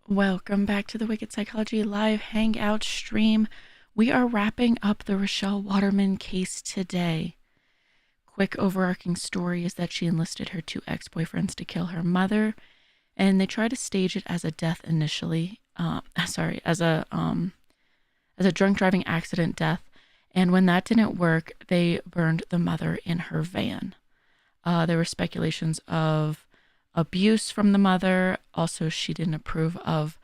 Welcome back to the Wicked Psychology Live Hangout stream. We are wrapping up the Rachelle Waterman case today. Quick overarching story is that she enlisted her two ex-boyfriends to kill her mother, and they tried to stage it as a death initially. As a drunk driving accident death. And when that didn't work, they burned the mother in her van. There were speculations of abuse from the mother. Also, she didn't approve of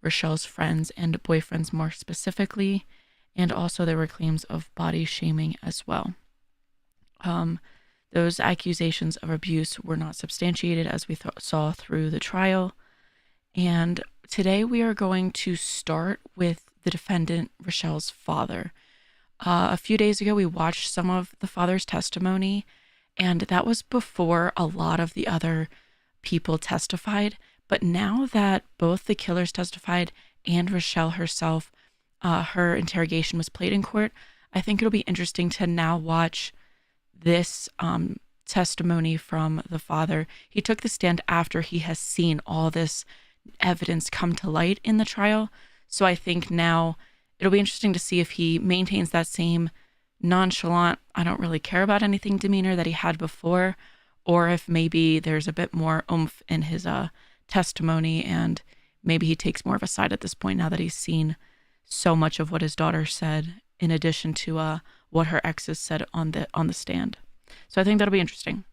Rachelle's friends and boyfriends more specifically. And also there were claims of body shaming as well. Those accusations of abuse were not substantiated, as we saw through the trial. And today we are going to start with the defendant, Rachelle's father. A few days ago, we watched some of the father's testimony, and that was before a lot of the other people testified. But now that both the killers testified and Rachelle herself, her interrogation was played in court, I think it'll be interesting to now watch this testimony from the father. He took the stand after he has seen all this evidence come to light in the trial. So I think now it'll be interesting to see if he maintains that same nonchalant, I don't really care about anything demeanor that he had before, or if maybe there's a bit more oomph in his testimony, and maybe he takes more of a side at this point now that he's seen so much of what his daughter said, in addition to what her exes said on the stand. So I think that'll be interesting.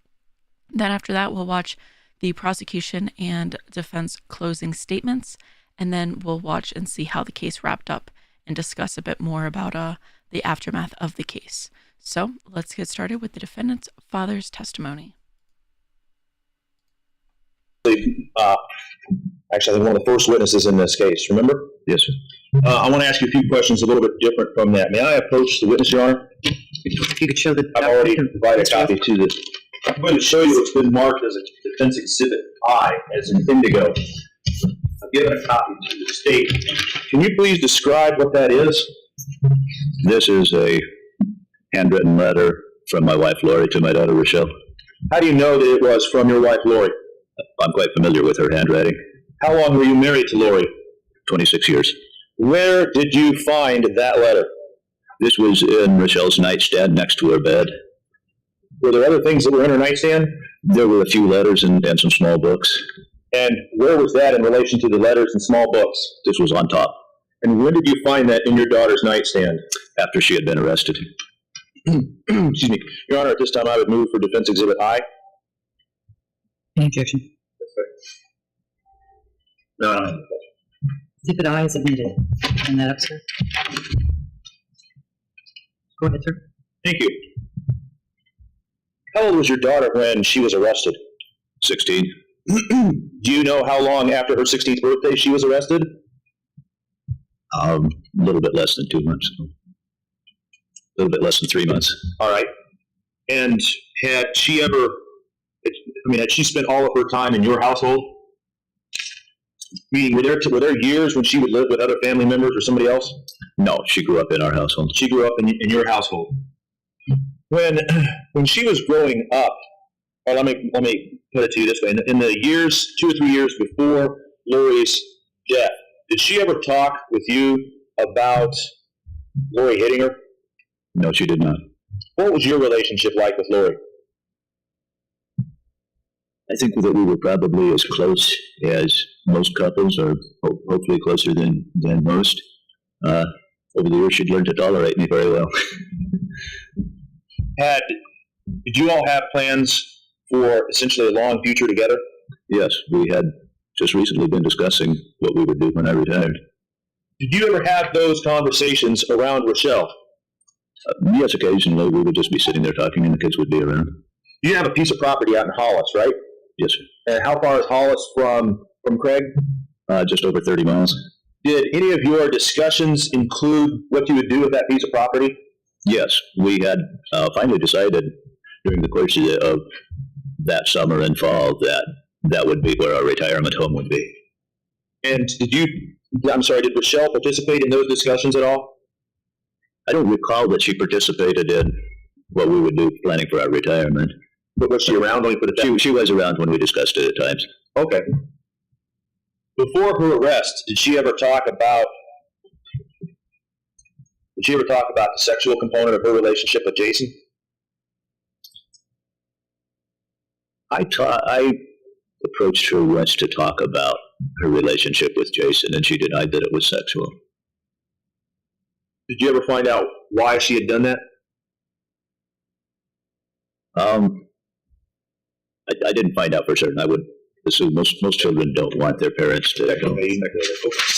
Then after that, we'll watch the prosecution and defense closing statements, and then we'll watch and see how the case wrapped up and discuss a bit more about the aftermath of the case. So let's get started with the defendant's father's testimony. Actually, one of the first witnesses in this case, remember? Yes, sir. I want to ask you a few questions a little bit different from that. May I approach the witness, Your Honor? If you could show the... I've already provided a copy to the... I'm going to show you what's been marked as a defense exhibit I, as in indigo. I've given a copy to the state. Can you please describe what that is? This is a handwritten letter from my wife, Lauri, to my daughter, Rachelle. How do you know that it was from your wife, Lauri? I'm quite familiar with her handwriting. How long were you married to Lauri? 26 years. Where did you find that letter? This was in Rachelle's nightstand next to her bed. Were there other things that were in her nightstand? There were a few letters and some small books. And where was that in relation to the letters and small books? This was on top. And when did you find that in your daughter's nightstand? After she had been arrested. Excuse me. Your Honor, at this time I would move for defense exhibit I. Any objection? No, I don't have any objection. Exhibit I is admitted. Turn that up, sir. Go ahead, sir. Thank you. How old was your daughter when she was arrested? 16. Do you know how long after her 16th birthday she was arrested? A little bit less than 2 months. A little bit less than 3 months. All right. And had she spent all of her time in your household? Meaning, were there years when she would live with other family members or somebody else? No, she grew up in our household. She grew up in your household. When she was growing up, or let me put it to you this way: in the years, 2 or 3 years before Lauri's death, did she ever talk with you about Lauri hitting her? No, she did not. What was your relationship like with Lauri? I think that we were probably as close as most couples, or hopefully closer than most. Over the years, she'd learned to tolerate me very well. Did you all have plans for essentially a long future together? Yes, we had just recently been discussing what we would do when I retired. Did you ever have those conversations around Rachelle? Yes, occasionally we would just be sitting there talking and the kids would be around. You have a piece of property out in Hollis, right? Yes, sir. And how far is Hollis from Craig? Just over 30 miles. Did any of your discussions include what you would do with that piece of property? Yes, we had finally decided during the course of that summer and fall that would be where our retirement home would be. And did Rachelle participate in those discussions at all? I don't recall that she participated in what we would do planning for our retirement. But was she around when we put it down? She was around when we discussed it at times. Okay. Before her arrest, did she ever talk about the sexual component of her relationship with Jason? I approached her once to talk about her relationship with Jason, and she denied that it was sexual. Did you ever find out why she had done that? I didn't find out for certain. I would assume most children don't want their parents to.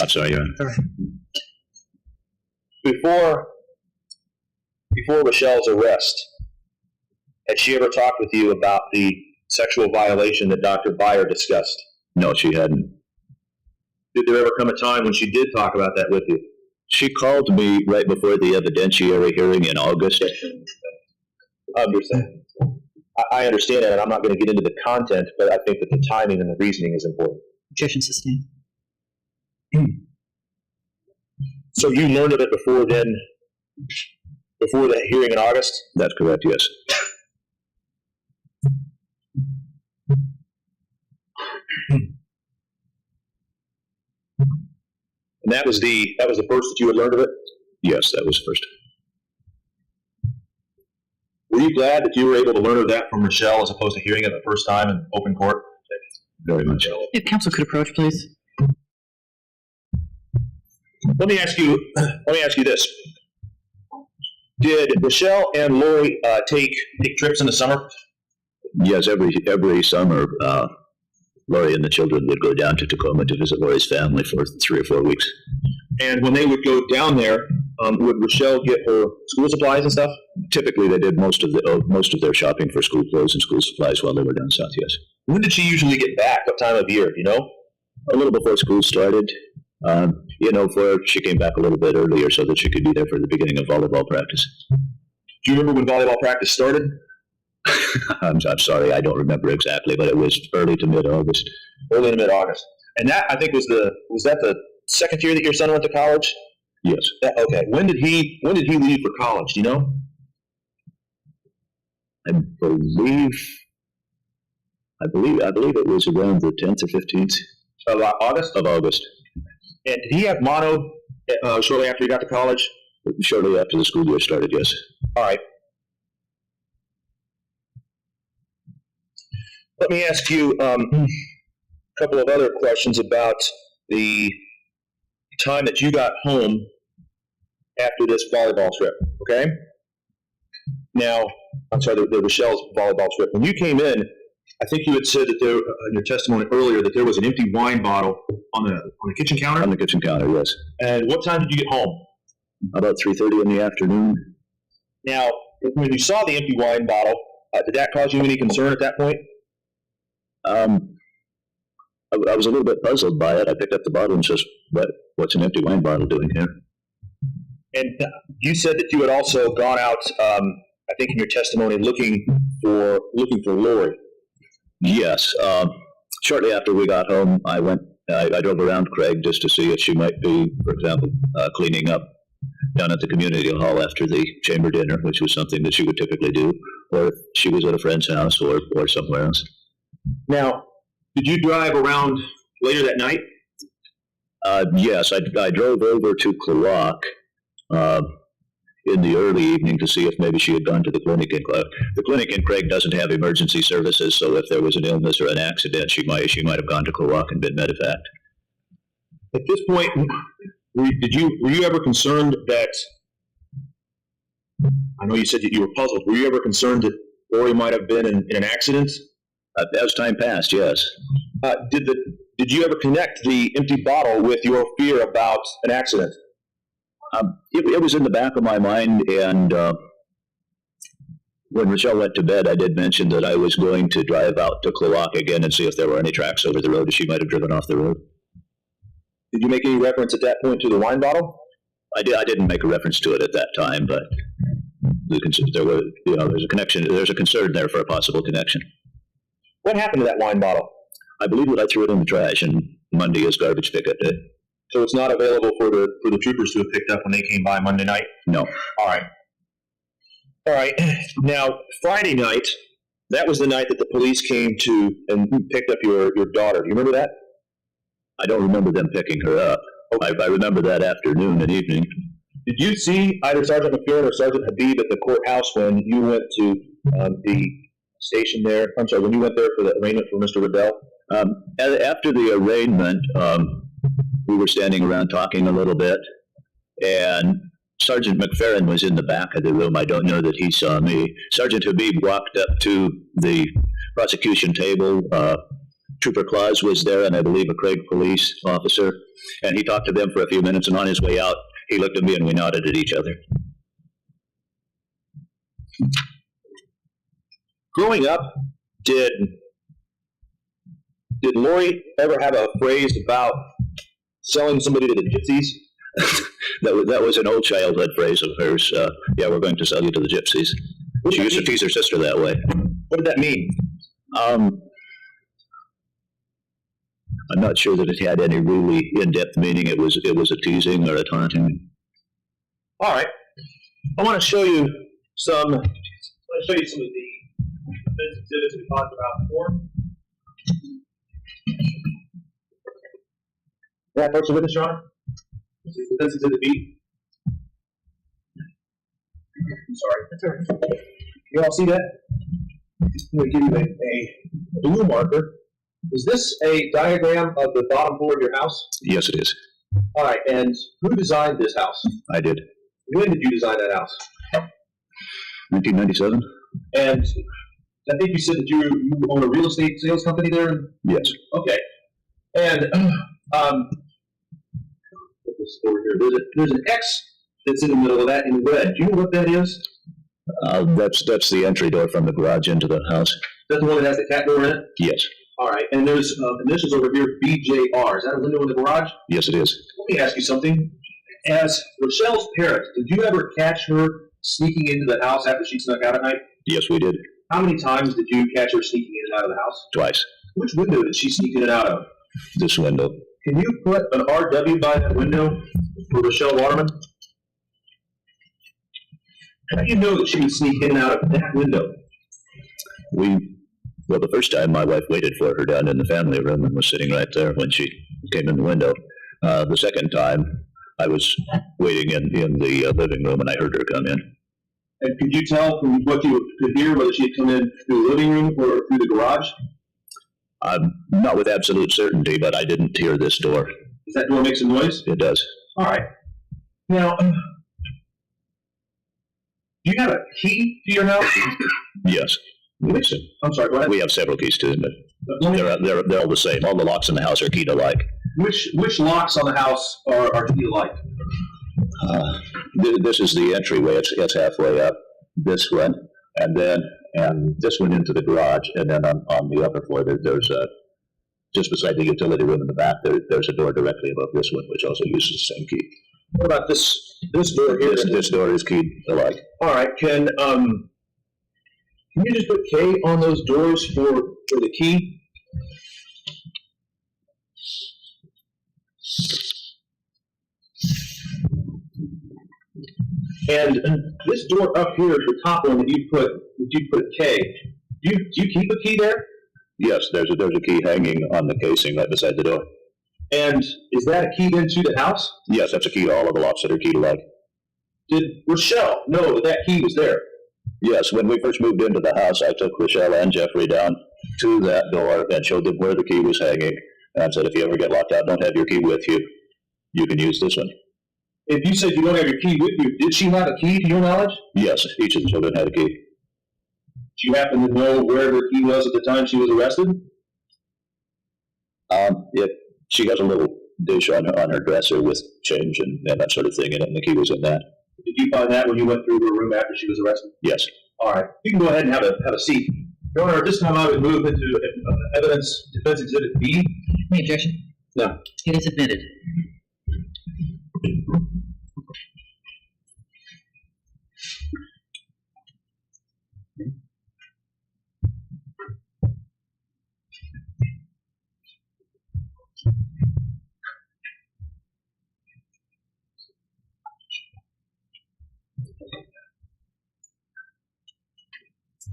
I'm sorry, Your Honor. Before Rachelle's arrest, had she ever talked with you about the sexual violation that Dr. Byer discussed? No, she hadn't. Did there ever come a time when she did talk about that with you? She called me right before the evidentiary hearing in August. I understand. I understand that, and I'm not going to get into the content, but I think that the timing and the reasoning is important. Objection sustained. So you learned of it before the hearing in August? That's correct, yes. And that was the first that you had learned of it? Yes, that was the first. Were you glad that you were able to learn of that from Rachelle as opposed to hearing it the first time in open court? Very much. If counsel could approach, please. Let me ask you this: did Rachelle and Lauri take trips in the summer? Yes, every summer, Lauri and the children would go down to Tacoma to visit Lauri's family for 3 or 4 weeks. And when they would go down there, would Rachelle get her school supplies and stuff? Typically, they did most of their shopping for school clothes and school supplies while they were down south. Yes. When did she usually get back? What time of year? Do you know? A little before school started. She came back a little bit earlier so that she could be there for the beginning of volleyball practice. Do you remember when volleyball practice started? I'm sorry, I don't remember exactly, but it was early to mid-August. Early to mid-August. And that, I think, was that the second year that your son went to college? Yes. Okay. When did he leave for college? Do you know? I believe it was around the 10th or 15th Of August? of August. And did he have mono shortly after he got to college? Shortly after the school year started, yes. All right. Let me ask you a couple of other questions about the time that you got home after this volleyball trip, okay? Now, I'm sorry, the Rachelle's volleyball trip. When you came in, I think you had said that there, in your testimony earlier, that there was an empty wine bottle on the kitchen counter? On the kitchen counter, yes. And what time did you get home? About 3:30 in the afternoon. Now, when you saw the empty wine bottle, did that cause you any concern at that point? I was a little bit puzzled by it. I picked up the bottle and says, what's an empty wine bottle doing here? And you said that you had also gone out, I think in your testimony, looking for Lauri. Yes. Shortly after we got home, I drove around Craig just to see if she might be, for example, cleaning up down at the community hall after the chamber dinner, which was something that she would typically do, or if she was at a friend's house or somewhere else. Now, did you drive around later that night? Yes, I drove over to Cloac in the early evening to see if maybe she had gone to the clinic in Cloac. The clinic in Craig doesn't have emergency services, so if there was an illness or an accident, she might have gone to Cloac and been medevaced. At this point, were you ever concerned that? I know you said that you were puzzled. Were you ever concerned that Lauri might have been in an accident? As time passed, yes. Did you ever connect the empty bottle with your fear about an accident? It was in the back of my mind, and when Rachelle went to bed, I did mention that I was going to drive out to Cloac again and see if there were any tracks over the road, as she might have driven off the road. Did you make any reference at that point to the wine bottle? I didn't make a reference to it at that time, but there's a connection. There's a concern there for a possible connection. What happened to that wine bottle? I believe that I threw it in the trash, and Monday is garbage pickup day. So it's not available for the troopers to have picked up when they came by Monday night? No. All right. Now, Friday night, that was the night that the police came to and picked up your daughter. Do you remember that? I don't remember them picking her up. I remember that afternoon and evening. Did you see either Sergeant McPherson or Sergeant Habib at the courthouse when you went to the station there? I'm sorry, when you went there for the arraignment for Mr. Radel? After the arraignment, we were standing around talking a little bit, and Sergeant McPherson was in the back of the room. I don't know that he saw me. Sergeant Habib walked up to the prosecution table. Trooper Claus was there, and I believe a Craig police officer, and he talked to them for a few minutes, and on his way out, he looked at me and we nodded at each other. Growing up, did Lauri ever have a phrase about selling somebody to the gypsies? That was an old childhood phrase of hers. Yeah, we're going to sell you to the gypsies. She used to tease her sister that way. What did that mean? I'm not sure that it had any really in-depth meaning. It was a teasing or a taunting. All right. I want to show you some of the defense exhibits we talked about before. Yeah, first witness, Your Honor. This is defense exhibit B. I'm sorry. That's all right. You all see that? I'm going to give you a blue marker. Is this a diagram of the bottom floor of your house? Yes, it is. All right, and who designed this house? I did. When did you design that house? 1997? And I think you said that you own a real estate sales company there? Yes. Okay. And put this over here. There's an X that's in the middle of that in red. Do you know what that is? That's the entry door from the garage into the house. That's the one that has the cat door in it? Yes. All right. And there's initials over here, BJR. Is that a window in the garage? Yes, it is. Let me ask you something. As Rachelle's parent, did you ever catch her sneaking into the house after she snuck out at night? Yes, we did. How many times did you catch her sneaking in and out of the house? Twice. Which window did she sneak in and out of? This window. Can you put an RW by that window for Rachelle Waterman? How do you know that she would sneak in and out of that window? Well, the first time my wife waited for her down in the family room and was sitting right there when she came in the window. The second time, I was waiting in the living room and I heard her come in. And could you tell from what you could hear whether she had come in through the living room or through the garage? Not with absolute certainty, but I didn't hear this door. Does that door make some noise? It does. All right. Now, do you have a key to your house? Yes. I'm sorry, go ahead. We have several keys to it, but they're all the same. All the locks in the house are keyed alike. Which locks on the house are keyed alike? This is the entryway. It's halfway up. This one, and this one into the garage, and then on the upper floor, there's just beside the utility room in the back. There's a door directly above this one, which also uses the same key. What about this door here? This door is keyed alike. All right. Can you just put K on those doors for the key? And this door up here, the top one that you put K. Do you keep a key there? Yes, there's a key hanging on the casing right beside the door. And is that a key then to the house? Yes, that's a key to all of the locks that are keyed alike. Did Rachelle know that key was there? Yes, when we first moved into the house, I took Rachelle and Jeffrey down to that door and showed them where the key was hanging and said, if you ever get locked out, don't have your key with you. You can use this one. If you said you don't have your key with you, did she have a key to your knowledge? Yes, each of the children had a key. Do you happen to know where her key was at the time she was arrested? She has a little dish on her dresser with change and that sort of thing in it, and the key was in that. Did you find that when you went through her room after she was arrested? Yes. All right. You can go ahead and have a seat. Your Honor, at this time I would move into evidence defense exhibit B. Any objection? No. It is admitted.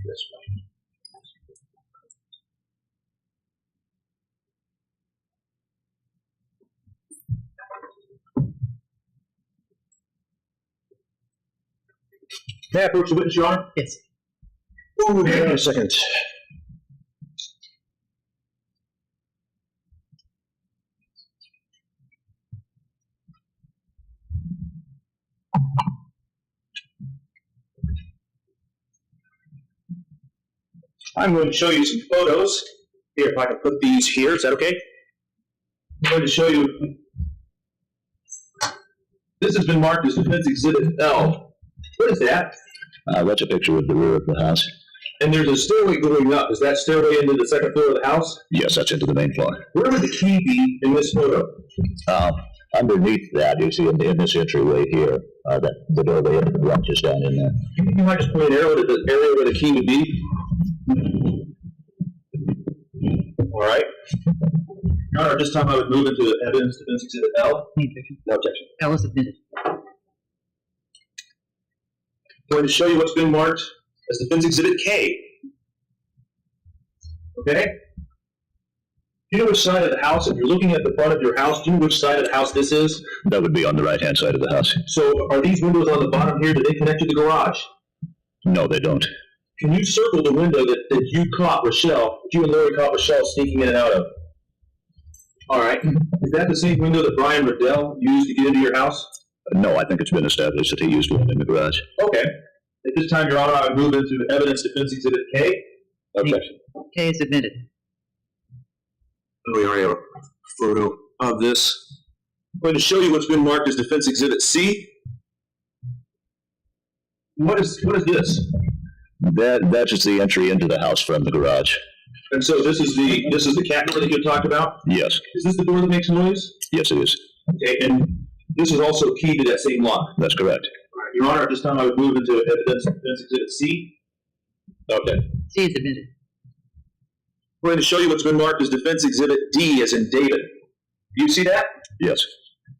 This way. May I approach the witness, Your Honor? Yes. Ooh, hang on a second. I'm going to show you some photos. Here, if I can put these here, is that okay? I'm going to show you. This has been marked as Defense Exhibit L. What is that? That's a picture of the rear of the house. And there's a stairway going up. Is that stairway into the second floor of the house? Yes, that's into the main floor. Where would the key be in this photo? Underneath that, you see in this entryway here, that the doorway into the garage is down in there. You might just point an arrow to the area where the key would be. All right. Your Honor, at this time I would move into evidence Defense Exhibit L. No objection. L is admitted. I'm going to show you what's been marked as Defense Exhibit K. Okay? Do you know which side of the house, if you're looking at the front of your house, do you know which side of the house this is? That would be on the right-hand side of the house. So are these windows on the bottom here, do they connect to the garage? No, they don't. Can you circle the window that you caught Rachelle, that you and Lauri caught Rachelle sneaking in and out of? All right. Is that the same window that Brian Radel used to get into your house? No, I think it's been established that he used one in the garage. Okay. At this time, Your Honor, I would move into evidence Defense Exhibit K. No objection. K is admitted. We already have a photo of this. I'm going to show you what's been marked as Defense Exhibit C. What is this? That's just the entry into the house from the garage. And so this is the cat door that you talked about? Yes. Is this the door that makes noise? Yes, it is. Okay, and this is also key to that same lock. That's correct. All right, Your Honor, at this time I would move into evidence Defense Exhibit C. Okay. C is admitted. I'm going to show you what's been marked as Defense Exhibit D, as in David. Do you see that? Yes.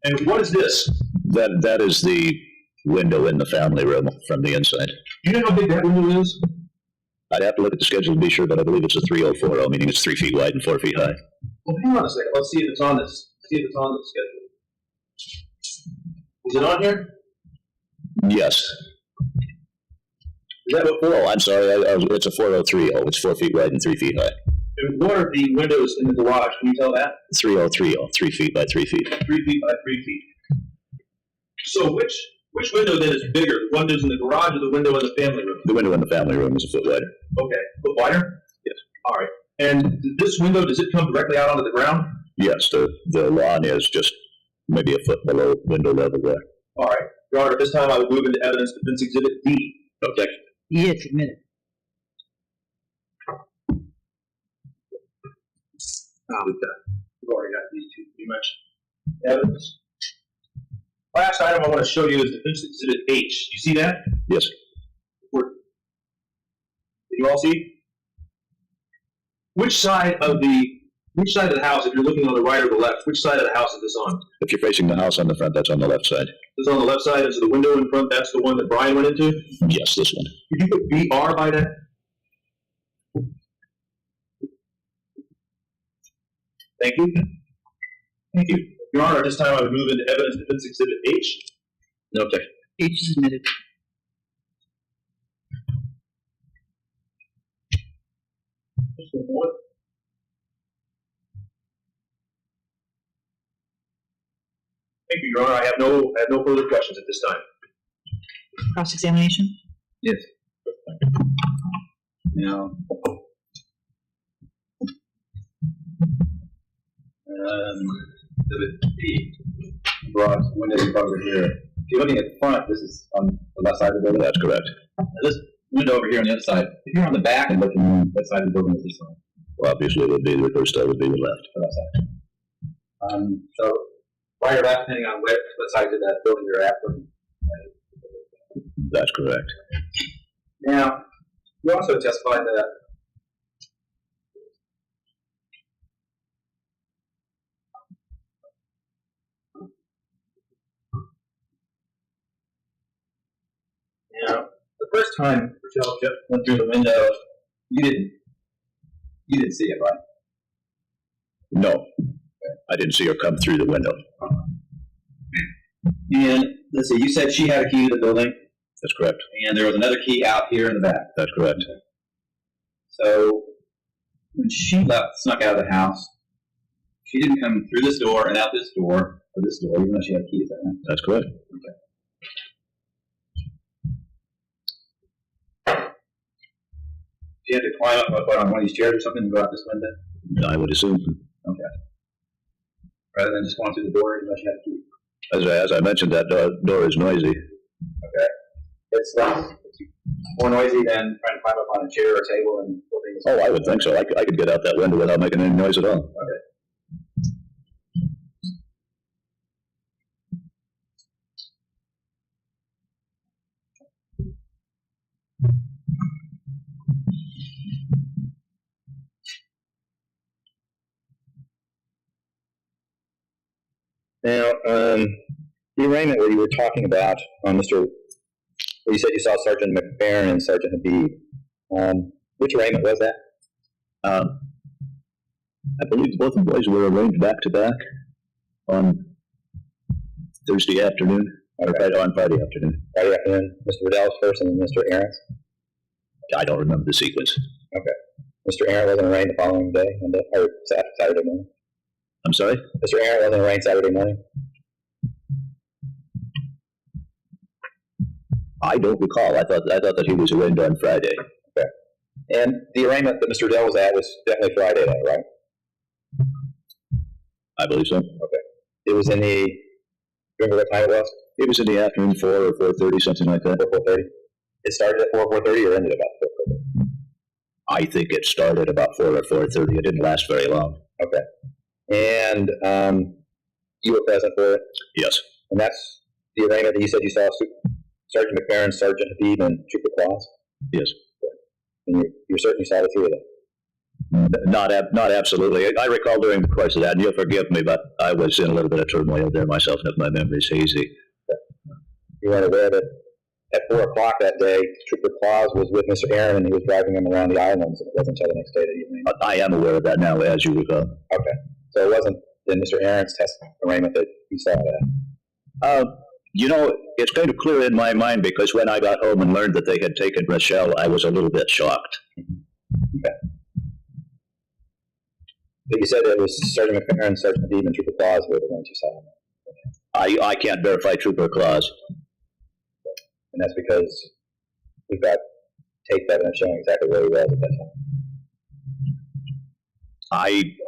And what is this? That is the window in the family room from the inside. Do you know how big that window is? I'd have to look at the schedule to be sure, but I believe it's a 3040, meaning it's 3 feet wide and 4 feet high. Well, hang on a second. Let's see if it's on this. See if it's on the schedule. Is it on here? Yes. Is that what? Oh, I'm sorry. It's a 4030. It's 4 feet wide and 3 feet high. And what are the windows in the garage? Can you tell that? 3030, 3 feet by 3 feet. 3 feet by 3 feet. So which window then is bigger? The windows in the garage or the window in the family room? The window in the family room is a foot wider. Okay. A foot wider? Yes. All right. And this window, does it come directly out onto the ground? Yes, the lawn is just maybe a foot below window level there. All right. Your Honor, at this time I would move into evidence Defense Exhibit D. No objection. E is admitted. We've already got these two pretty much. Evidence. Last item I want to show you is Defense Exhibit H. You see that? Yes. Can you all see? Which side of the house, if you're looking on the right or the left, which side of the house is this on? If you're facing the house on the front, that's on the left side. This is on the left side, and so the window in front, that's the one that Brian went into? Yes, this one. Could you put BR by that? Thank you. Thank you. Your Honor, at this time I would move into evidence Defense Exhibit H. No objection. H is admitted. Just one more. Thank you, Your Honor. I have no further questions at this time. Cross-examination? Yes. Now, the garage window over here. If you're looking at the front, this is on the left side of the building. That's correct. Now, this window over here on the other side. If you're on the back and looking on that side of the building, is this one? Well, obviously, it would be the reverse side would be the left. The left side. So right or left, depending on what side of that building you're at. That's correct. Now, you also testified that the first time Rachelle went through the window, you didn't see it, right? No, I didn't see her come through the window. And let's see, you said she had a key to the building. That's correct. And there was another key out here in the back. That's correct. So when she snuck out of the house, she didn't come through this door and out this door, or this door, even though she had a key. Is that right? That's correct. Okay. She had to climb up on one of these chairs or something and go out this window? I would assume. Okay. Rather than just going through the door even though she had a key? As I mentioned, that door is noisy. Okay. It's more noisy than trying to climb up on a chair or a table and flipping. Oh, I would think so. I could get out that window without making any noise at all. Okay. Now, the arraignment where you were talking about, where you said you saw Sergeant McFerrin and Sergeant Habib, which arraignment was that? I believe both the boys were arraigned back to back on Thursday afternoon, or on Friday afternoon. Friday afternoon, Mr. Radell's first and then Mr. Arrant's? I don't remember the sequence. Okay. Mr. Arrant wasn't arraigned the following day, or Saturday morning? I'm sorry? Mr. Arrant wasn't arraigned Saturday morning? I don't recall. I thought that he was arraigned on Friday. Okay. And the arraignment that Mr. Radell was at was definitely Friday, though, right? I believe so. Okay. It was in the, remember what time it was? It was in the afternoon, 4 or 4:30, something like that. 4:30? It started at 4:30 or ended about 4:30? I think it started about 4 or 4:30. It didn't last very long. Okay. And you were present for it? Yes. And that's the arraignment that you said you saw Sergeant McFerrin, Sergeant Habib, and Trooper Claus? Yes. And you certainly saw the three of them? Not absolutely. I recall during the course of that, and you'll forgive me, but I was in a little bit of turmoil there myself, and if my memory's hazy. You weren't aware that at 4 o'clock that day, Trooper Claus was with Mr. Aaron, and he was driving him around the islands, and it wasn't until the next day that you arraigned? I am aware of that now, as you recall. Okay. So it wasn't in Mr. Aaron's test arraignment that you saw that? It's kind of clear in my mind because when I got home and learned that they had taken Rachelle, I was a little bit shocked. Okay. But you said it was Sergeant McFerrin, Sergeant Habib, and Trooper Claus were the ones you saw. I can't verify Trooper Claus. And that's because we've got tape evidence showing exactly where he was at that time.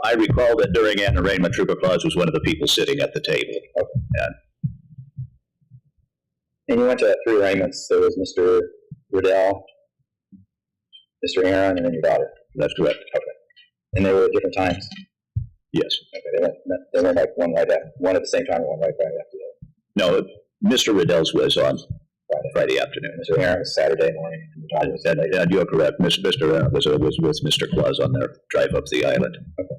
I recall that during an arraignment, Trooper Claus was one of the people sitting at the table. Okay. And you went to 3 arraignments. There was Mr. Radel, Mr. Aaron, and then your daughter. That's correct. Okay. And they were at different times? Yes. Okay. They weren't like one at the same time, one right after the other? No, Mr. Radell's was on Friday afternoon. Mr. Aaron was Saturday morning. And you're correct. Mr. Aaron was with Mr. Claus on their drive up the island. Okay.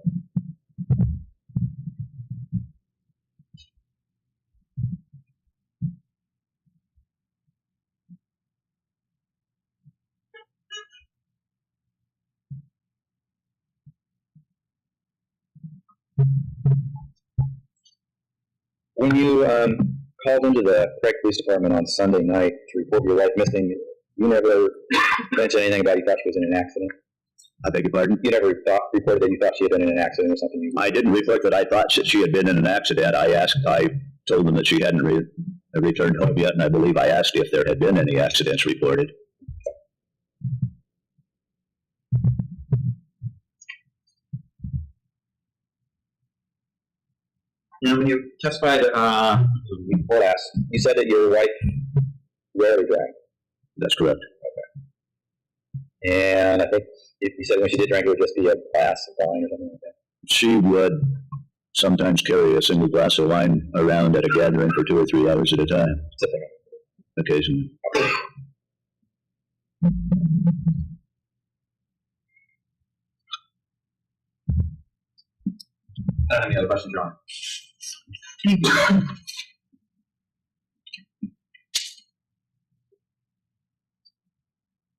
When you called into the Craig Police Department on Sunday night to report your wife missing, you never mentioned anything about you thought she was in an accident? I beg your pardon? You never reported that you thought she had been in an accident or something? I didn't report that I thought she had been in an accident. I told them that she hadn't returned home yet, and I believe I asked if there had been any accidents reported. Now, when you testified before last, you said that your wife rarely drank. That's correct. Okay. And I think you said when she did drink, it would just be a glass of wine or something like that. She would sometimes carry a single glass of wine around at a gathering for 2 or 3 hours at a time. Sipping it. Occasionally. Okay. I don't have any other questions, John. Thank you.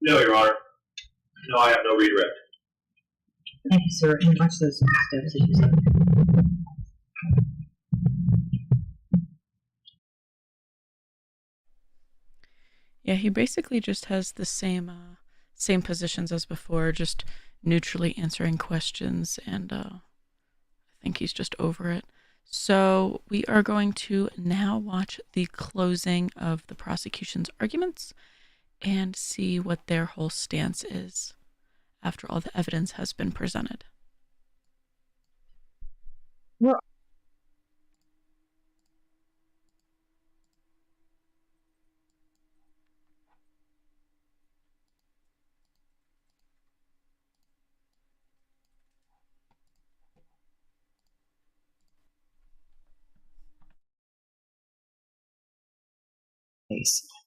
No, Your Honor. No, I have no redirect. Thank you, sir. And watch those steps that you said. Yeah, he basically just has the same positions as before, just neutrally answering questions, and I think he's just over it. So we are going to now watch the closing of the prosecution's arguments and see what their whole stance is after all the evidence has been presented.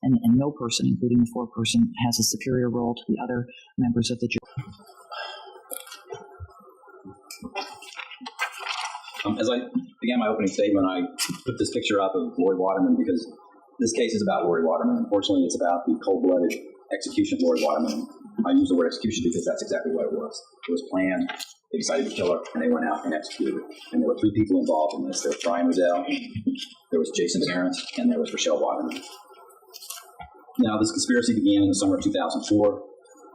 And no person, including the foreperson, has a superior role to the other members of the jury. As I began my opening statement, I put this picture up of Lauri Waterman because this case is about Lauri Waterman. Unfortunately, it's about the cold-blooded execution of Lauri Waterman. I use the word execution because that's exactly what it was. It was planned. They decided to kill her, and they went out and executed her. And there were three people involved in this. There was Brian Radel, there was Jason Arrant, and there was Rachelle Waterman. Now, this conspiracy began in the summer of 2004.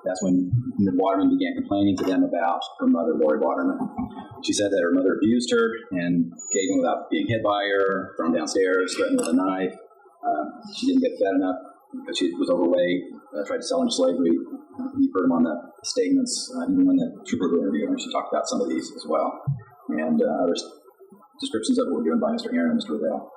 That's when Ms. Waterman began complaining to them about her mother, Lauri Waterman. She said that her mother abused her and gave them without being hit by her, thrown downstairs, threatened with a knife. She didn't get fed enough because she was overweight, tried to sell into slavery. You've heard them on the statements, even when the trooper was interviewing her, she talked about some of these as well. And other descriptions of it were given by Mr. Arrant and Mr. Radel.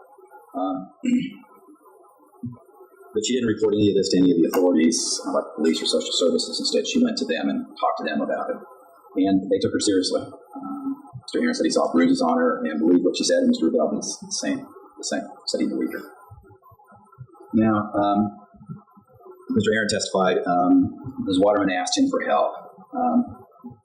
But she didn't report any of this to any of the authorities, like police or social services. Instead, she went to them and talked to them about it. And they took her seriously. Mr. Arrant said he saw bruises on her and believed what she said, and Mr. Radel did the same, said he believed her. Now, Mr. Arrant testified, Ms. Waterman asked him for help.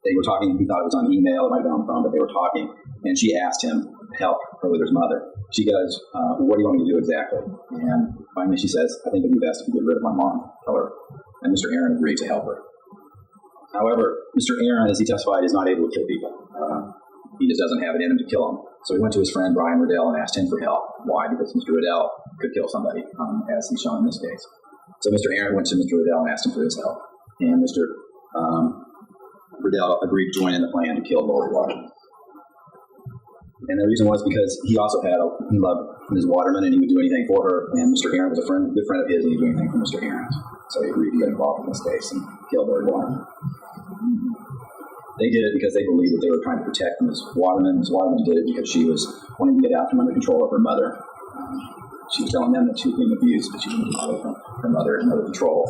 They were talking, he thought it was on email, it might have been on the phone, but they were talking, and she asked him to help her with his mother. She goes, what do you want me to do exactly? And finally she says, I think it would be best if you get rid of my mom, tell her. And Mr. Arrant agreed to help her. However, Mr. Arrant, as he testified, is not able to kill people. He just doesn't have it in him to kill them. So he went to his friend Brian Radel and asked him for help. Why? Because Mr. Radel could kill somebody, as he's shown in this case. So Mr. Arrant went to Mr. Radel and asked him for his help. And Mr. Radel agreed to join in the plan to kill Lauri Waterman. And the reason was because he also he loved Ms. Waterman and he would do anything for her. And Mr. Arrant was a good friend of his and he would do anything for Mr. Arrant. So he agreed to get involved in this case and kill Lauri Waterman. They did it because they believed that they were trying to protect Ms. Waterman. Ms. Waterman did it because she was wanting to get out from under control of her mother. She was telling them that she was being abused, but she wanted to get away from her mother and under control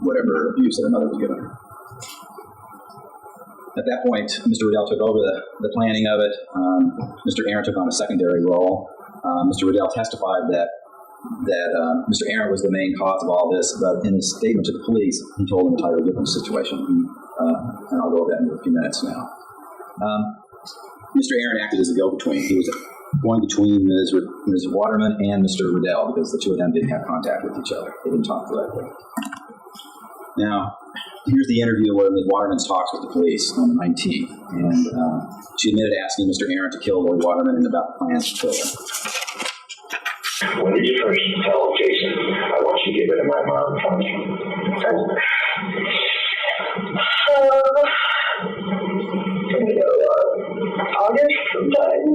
whatever abuse that her mother was giving her. At that point, Mr. Radel took over the planning of it. Mr. Arrant took on a secondary role. Mr. Radel testified that Mr. Arrant was the main cause of all this, but in his statement to the police, he told them a entirely different situation. And I'll go over that in a few minutes now. Mr. Arrant acted as a go-between. He was going between Ms. Waterman and Mr. Radel because the two of them didn't have contact with each other. They didn't talk directly. Now, here's the interview where Ms. Waterman talks with the police on the 19th, and she admitted asking Mr. Arrant to kill Lauri Waterman and about the plans to kill her. When did you first tell Jason, I want you to get rid of my mom from me? August sometime.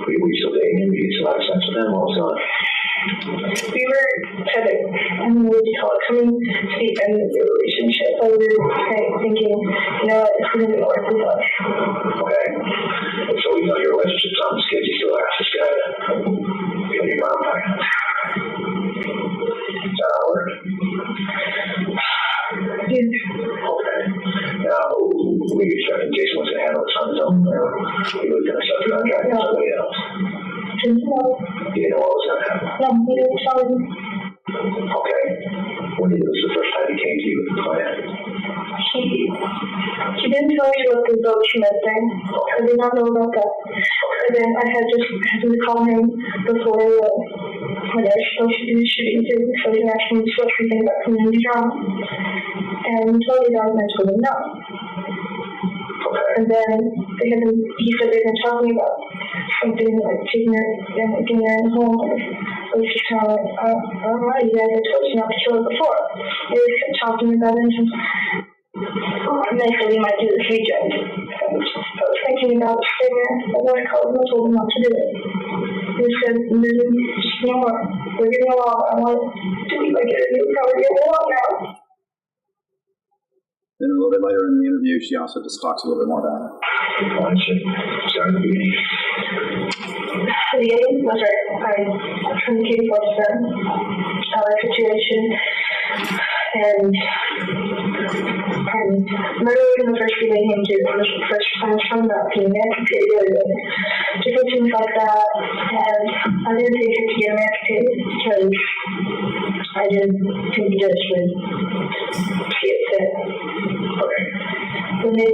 We still dating and you still have sex with them also. We were kind of, coming to the end of the relationship. So we were kind of thinking, you know what, it's going to be worth it. Okay. So we know your relationship's on the skid. You still ask this guy to kill your mom back. Is that how it works? Yeah. Okay. Now, we expecting Jason was going to handle this on his own, or he was going to set the contract with somebody else? Didn't know. You didn't know what was going to happen? No, we didn't tell him. Okay. When was the first time he came to you with the plan? He didn't tell me about the document thing. I did not know about that. And then I had to call him before when I was supposed to do the shooting too, so he asked me what we think about community drama. And told me that, and I told him no. And then he said they've been talking about something like taking her and getting her in home or was just kind of like, I don't know, you guys had told you not to kill it before. They were talking about it, and they said we might do this weekend. I was thinking about staying there, but when I called them, I told them not to do it. They said, just no more. We're getting along. I want to be like it. We're probably getting along now. Then a little bit later in the interview, she also just talks a little bit more about it. Why don't you start at the beginning? The beginning was right. I communicated with them about our situation, and murder was the first thing they came to. It was the first time from that being emancipated, different things like that. And I didn't think it to get emancipated because I didn't think the judge would see it fit. Okay. When it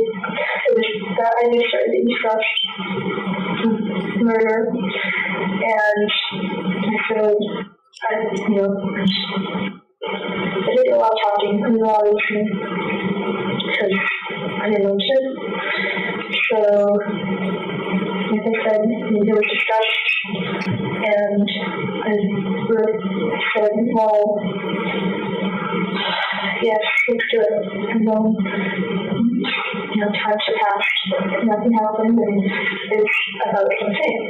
was that I just started to discuss murder, and I said, I did a lot of talking and a lot of listening because I didn't know to. So, like I said, it was discussed, and I said, well, yes, let's do it. And then, time passed, nothing happened, and it's about the same.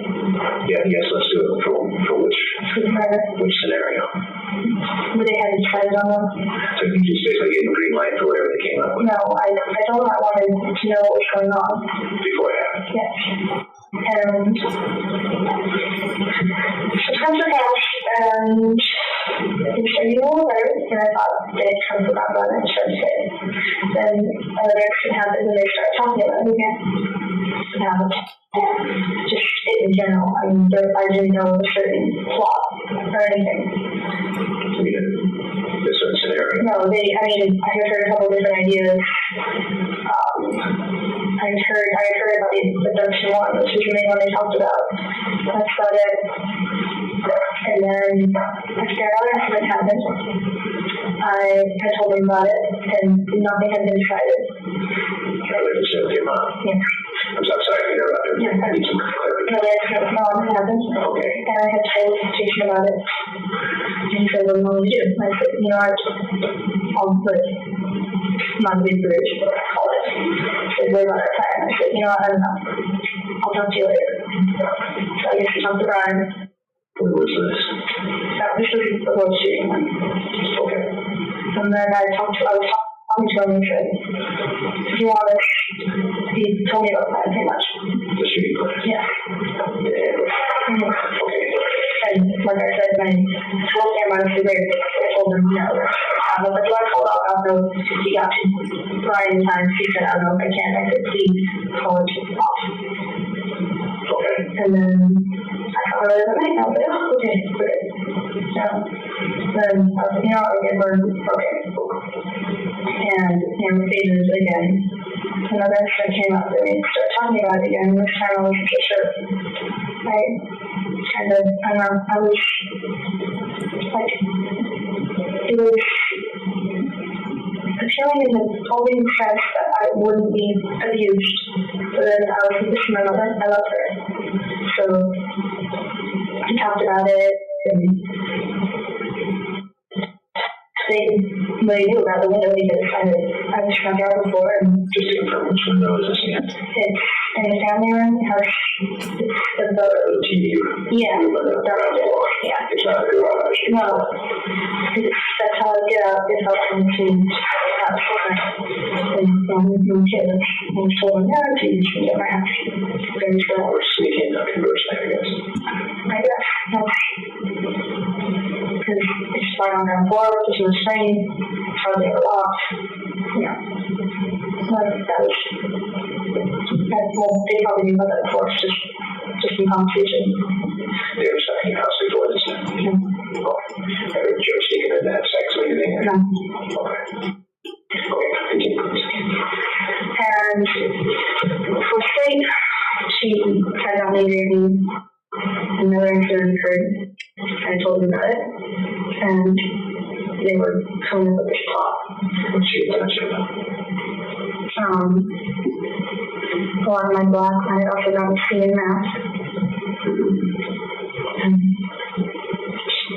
Yeah, yes, let's do it. For which scenario? But they hadn't decided on one. So you just basically gave a green light for whatever they came up with? No, I told them I wanted to know what was going on. Beforehand? Yes. And some time passed, and they said, you know what, and I thought they had kind of forgot about it and started to say it. Then another accident happened, and they started talking about it again. Just in general. I mean, I didn't know a certain plot or anything. This certain scenario? No, I had heard a couple different ideas. I had heard about the abduction one, which was the main one they talked about. That's about it. And then after another accident happened, I told them about it, and nothing had been decided. Nothing came up? Yeah. I'm sorry to interrupt you. Yeah. I need some clarification. No, nothing happened. Okay. And I had told the station about it. And he said, what do you want me to do? And I said, I'll put my big bridge, what I call it. He said, what about our time? I said, I don't know. I'll talk to you later. So I guess he talked to Brian. What was this? This was the whole shooting one. Okay. And then I was talking to him and said, if you want this, he told me about that pretty much. The shooting place? Yeah. Okay. And like I said, my 12 cameras were great. I told him, no. But do I call out? I don't know if he got to Brian in time. He said, I don't know if I can. I said, please call it off. Okay. And then I thought about it at night. I was like, oh, okay, we're good. So then I was like, okay, we're okay. And the phases again. Another accident came up and we started talking about it again. This time I wasn't so sure. I was like, it was a feeling in the holding sense that I wouldn't be abused. But then I was with my mother. I love her. So we talked about it, and they knew about the window because I was from there before. And just to confirm, which window is this again? It's in the family room house. It's the TV. Yeah. Yeah. It's not a garage. No. That's how I get out if I come to house and kids and children have to use from my house. Very sure. Or sneaking up conversing, I guess. I guess. Because it's right on ground floor, which was strange. How they were locked. Yeah. That was. Well, they probably knew about that before. It's just in conversation. They were second house before this. Yeah. Okay. Ever Joe speaking of that sex or anything? No. Okay. Okay, continue. And for state, she had not needed another incident occurred. I told them about it, and they were coming up with this plot. What's she mentioned? A lot of my black, I had also got a C in math. And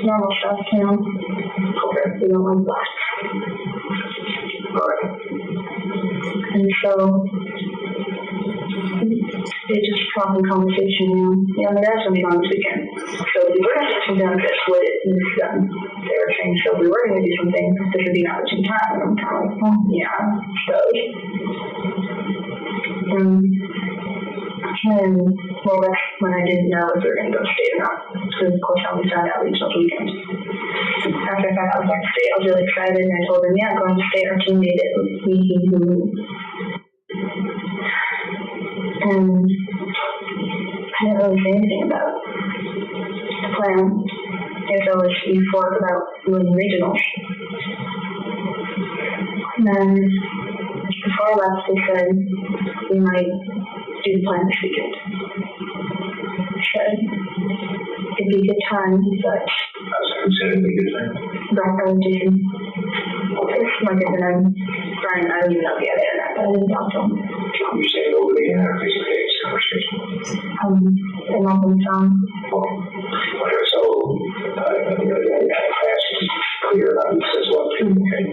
normal stuff, you know. Okay. We don't like black. All right. And so it just prompted conversation, you know. Yeah, my dad's gonna be gone this weekend. So we were gonna do some benefits with it and it's done. They were saying, so we were gonna do something, this would be an opportune time. And I'm kind of like, oh, yeah, so. And, well, that's when I didn't know if we were gonna go to state or not. Because, of course, I only found out each other weekend. After I found out I was going to state, I was really excited, and I told him, yeah, I'm going to state. Our team made it with me, and I didn't really say anything about the plan. It was always euphoric about winning regionals. And then before I left, they said we might do the plan this weekend. Said it'd be a good time, but How's that considered a good thing? Brian Jason. Like I said, Brian, I don't even know if he had internet, but I didn't talk to him. You say it over the internet, face to face conversation. And on the phone. Okay, so fast and clear about who says what. Okay.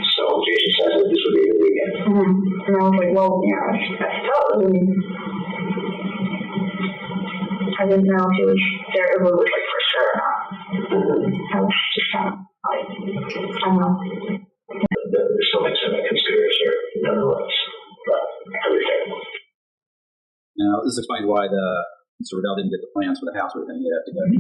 So Jason says that this would be the weekend. And I was like, well, yeah, that's tough. I mean, I didn't know if he was there, if it was like for sure or not. I was just kind of like, I don't know. There's still makes it a conspiracy, nonetheless. But everything. Now, this explains why Mr. Radel didn't get the plans for the house or anything. He had to go to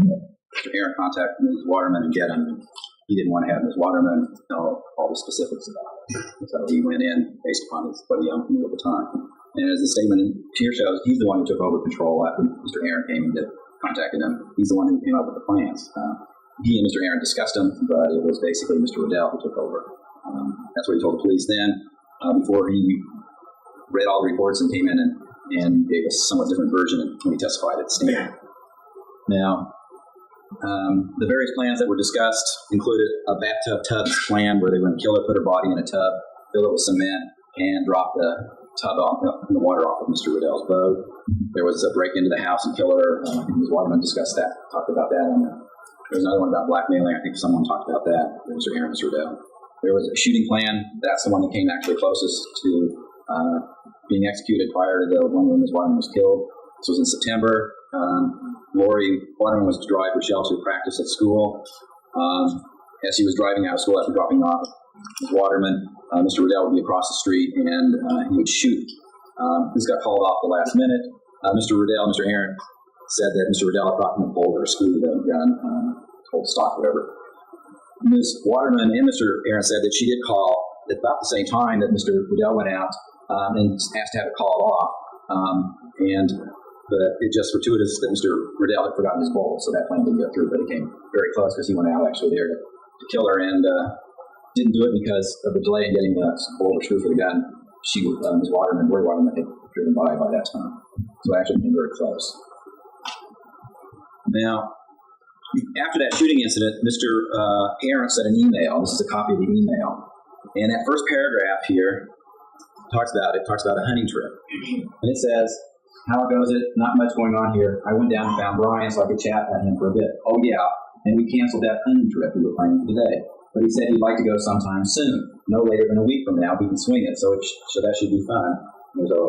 Mr. Arrant, contact Ms. Waterman and get them. He didn't want to have Ms. Waterman know all the specifics about it. So he went in based upon what he knew at the time. And as the statement here shows, he's the one who took over control after Mr. Arrant came and contacted him. He's the one who came up with the plans. He and Mr. Arrant discussed them, but it was basically Mr. Radel who took over. That's what he told the police then, before he read all the reports and came in and gave a somewhat different version when he testified at the stand. Now, the various plans that were discussed included a bathtub tubs plan where they were going to kill her, put her body in a tub, fill it with cement, and drop the tub off in the water off of Mr. Radell's boat. There was a break into the house and kill her. I think Ms. Waterman discussed that, talked about that. There was another one about blackmailing. I think someone talked about that. Mr. Arrant, Mr. Radel. There was a shooting plan. That's the one that came actually closest to being executed prior to the one when Ms. Waterman was killed. This was in September. Lauri Waterman was to drive Rachelle to practice at school. As she was driving out of school after dropping off Ms. Waterman, Mr. Radel would be across the street and he would shoot. This got called off the last minute. Mr. Arrant said that Mr. Radel had brought him a bolt or a screw gun, old stock, whatever. Ms. Waterman and Mr. Arrant said that she did call at about the same time that Mr. Radel went out and asked to have it called off. But it just fortuitous that Mr. Radel had forgotten his bolt, so that plan didn't go through, but it came very close because he went out actually there to kill her and didn't do it because of the delay in getting the bolt or screw for the gun. Ms. Waterman, Lauri Waterman, had driven by that time. So it actually came very close. Now, after that shooting incident, Mr. Arrant sent an email. This is a copy of the email. And that first paragraph here talks about a hunting trip. And it says, how goes it? Not much going on here. I went down and found Brian so I could chat at him for a bit. Oh, yeah. And we canceled that hunting trip we were planning for today. But he said he'd like to go sometime soon. No later than a week from now. We can swing it. So that should be fun. There's a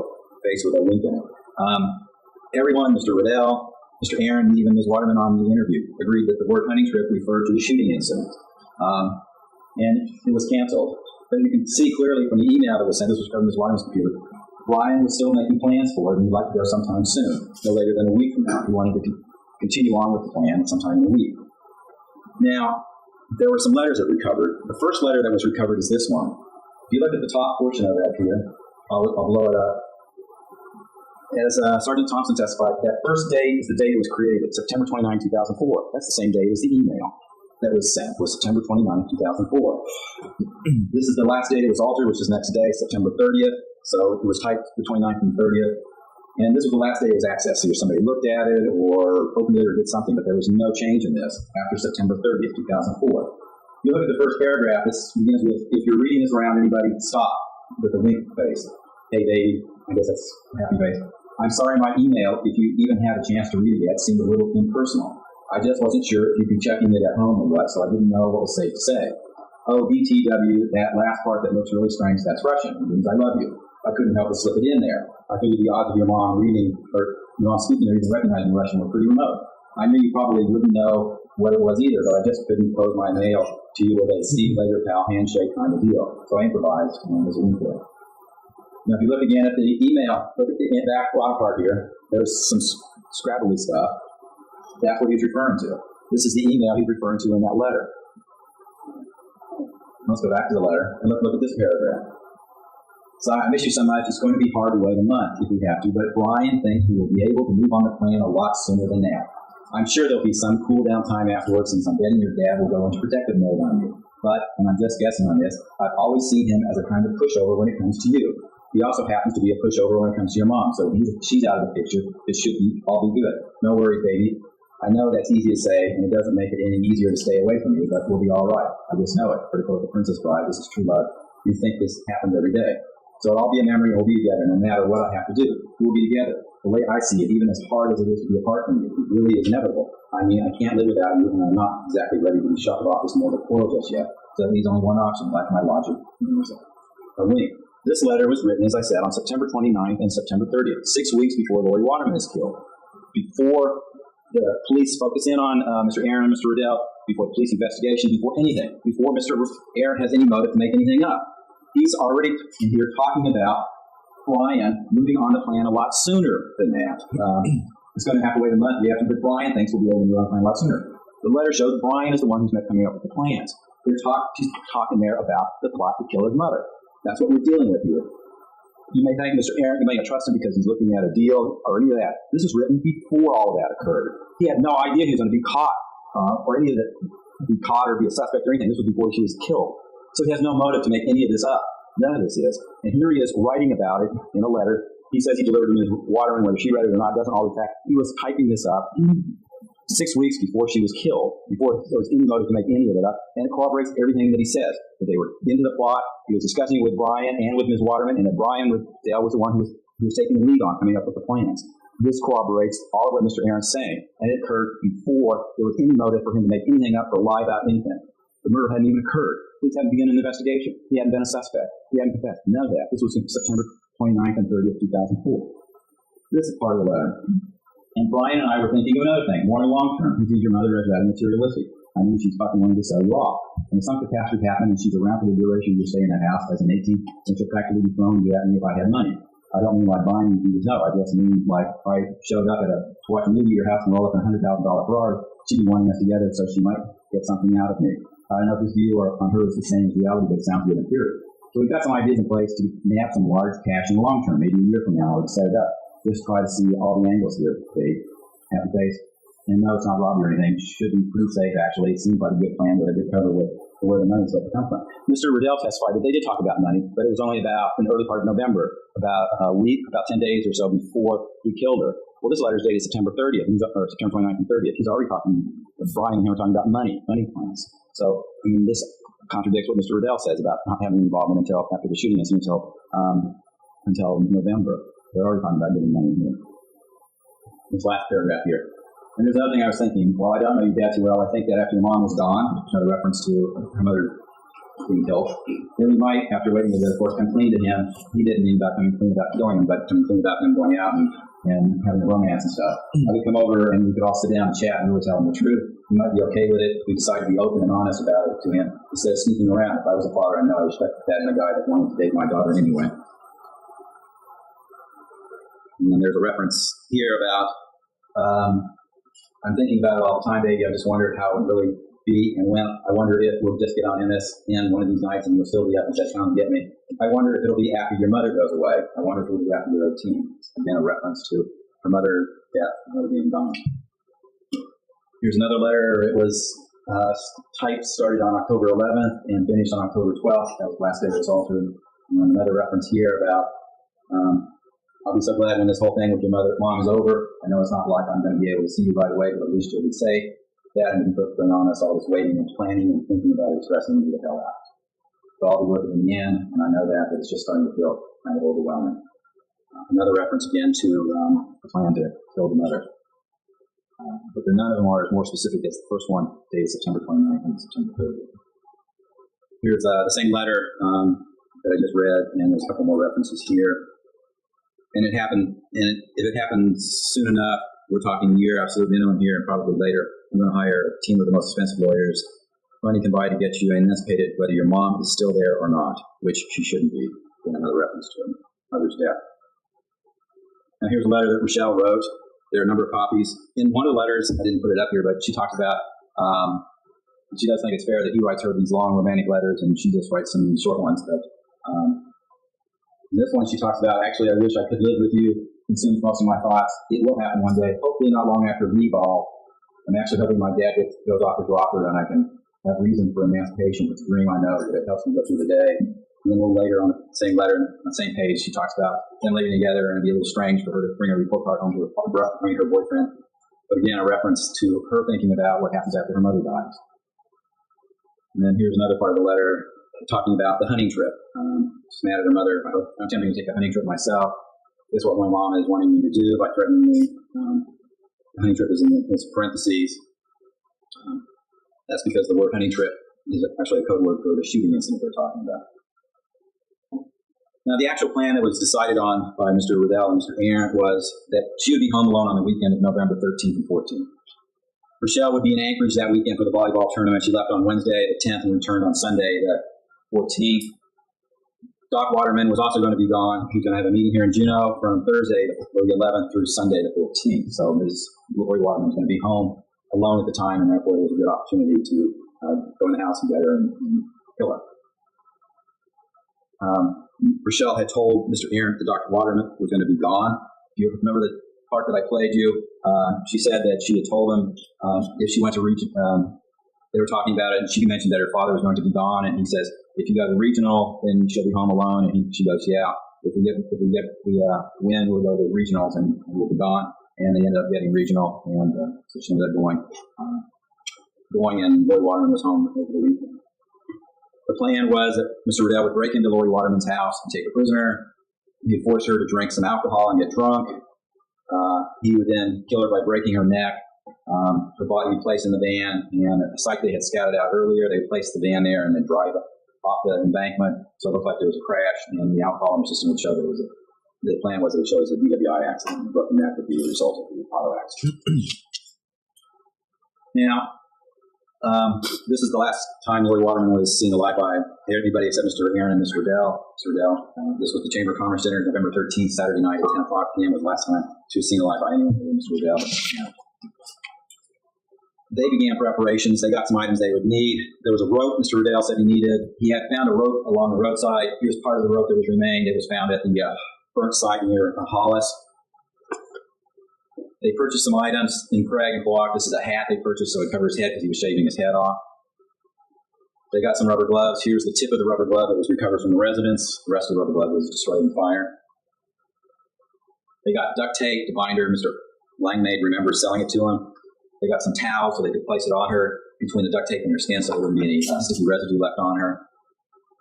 face with a link in it. Everyone, Mr. Radel, Mr. Arrant, and even Ms. Waterman on the interview agreed that the word hunting trip referred to the shooting incident. And it was canceled. But you can see clearly from the email that was sent, this was from Ms. Waterman's computer, Brian was still making plans for it and he'd like to go sometime soon, no later than a week from now. He wanted to continue on with the plan sometime in a week. Now, there were some letters that recovered. The first letter that was recovered is this one. If you look at the top portion of that here, I'll blow it up. As Sergeant Thompson testified, that first date is the date it was created, September 29, 2004. That's the same date as the email that was sent, was September 29, 2004. This is the last date it was altered, which is next day, September 30th. So it was typed the 29th and 30th. And this was the last day it was accessed. Either somebody looked at it or opened it or did something, but there was no change in this after September 30th, 2004. You look at the first paragraph, this begins with, if you're reading this around anybody, stop with a wink face. Hey, Dave, I guess that's a happy face. I'm sorry my email, if you even had a chance to read it yet, seemed a little impersonal. I just wasn't sure if you'd be checking it at home or what, so I didn't know what was safe to say. Oh, BTW, that last part that looks really strange, that's Russian. It means I love you. I couldn't help but slip it in there. I figured the odds of your mom reading, or your mom speaking or even recognizing Russian were pretty remote. I knew you probably wouldn't know what it was either, but I just couldn't close my mail to you with a see you later pal handshake kind of deal. So I improvised and there's a link to it. Now, if you look again at the email, look at the back block part here. There's some scrabbly stuff. That's what he's referring to. This is the email he's referring to in that letter. Let's go back to the letter and look at this paragraph. So I miss you so much, it's going to be hard to wait a month if we have to, but Brian thinks we will be able to move on the plan a lot sooner than that. I'm sure there'll be some cool down time afterwards since I'm betting your dad will go into protective mode on you. But, and I'm just guessing on this, I've always seen him as a kind of pushover when it comes to you. He also happens to be a pushover when it comes to your mom, so she's out of the picture. It should all be good. No worries, baby. I know that's easy to say, and it doesn't make it any easier to stay away from you, but we'll be all right. I just know it. Critical of the Princess Bride, this is true love. You think this happens every day. So it'll all be a memory, and we'll be together no matter what I have to do. We'll be together. The way I see it, even as hard as it is to be apart from you, it really is inevitable. I mean, I can't live without you, and I'm not exactly ready to be shuffled off this mortal coil just yet. So that leaves only one option, like my logic. A wink. This letter was written, as I said, on September 29th and September 30th, 6 weeks before Lauri Waterman is killed. Before the police focus in on Mr. Arrant and Mr. Radel, before the police investigation, before anything, before Mr. Arrant has any motive to make anything up. He's already in here talking about Brian moving on the plan a lot sooner than that. It's going to have to wait a month after, but Brian thinks we'll be able to move on the plan a lot sooner. The letter shows Brian is the one who's coming up with the plans. She's talking there about the plot to kill his mother. That's what we're dealing with here. You may thank Mr. Arrant, you may not trust him because he's looking at a deal or any of that. This was written before all of that occurred. He had no idea he was going to be caught or any of it, be caught or be a suspect or anything. This was before she was killed. So he has no motive to make any of this up. None of this is. And here he is writing about it in a letter. He says he delivered to Ms. Waterman, whether she read it or not, doesn't always fact. He was typing this up 6 weeks before she was killed, before there was any motive to make any of it up, and it corroborates everything that he says. That they were into the plot, he was discussing it with Brian and with Ms. Waterman, and that Brian was the one who was taking the lead on coming up with the plans. This corroborates all of what Mr. Arrant's saying, and it occurred before there was any motive for him to make anything up or lie about anything. The murder hadn't even occurred. Police hadn't begun an investigation. He hadn't been a suspect. He hadn't confessed. None of that. This was in September 29th and 30th, 2004. This is part of the letter. And Brian and I were thinking of another thing, more long term. He sees your mother as rather materialistic. I mean, she's fucking wanting to sell you off. And if some catastrophe happened and she's around for the duration you stay in that house as an 18, and she'll practically be thrown to at me if I had money. I don't mean like buying you no. I just mean like if I showed up to watch a movie at your house and roll up a $100,000 Ferrari, she'd be wanting us together so she might get something out of me. I don't know if this view or on her is the same as reality, but it sounds good in theory. So we've got some ideas in place to nab some large cash in the long term. Maybe a year from now, I would set it up. Just try to see all the angles here, Dave. Happy face. And no, it's not robbery or anything. It should be pretty safe, actually. It seems like a good plan, but I did cover with where the money's supposed to come from. Mr. Radel testified that they did talk about money, but it was only about in the early part of November, about a week, about 10 days or so before he killed her. Well, this letter's dated September 30th, or September 29th and 30th. He's already talking, Brian and him are talking about money plans. So, I mean, this contradicts what Mr. Radel says about not having involvement until after the shooting incident until November. They're already talking about getting money here. This last paragraph here. And there's another thing I was thinking. Well, I don't know your dad too well. I think that after your mom was gone, another reference to her mother being killed, then we might, after waiting a bit, of course, come clean to him. He didn't mean about coming clean about killing him, but coming clean about them going out and having a romance and stuff. I could come over and we could all sit down and chat and really tell him the truth. He might be okay with it. We decide to be open and honest about it to him instead of sneaking around. If I was a father, I know I respected that in a guy that wanted to date my daughter anyway. And then there's a reference here about, I'm thinking about it all the time, baby. I just wondered how it would really be and when. I wonder if we'll just get on MSN one of these nights and you'll still be up and say, come and get me. I wonder if it'll be after your mother goes away. I wonder if it'll be after your 18. Again, a reference to her mother's death, her mother being gone. Here's another letter. It was typed, started on October 11th and finished on October 12th. That was the last day it was altered. And another reference here about, I'll be so glad when this whole thing with your mom is over. I know it's not like I'm going to be able to see you right away, but at least you'll be safe. That and put on us all this waiting and planning and thinking about expressing me the hell out. So I'll be worth it in the end, and I know that, but it's just starting to feel kind of overwhelming. Another reference again to the plan to kill the mother. but none of them are as more specific as the first one, dated September 29th and September 30th. Here's the same letter that I just read, and there's a couple more references here. And it happened, and if it happens soon enough, we're talking a year, absolute minimum here, and probably later, I'm going to hire a team of the most expensive lawyers. Money can buy to get you emancipated, whether your mom is still there or not, which she shouldn't be. Another reference to mother's death. Now here's a letter that Rachelle wrote. There are a number of copies. In one of the letters, I didn't put it up here, but she talks about, she does think it's fair that he writes her these long romantic letters, and she just writes some short ones. But in this one, she talks about, actually, I wish I could live with you, consumes most of my thoughts. It will happen one day, hopefully not long after V-ball. I'm actually hoping my dad goes off his rocker and I can have reason for emancipation. It's a dream, I know, but it helps me go through the day. And then a little later on the same letter, on the same page, she talks about them living together, and it'd be a little strange for her to bring a report card home to her boyfriend. But again, a reference to her thinking about what happens after her mother dies. And then here's another part of the letter talking about the hunting trip. She's mad at her mother. I'm attempting to take a hunting trip myself. This is what my mom is wanting me to do by threatening me. The hunting trip is in parentheses. That's because the word hunting trip is actually a code word for the shooting incident they're talking about. Now, the actual plan that was decided on by Mr. Radel and Mr. Arrant was that she would be home alone on the weekend of November 13th and 14th. Rachelle would be in Anchorage that weekend for the volleyball tournament. She left on Wednesday the 10th and returned on Sunday the 14th. Doc Waterman was also going to be gone. He's going to have a meeting here in Juneau from Thursday the 11th through Sunday the 14th. So Ms. Lauri Waterman is going to be home alone at the time, and therefore it was a good opportunity to go in the house and get her and kill her. Rachelle had told Mr. Arrant that Dr. Waterman was going to be gone. If you remember the part that I played you, she said that she had told him if she went to region, they were talking about it, and she mentioned that her father was going to be gone, and he says, if you go to regional, then she'll be home alone, and she goes, yeah. If we win, we'll go to regionals, and we'll be gone. And they ended up getting regional, and so she ended up going, and Lauri Waterman was home over the weekend. The plan was that Mr. Radel would break into Lauri Waterman's house and take her prisoner. He'd force her to drink some alcohol and get drunk. He would then kill her by breaking her neck. Her body would be placed in the van, and a site they had scouted out earlier, they placed the van there and then drive off the embankment. So it looked like there was a crash, and the alcohol in the system would show there was the plan was that it shows a DWI accident, and the broken neck would be a result of the auto accident. Now, this is the last time Lauri Waterman was seen alive by anybody except Mr. Arrant and Mr. Radel. This was the Chamber of Commerce Dinner, November 13th, Saturday night at 10 o'clock p.m. was the last time she was seen alive by anyone other than Mr. Radel. They began preparations. They got some items they would need. There was a rope Mr. Radel said he needed. He had found a rope along the roadside. Here's part of the rope that was remained. It was found at the burnt site near Hollis. They purchased some items in Craig and Block. This is a hat they purchased so it covered his head because he was shaving his head off. They got some rubber gloves. Here's the tip of the rubber glove that was recovered from the residence. The rest of the rubber glove was destroyed in the fire. They got duct tape to bind her. Mr. Langmaid remembers selling it to him. They got some towels so they could place it on her between the duct tape and her skin so there wouldn't be any sticky residue left on her.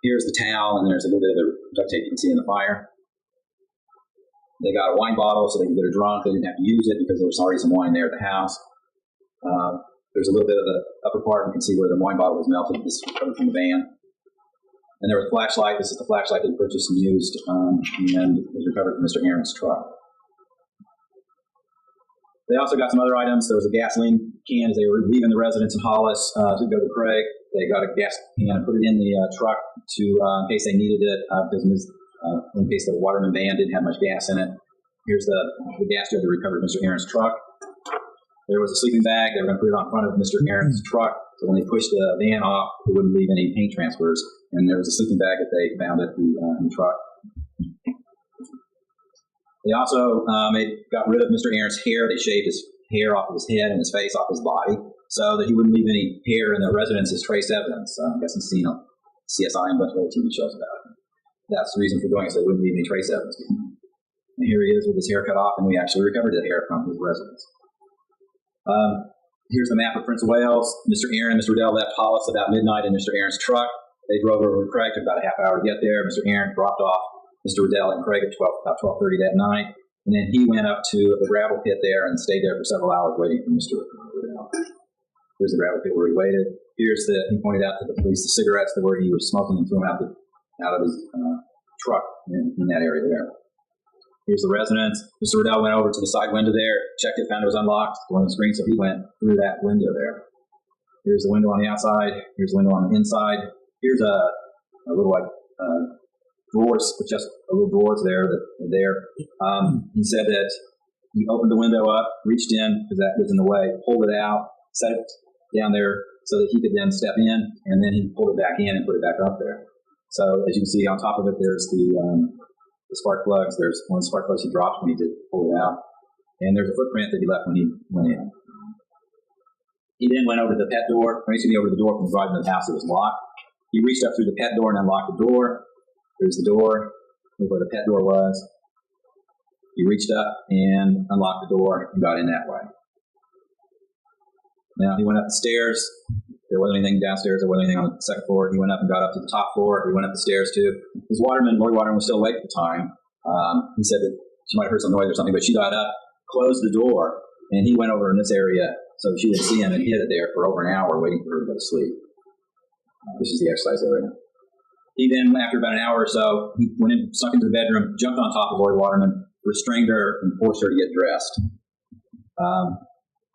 Here's the towel, and there's a little bit of the duct tape you can see in the fire. They got a wine bottle so they could get her drunk. They didn't have to use it because there was already some wine there at the house. There's a little bit of the upper part. You can see where the wine bottle was melted. This was covered from the van. And there was a flashlight. This is the flashlight they purchased and used, and was recovered from Mr. Arrant's truck. They also got some other items. There was a gasoline can as they were leaving the residence in Hollis to go to Craig. They got a gas can and put it in the truck in case they needed it, because in case the Waterman van didn't have much gas in it. Here's the gas jet that recovered Mr. Arrant's truck. There was a sleeping bag. They were going to put it on front of Mr. Arrant's truck, so when they pushed the van off, it wouldn't leave any paint transfers. And there was a sleeping bag that they found at in the truck. They also got rid of Mr. Arrant's hair. They shaved his hair off of his head and his face off his body so that he wouldn't leave any hair in the residence as trace evidence. I guess I've seen CSI and a bunch of other TV shows about it. That's the reason for doing it, so they wouldn't leave any trace evidence. And here he is with his hair cut off, and we actually recovered that hair from his residence. Here's the map of Prince of Wales. Mr. Arrant and Mr. Radel left Hollis about midnight in Mr. Arrant's truck. They drove over to Craig. Took about a half hour to get there. Mr. Arrant dropped off Mr. Radel and Craig at about 12:30 that night. And then he went up to the gravel pit there and stayed there for several hours waiting for Mr. Radel. Here's the gravel pit where he waited. He pointed out to the police the cigarettes that were he was smoking and threw them out of his truck in that area there. Here's the residence. Mr. Radel went over to the side window there, checked it, found it was unlocked, going on the screen, so he went through that window there. Here's the window on the outside. Here's the window on the inside. Here's a little drawers, just a little drawers there that are there. He said that he opened the window up, reached in because that was in the way, pulled it out, set it down there so that he could then step in, and then he pulled it back in and put it back up there. So as you can see on top of it, there's the spark plugs. There's one of the spark plugs he dropped when he did pull it out, and there's a footprint that he left when he went in. He then went over to the pet door. When he took me over to the door from driving to the house, it was locked. He reached up through the pet door and unlocked the door. There's the door, where the pet door was. He reached up and unlocked the door and got in that way. Now, he went up the stairs. There wasn't anything downstairs. There wasn't anything on the second floor. He went up and got up to the top floor. He went up the stairs, too. Lauri Waterman was still awake at the time. He said that she might have heard some noise or something, but she got up, closed the door, and he went over in this area so she would see him and hid it there for over an hour waiting for her to go to sleep. This is the exercise area. He then, after about an hour or so, he went in, snuck into the bedroom, jumped on top of Lauri Waterman, restrained her, and forced her to get dressed.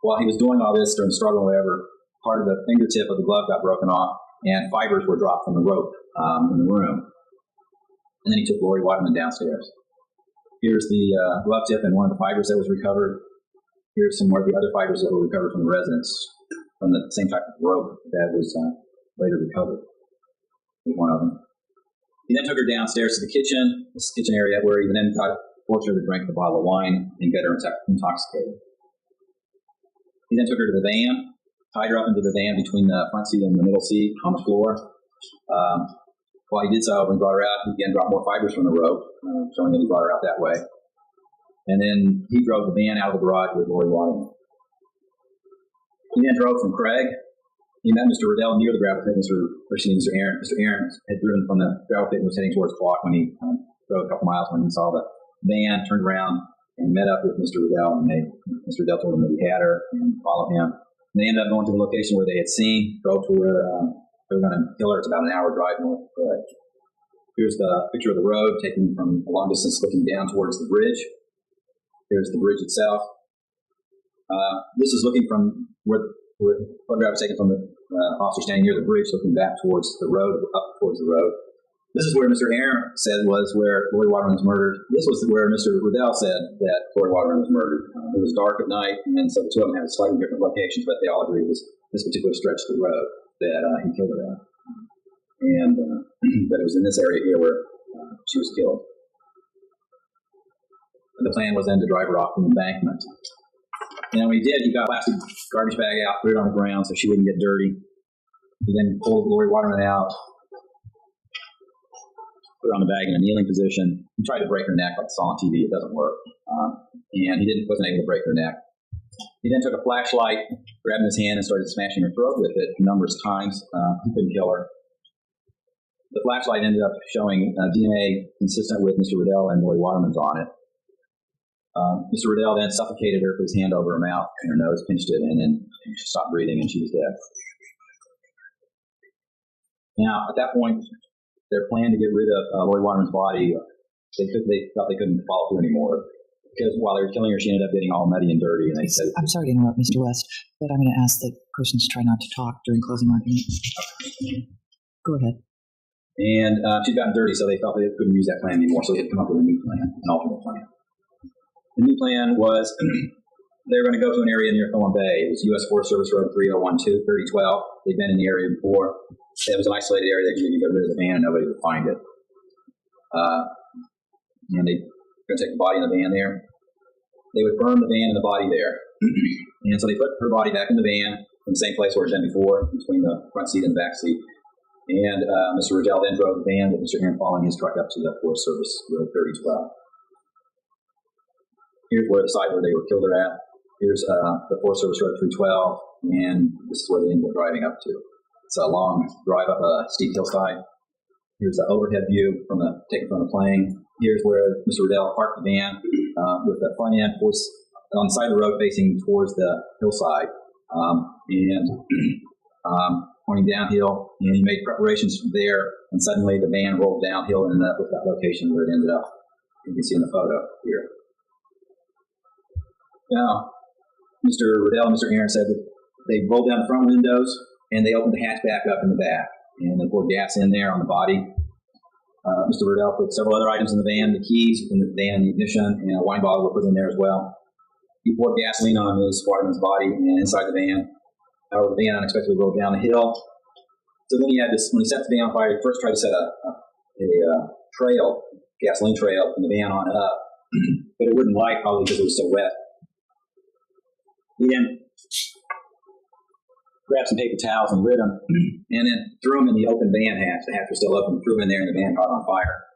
While he was doing all this during the struggle, however, part of the fingertip of the glove got broken off, and fibers were dropped from the rope in the room. And then he took Lauri Waterman downstairs. Here's the glove tip and one of the fibers that was recovered. Here's some more of the other fibers that were recovered from the residence, from the same type of rope that was later recovered. Here's one of them. He then took her downstairs to the kitchen, this kitchen area, where he then forced her to drink the bottle of wine and get her intoxicated. He then took her to the van, tied her up into the van between the front seat and the middle seat on the floor. While he did so, when he brought her out, he again dropped more fibers from the rope, showing that he brought her out that way. And then he drove the van out of the garage with Lauri Waterman. He then drove from Craig. He met Mr. Radel near the gravel pit. Mr. Arrant. Mr. Arrant had driven from the gravel pit and was heading towards Clock when he drove a couple miles when he saw the van, turned around, and met up with Mr. Radel. And Mr. Radel told him that he had her and followed him. And they ended up going to the location where they had seen, drove to where they were going to kill her. It's about an hour drive north of Craig. Here's the picture of the road taken from a long distance looking down towards the bridge. Here's the bridge itself. This is looking from where the photograph was taken from the officer standing near the bridge, looking back towards the road, up towards the road. This is where Mr. Arrant said was where Lauri Waterman was murdered. This was where Mr. Radel said that Lauri Waterman was murdered. It was dark at night, and so the two of them had slightly different locations, but they all agreed it was this particular stretch of the road that he killed her at. And that it was in this area here where she was killed. The plan was then to drive her off from the embankment. And when he did, he got a plastic garbage bag out, put it on the ground so she wouldn't get dirty. He then pulled Lauri Waterman out, put her on the bag in a kneeling position. He tried to break her neck like I saw on TV. It doesn't work. And he wasn't able to break her neck. He then took a flashlight, grabbed his hand, and started smashing her throat with it numerous times. He couldn't kill her. The flashlight ended up showing DNA consistent with Mr. Radel and Lauri Waterman's on it. Mr. Radel then suffocated her, put his hand over her mouth and her nose, pinched it, and then she stopped breathing and she was dead. Now, at that point, their plan to get rid of Lauri Waterman's body, they thought they couldn't follow through anymore. Because while they were killing her, she ended up getting all muddy and dirty. And they said, I'm sorry to interrupt, Mr. West, but I'm going to ask the persons to try not to talk during closing argument. Go ahead. And she'd gotten dirty, so they felt they couldn't use that plan anymore, so they had to come up with a new plan, an alternate plan. The new plan was they were going to go to an area near Thorn Bay. It was U.S. Forest Service Road 3012. They'd been in the area before. It was an isolated area. They could get rid of the van and nobody would find it. And they were going to take the body in the van there. They would burn the van and the body there. And so they put her body back in the van from the same place where it had been before, between the front seat and the back seat. And Mr. Radel then drove the van with Mr. Arrant following his truck up to the Forest Service Road 3012. Here's where the site where they were killed her at. Here's the Forest Service Road 312, and this is where they ended up driving up to. It's a long drive up a steep hillside. Here's the overhead view taken from the plane. Here's where Mr. Radel parked the van with the front end on the side of the road facing towards the hillside, pointing downhill. And he made preparations from there, and suddenly the van rolled downhill and ended up with that location where it ended up. You can see in the photo here. Now, Mr. Radel and Mr. Arrant said that they rolled down the front windows and they opened the hatch back up in the back, and they poured gas in there on the body. Mr. Radel put several other items in the van, the keys in the van, the ignition, and a wine bottle were put in there as well. He poured gasoline on Ms. Waterman's body and inside the van. However, the van unexpectedly rolled down the hill. So then he had this, when he set the van on fire, he first tried to set a trail, gasoline trail from the van on up, but it wouldn't light probably because it was so wet. He then grabbed some paper towels and lit them, and then threw them in the open van hatch. The hatch was still open, threw them in there, and the van caught on fire.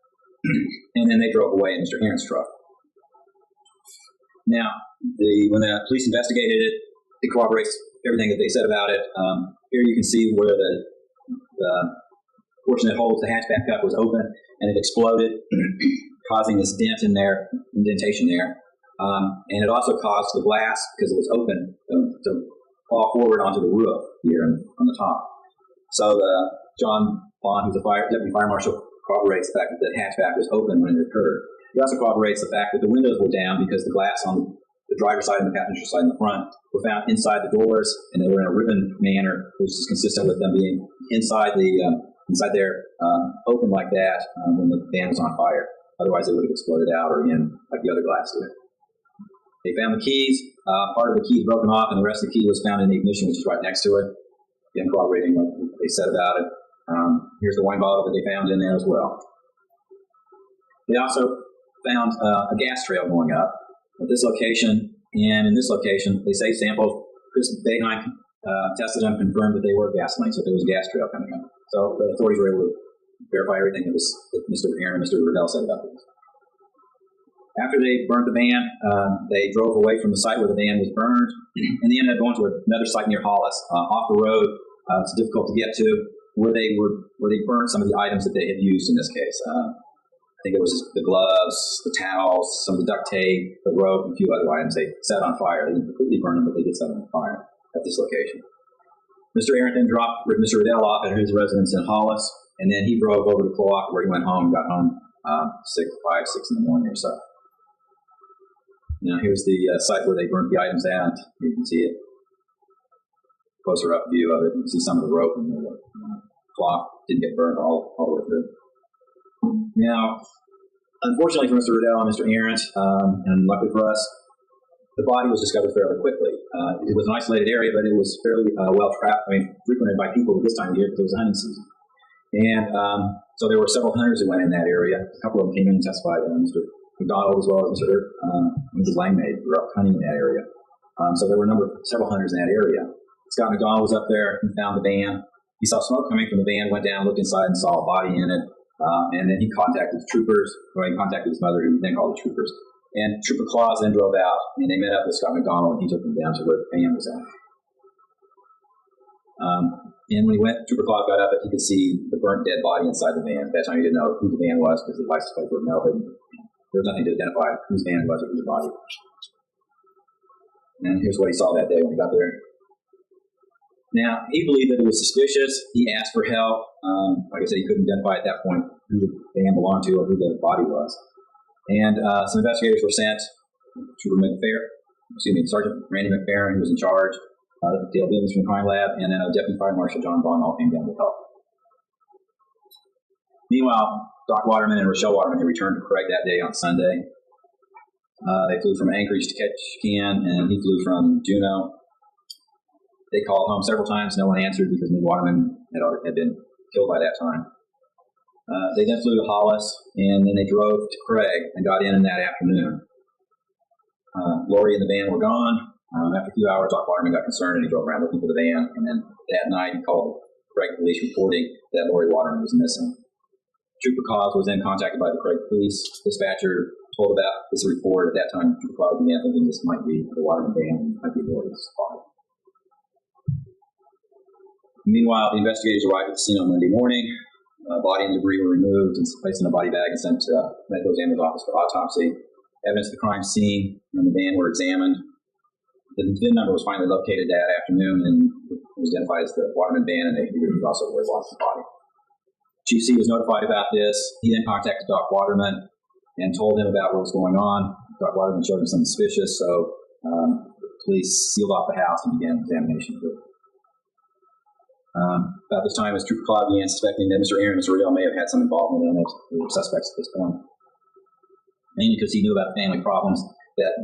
And then they drove away in Mr. Arrant's truck. Now, when the police investigated it, it corroborates everything that they said about it. Here you can see where the portion that holds the hatch back up was open, and it exploded, causing this indentation there. And it also caused the glass, because it was open, to fall forward onto the roof here on the top. So John Bond, who's a deputy fire marshal, corroborates the fact that the hatchback was open when it occurred. He also corroborates the fact that the windows were down because the glass on the driver's side and the passenger side in the front were found inside the doors, and they were in a ribbon manner, which is consistent with them being inside there, open like that when the van was on fire. Otherwise, it would have exploded out or in like the other glass did. They found the keys. Part of the key broken off, and the rest of the key was found in the ignition, which is right next to it. Again, corroborating what they said about it. Here's the wine bottle that they found in there as well. They also found a gas trail going up at this location, and in this location, they say samples. Chris Beheim tested them, confirmed that they were gasoline, so there was a gas trail coming up. So the authorities were able to verify everything that Mr. Arrant and Mr. Radel said about this. After they burnt the van, they drove away from the site where the van was burned, and they ended up going to another site near Hollis, off the road. It's difficult to get to, where they burned some of the items that they had used in this case. I think it was the gloves, the towels, some of the duct tape, the rope, and a few other items they set on fire. They didn't completely burn them, but they did set them on fire at this location. Mr. Arrant then dropped Mr. Radel off at his residence in Hollis, and then he drove over to Cloak, where he went home, got home 6 in the morning or so. Now here's the site where they burnt the items at. You can see it. Closer up view of it. You can see some of the rope and the cloth didn't get burned all the way through. Now, unfortunately for Mr. Radel and Mr. Arrant, and luckily for us, the body was discovered fairly quickly. It was an isolated area, but it was fairly frequented by people at this time of year because it was hunting season. And so there were several hunters who went in that area. A couple of them came in and testified. Mr. McDonald as well as Mrs. Langmaid were up hunting in that area. So there were several hunters in that area. Scott McDonald was up there. He found the van. He saw smoke coming from the van, went down, looked inside, and saw a body in it. And then he contacted the troopers, or he contacted his mother, who then called the troopers. And Trooper Claus then drove out, and they met up with Scott McDonald, and he took them down to where the van was at. And when Trooper Claus got up, he could see the burnt dead body inside the van. At that time, he didn't know who the van was because the license plate were melted. There was nothing to identify whose van it was or whose body. And here's what he saw that day when he got there. Now, he believed that it was suspicious. He asked for help. Like I said, he couldn't identify at that point who the van belonged to or who the body was. And some investigators were sent. Sergeant Randy McFerrin, who was in charge, Dale Bivens from the crime lab, and then Deputy Fire Marshal John Bond all came down to help. Meanwhile, Doc Waterman and Rachelle Waterman had returned to Craig that day on Sunday. They flew from Anchorage to Ketchikan, and he flew from Juneau. They called home several times. No one answered because Ms. Waterman had been killed by that time. They then flew to Hollis, and then they drove to Craig and got in that afternoon. Lauri and the van were gone. After a few hours, Doc Waterman got concerned, and he drove around looking for the van. And then that night, he called Craig police reporting that Lauri Waterman was missing. Trooper Claus was then contacted by the Craig police dispatcher, told about this report. At that time, Trooper Claus began thinking this might be the Waterman van, might be Lauri's body. Meanwhile, the investigators arrived at the scene on Monday morning. Body and debris were removed and placed in a body bag and sent to medical examiner's office for autopsy. Evidence of the crime scene and the van were examined. The VIN number was finally located that afternoon and it was identified as the Waterman van, and they figured it was also Lauri Waterman's body. Chief C was notified about this. He then contacted Doc Waterman and told him about what was going on. Doc Waterman showed him something suspicious, so the police sealed off the house and began examination of it. About this time, as Trooper Claude began suspecting that Mr. Arrant and Mr. Radel may have had some involvement in it. They were suspects at this point. Mainly because he knew about family problems that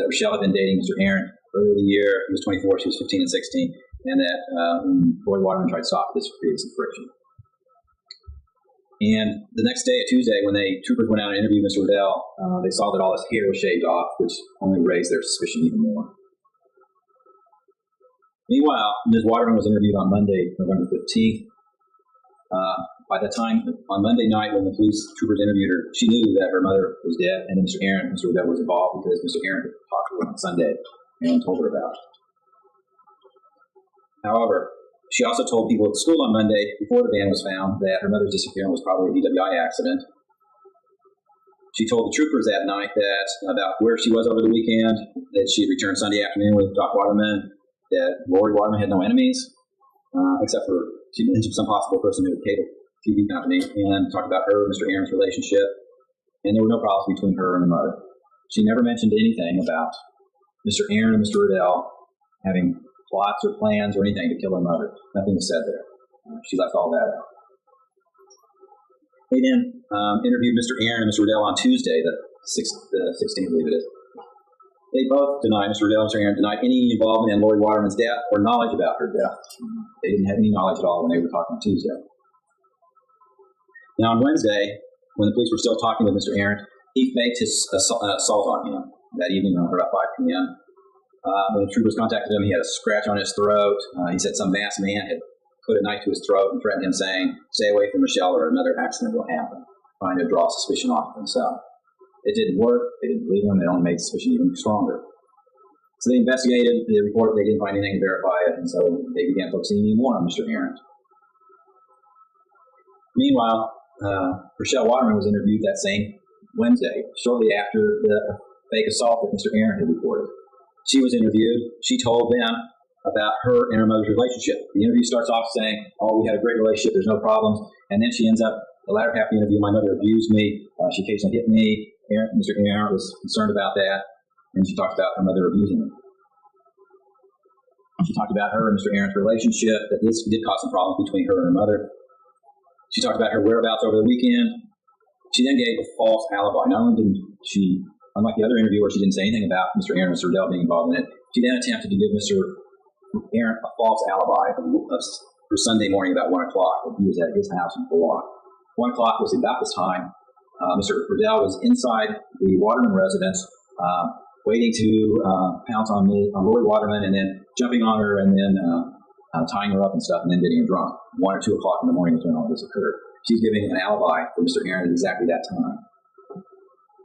Rachelle had been dating Mr. Arrant earlier in the year. He was 24, she was 15 and 16, and that Lauri Waterman tried to stop this, create some friction. And the next day, Tuesday, when troopers went out and interviewed Mr. Radel, they saw that all his hair was shaved off, which only raised their suspicion even more. Meanwhile, Ms. Waterman was interviewed on Monday, November 15th. By that time, on Monday night, when the police troopers interviewed her, she knew that her mother was dead and Mr. Arrant and Mr. Radel was involved because Mr. Arrant had talked to her on Sunday and told her about it. However, she also told people at school on Monday, before the van was found, that her mother's disappearance was probably a DWI accident. She told the troopers that night that about where she was over the weekend, that she had returned Sunday afternoon with Doc Waterman, that Lauri Waterman had no enemies, except for she mentioned some possible person who had a cable TV company, and talked about her and Mr. Arrant's relationship, and there were no problems between her and her mother. She never mentioned anything about Mr. Arrant and Mr. Radel having plots or plans or anything to kill her mother. Nothing was said there. She left all that out. They then interviewed Mr. Arrant and Mr. Radel on Tuesday, the 16th, I believe it is. They both denied, Mr. Radel and Mr. Arrant denied any involvement in Lauri Waterman's death or knowledge about her death. They didn't have any knowledge at all when they were talking on Tuesday. Now, on Wednesday, when the police were still talking with Mr. Arrant, he faked his assault on him that evening about 5 p.m. When the troopers contacted him, he had a scratch on his throat. He said some masked man had put a knife to his throat and threatened him, saying, "Stay away from Rachelle or another accident will happen," trying to draw suspicion off of himself. It didn't work. They didn't believe him. It only made suspicion even stronger. So they investigated the report. They didn't find anything to verify it, and so they began focusing even more on Mr. Arrant. Meanwhile, Rachelle Waterman was interviewed that same Wednesday, shortly after the fake assault that Mr. Arrant had reported. She was interviewed. She told them about her and her mother's relationship. The interview starts off saying, "Oh, we had a great relationship, there's no problems," and then she ends up, the latter half of the interview, "My mother abused me, she occasionally hit me." Mr. Arrant was concerned about that, and she talked about her mother abusing her. She talked about her and Mr. Arrant's relationship, that this did cause some problems between her and her mother. She talked about her whereabouts over the weekend. She then gave a false alibi. Not only didn't she, unlike the other interview where she didn't say anything about Mr. Arrant and Mr. Radel being involved in it, she then attempted to give Mr. Arrant a false alibi for Sunday morning about 1 o'clock when he was at his house in Bullock. 1 o'clock was about this time. Mr. Radel was inside the Waterman residence, waiting to pounce on Lauri Waterman, and then jumping on her, and then tying her up and stuff, and then getting her drunk. 1 or 2 o'clock in the morning is when all this occurred. She's giving an alibi for Mr. Arrant at exactly that time.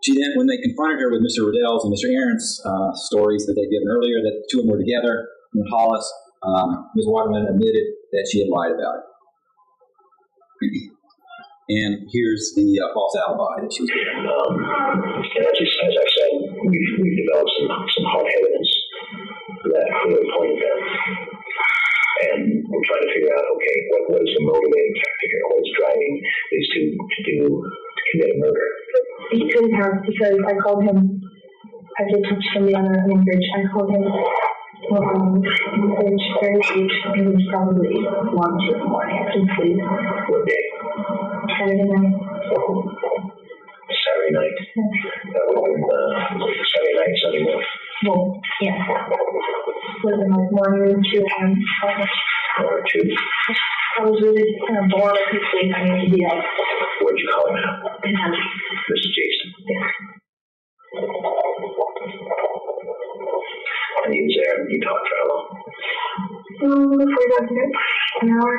She then, when they confronted her with Mr. Radel's and Mr. Arrant's stories that they'd given earlier, that the two of them were together in Hollis, Ms. Waterman admitted that she had lied about it. And here's the false alibi that she was giving. As I said, we've developed some hard evidence that really point there. And we're trying to figure out, okay, what is the motivating factor here? What's driving these two to commit a murder? He couldn't have, because I called him, I did touch somebody on Anchorage. I called him Anchorage very late. It was probably 1 in the morning. I couldn't sleep. What day? Saturday night. Saturday night? Yes. That would have been Saturday night, Sunday morning. Well, yeah. Would have been like 1 or 2 a.m. Or 2. I was really kind of bored. I couldn't sleep. I needed to be up. Where'd you call him now? Mr. Jason. Yeah. And he was there, and you talked for how long? Before we got here, an hour.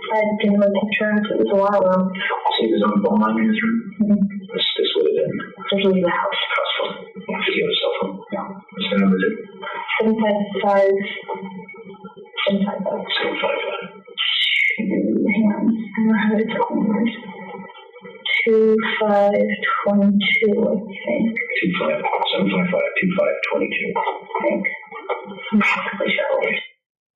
I didn't really picture him, so it was a while though. So he was on the phone line in his room? Mm-hmm. This would have been... This was the house. House phone. Did he have a cell phone? No. What's the number? 755. 755. 755. Hang on. I don't know how to tell numbers. 2 2522, I think. 755-2522. I think. I'm not really sure.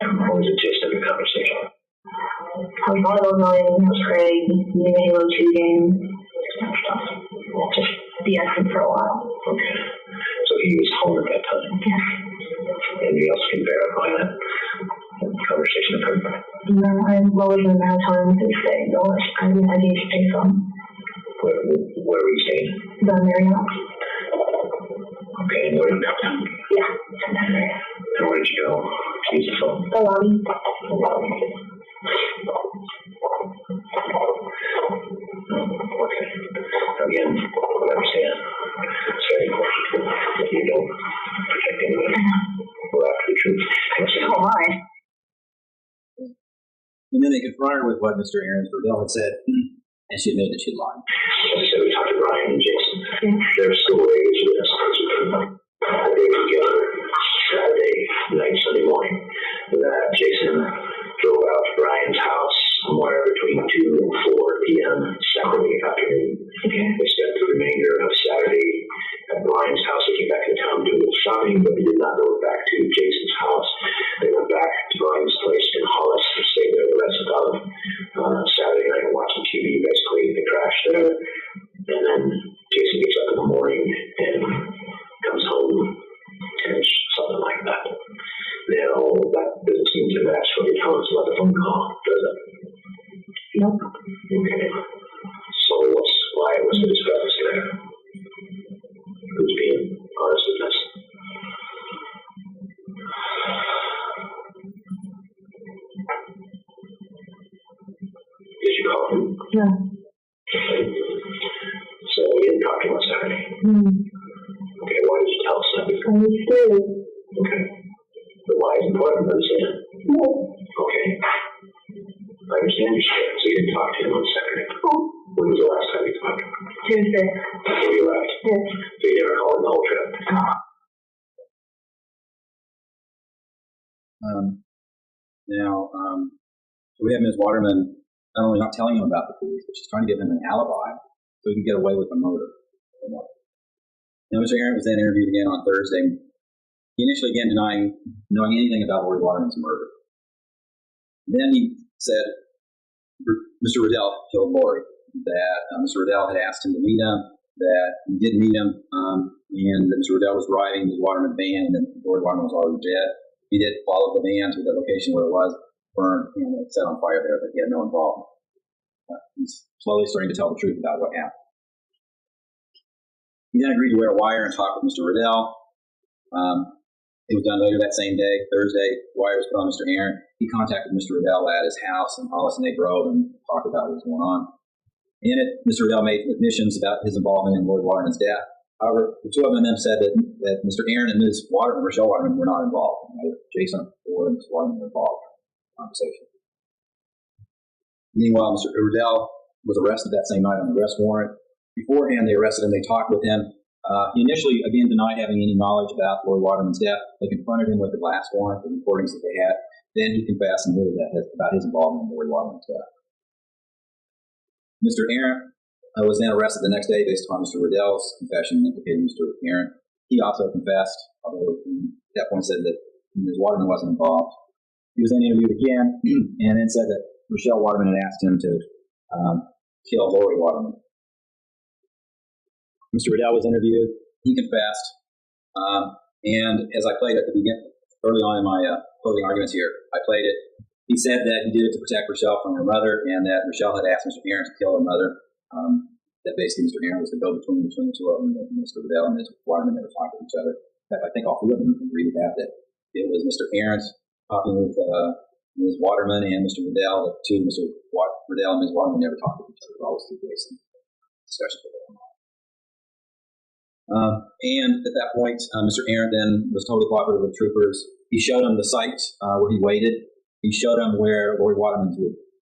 What was the gist of your conversation? I was volleyballing with Craig, doing a Halo 2 game, that kind of stuff. Just BSing for a while. Okay. So he was home at that time. Yes. Anything else can verify that conversation occurred? No, I wasn't in that time to stay. No, I didn't have to stay from. Where were you staying? The Marriott. Okay, and where did you go? Yeah, that area. And where did you go to use the phone? The lobby. The lobby. Okay. Again, I understand. It's very important that you don't protect anybody. Go after the truth. Oh my. And then they confronted her with what Mr. Arrant Radel had said, and she admitted that she'd lied. So we talked to Brian and Jason. Their story is this. They were together Saturday night, Sunday morning. That Jason drove out to Brian's house somewhere between 2 and 4 p.m. Saturday afternoon. Okay. They spent the remainder of Saturday at Brian's house. They came back into town doing shopping, but they did not go back to Jason's house. They went back to Brian's place in Hollis to stay there the rest of Saturday night and watching TV. Basically, they crashed there. And then Jason gets up in the morning and comes home and something like that. Now, that doesn't seem to match what you're telling us about the phone call, does it? Nope. Okay. So why was the discrepancy there? Who's being honest with us? Did you call him? No. So we didn't talk to him on Saturday. Okay, why did you tell us that? I was scared. Okay. But why is it important to understand? No. Okay. I understand you're scared, so you didn't talk to him on Saturday. When was the last time you talked to him? Tuesday. After you left? Yes. So you never called him the whole trip? So we have Ms. Waterman not only not telling him about the police, but she's trying to give him an alibi so he can get away with the murder. Now, Mr. Arrant was then interviewed again on Thursday. He initially again denying knowing anything about Lauri Waterman's murder. Then he said Mr. Radel killed Lauri, that Mr. Radel had asked him to meet him, that he did meet him, and that Mr. Radel was riding the Waterman van, and that Lauri Waterman was already dead. He did follow the van to the location where it was burned and it set on fire there, but he had no involvement. He's slowly starting to tell the truth about what happened. He then agreed to wear a wire and talk with Mr. Radel. It was done later that same day, Thursday. The wire was put on Mr. Arrant. He contacted Mr. Radel at his house in Hollis, and they drove and talked about what was going on. In it, Mr. Radel made admissions about his involvement in Lauri Waterman's death. However, the two of them said that Mr. Arrant and Ms. Waterman, Rachelle Waterman, were not involved. Neither Jason or Ms. Waterman were involved in the conversation. Meanwhile, Mr. Radel was arrested that same night on an arrest warrant. Beforehand, they arrested him. They talked with him. He initially, again, denied having any knowledge about Lauri Waterman's death. They confronted him with the glass warrant, the recordings that they had. Then he confessed and admitted about his involvement in Lauri Waterman's death. Mr. Arrant was then arrested the next day based upon Mr. Radel's confession implicating Mr. Arrant. He also confessed, although he at that point said that Ms. Waterman wasn't involved. He was then interviewed again and then said that Rachelle Waterman had asked him to kill Lauri Waterman. Mr. Radel was interviewed. He confessed. And as I played at the beginning, early on in my closing arguments here, I played it. He said that he did it to protect Rachelle from her mother, and that Rachelle had asked Mr. Arrant to kill her mother. That basically Mr. Arrant was the go-between between the two of them, and Mr. Radel and Ms. Waterman never talked to each other. In fact, I think all three of them agreed with that it was Mr. Arrant talking with Ms. Waterman and Mr. Radel. The two, Mr. Radel and Ms. Waterman, never talked to each other. Always through Jason discussions with them. And at that point, Mr. Arrant then was totally cooperative with troopers. He showed them the site where he waited. He showed them where Lauri Waterman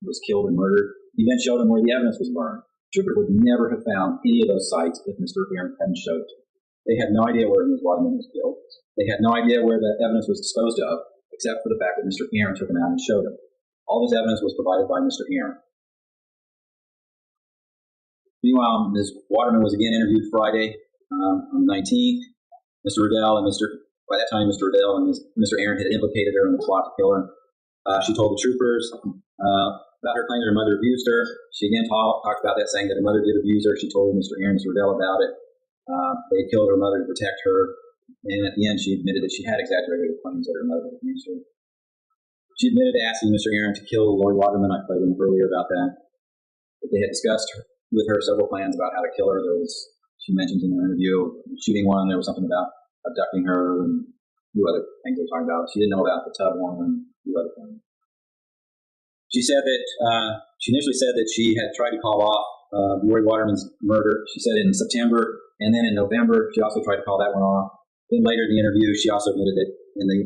was killed and murdered. He then showed them where the evidence was burned. Troopers would never have found any of those sites if Mr. Arrant hadn't showed it. They had no idea where Ms. Waterman was killed. They had no idea where the evidence was disposed of, except for the fact that Mr. Arrant took them out and showed them. All this evidence was provided by Mr. Arrant. Meanwhile, Ms. Waterman was again interviewed Friday on the 19th. By that time, Mr. Radel and Mr. Arrant had implicated her in the plot to kill her. She told the troopers about her claim that her mother abused her. She again talked about that, saying that her mother did abuse her. She told Mr. Arrant and Mr. Radel about it. They killed her mother to protect her. And at the end, she admitted that she had exaggerated her claims that her mother had abused her. She admitted to asking Mr. Arrant to kill Lauri Waterman. I played with him earlier about that. But they had discussed with her several plans about how to kill her. She mentioned in the interview shooting one. There was something about abducting her and a few other things they were talking about. She didn't know about the tub one and a few other things. She said that she initially said that she had tried to call off Lauri Waterman's murder. She said in September, and then in November she also tried to call that one off. Then later in the interview, she also admitted that in the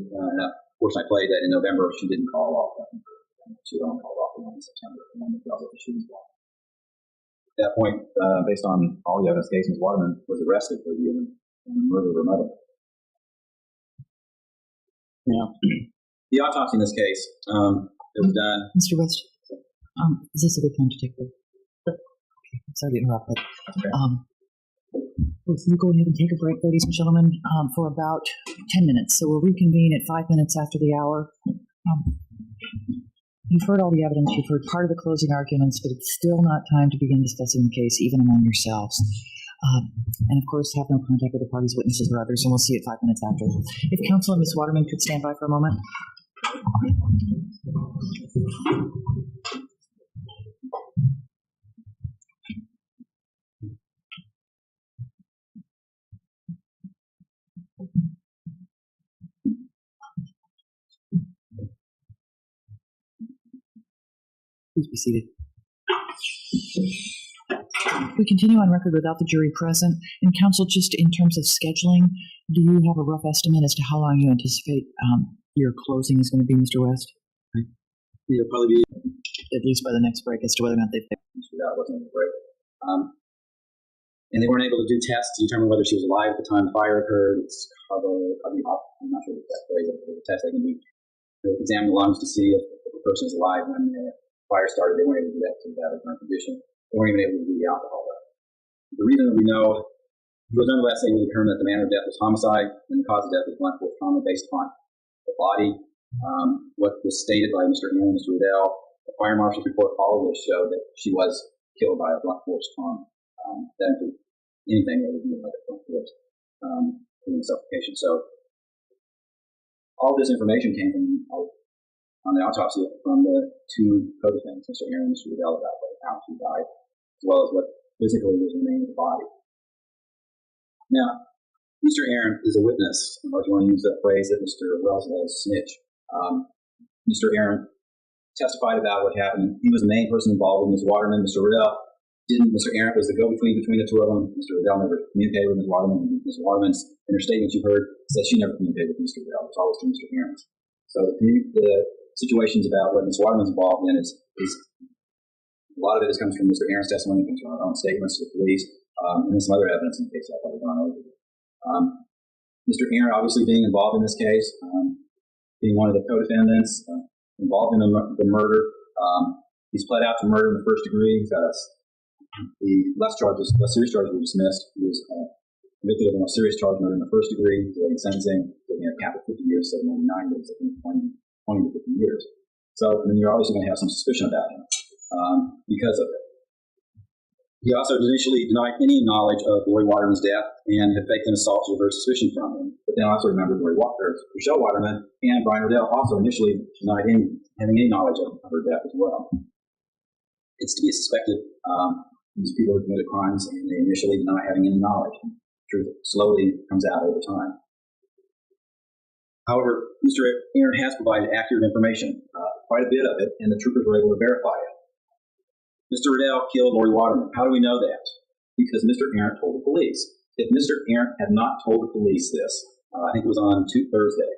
portion I played that in November she didn't call off that one. She only called off the one in September, the one that dealt with the shooting block. At that point, based on all the evidence, Ms. Waterman was arrested for the murder of her mother. Now, the autopsy in this case, it was done. Mr. West, is this a good time to take the? Okay, I'm sorry to interrupt, but if you go ahead and take a break, ladies and gentlemen, for about 10 minutes. So we'll reconvene at 5 minutes after the hour. You've heard all the evidence. You've heard part of the closing arguments, but it's still not time to begin discussing the case, even among yourselves. And of course, have no contact with the parties, witnesses, or others, and we'll see you at 5 minutes after. If Counsel and Ms. Waterman could stand by for a moment. Please be seated. We continue on record without the jury present. And Counsel, just in terms of scheduling, do you have a rough estimate as to how long you anticipate your closing is going to be, Mr. West? It'll probably be at least by the next break as to whether or not they've that wasn't a break. And they weren't able to do tests to determine whether she was alive at the time the fire occurred. It's probably I'm not sure if that's phrase, but the test they can do to examine the lungs to see if the person is alive when the fire started. They weren't able to do that to that current condition. They weren't even able to do the alcohol. The reason that we know, it was nonetheless able to determine that the manner of death was homicide and the cause of death was blunt force trauma based upon the body. What was stated by Mr. Arrant and Mr. Radel, the fire marshal's report, all of this showed that she was killed by a blunt force trauma. That includes anything that would be like a blunt force in suffocation. So all this information came from on the autopsy from the two co-defendants, Mr. Arrant and Mr. Radel, about how she died, as well as what physically was remaining in the body. Now, Mr. Arrant is a witness, or if you want to use that phrase that Mr. Wells was, snitch. Mr. Arrant testified about what happened. He was the main person involved with Ms. Waterman. Mr. Radel didn't. Mr. Arrant was the go-between between the two of them. Mr. Radel never communicated with Ms. Waterman. Ms. Waterman's, in her statement you heard, said she never communicated with Mr. Radel. It's always to Mr. Arrant. So the situations about what Ms. Waterman's involved in is a lot of it comes from Mr. Arrant's testimony, comes from our own statements to the police, and some other evidence in the case I've already gone over. Mr. Arrant obviously being involved in this case, being one of the co-defendants, involved in the murder. He's pled out to murder in the first degree. The less serious charges were dismissed. He was convicted of a serious charge murder in the first degree, delaying sentencing, getting a cap of 50 years, so 99 years, I think 20 to 50 years. So then you're obviously going to have some suspicion about him because of it. He also initially denied any knowledge of Lauri Waterman's death and had faked an assault to avert suspicion from him. But then also remembered Rachelle Waterman and Brian Radel also initially denied having any knowledge of her death as well. It's to be suspected these people have committed crimes and they initially deny having any knowledge. The truth slowly comes out over time. However, Mr. Arrant has provided accurate information, quite a bit of it, and the troopers were able to verify it. Mr. Radel killed Lauri Waterman. How do we know that? Because Mr. Arrant told the police. If Mr. Arrant had not told the police this, I think it was on Wednesday or Thursday,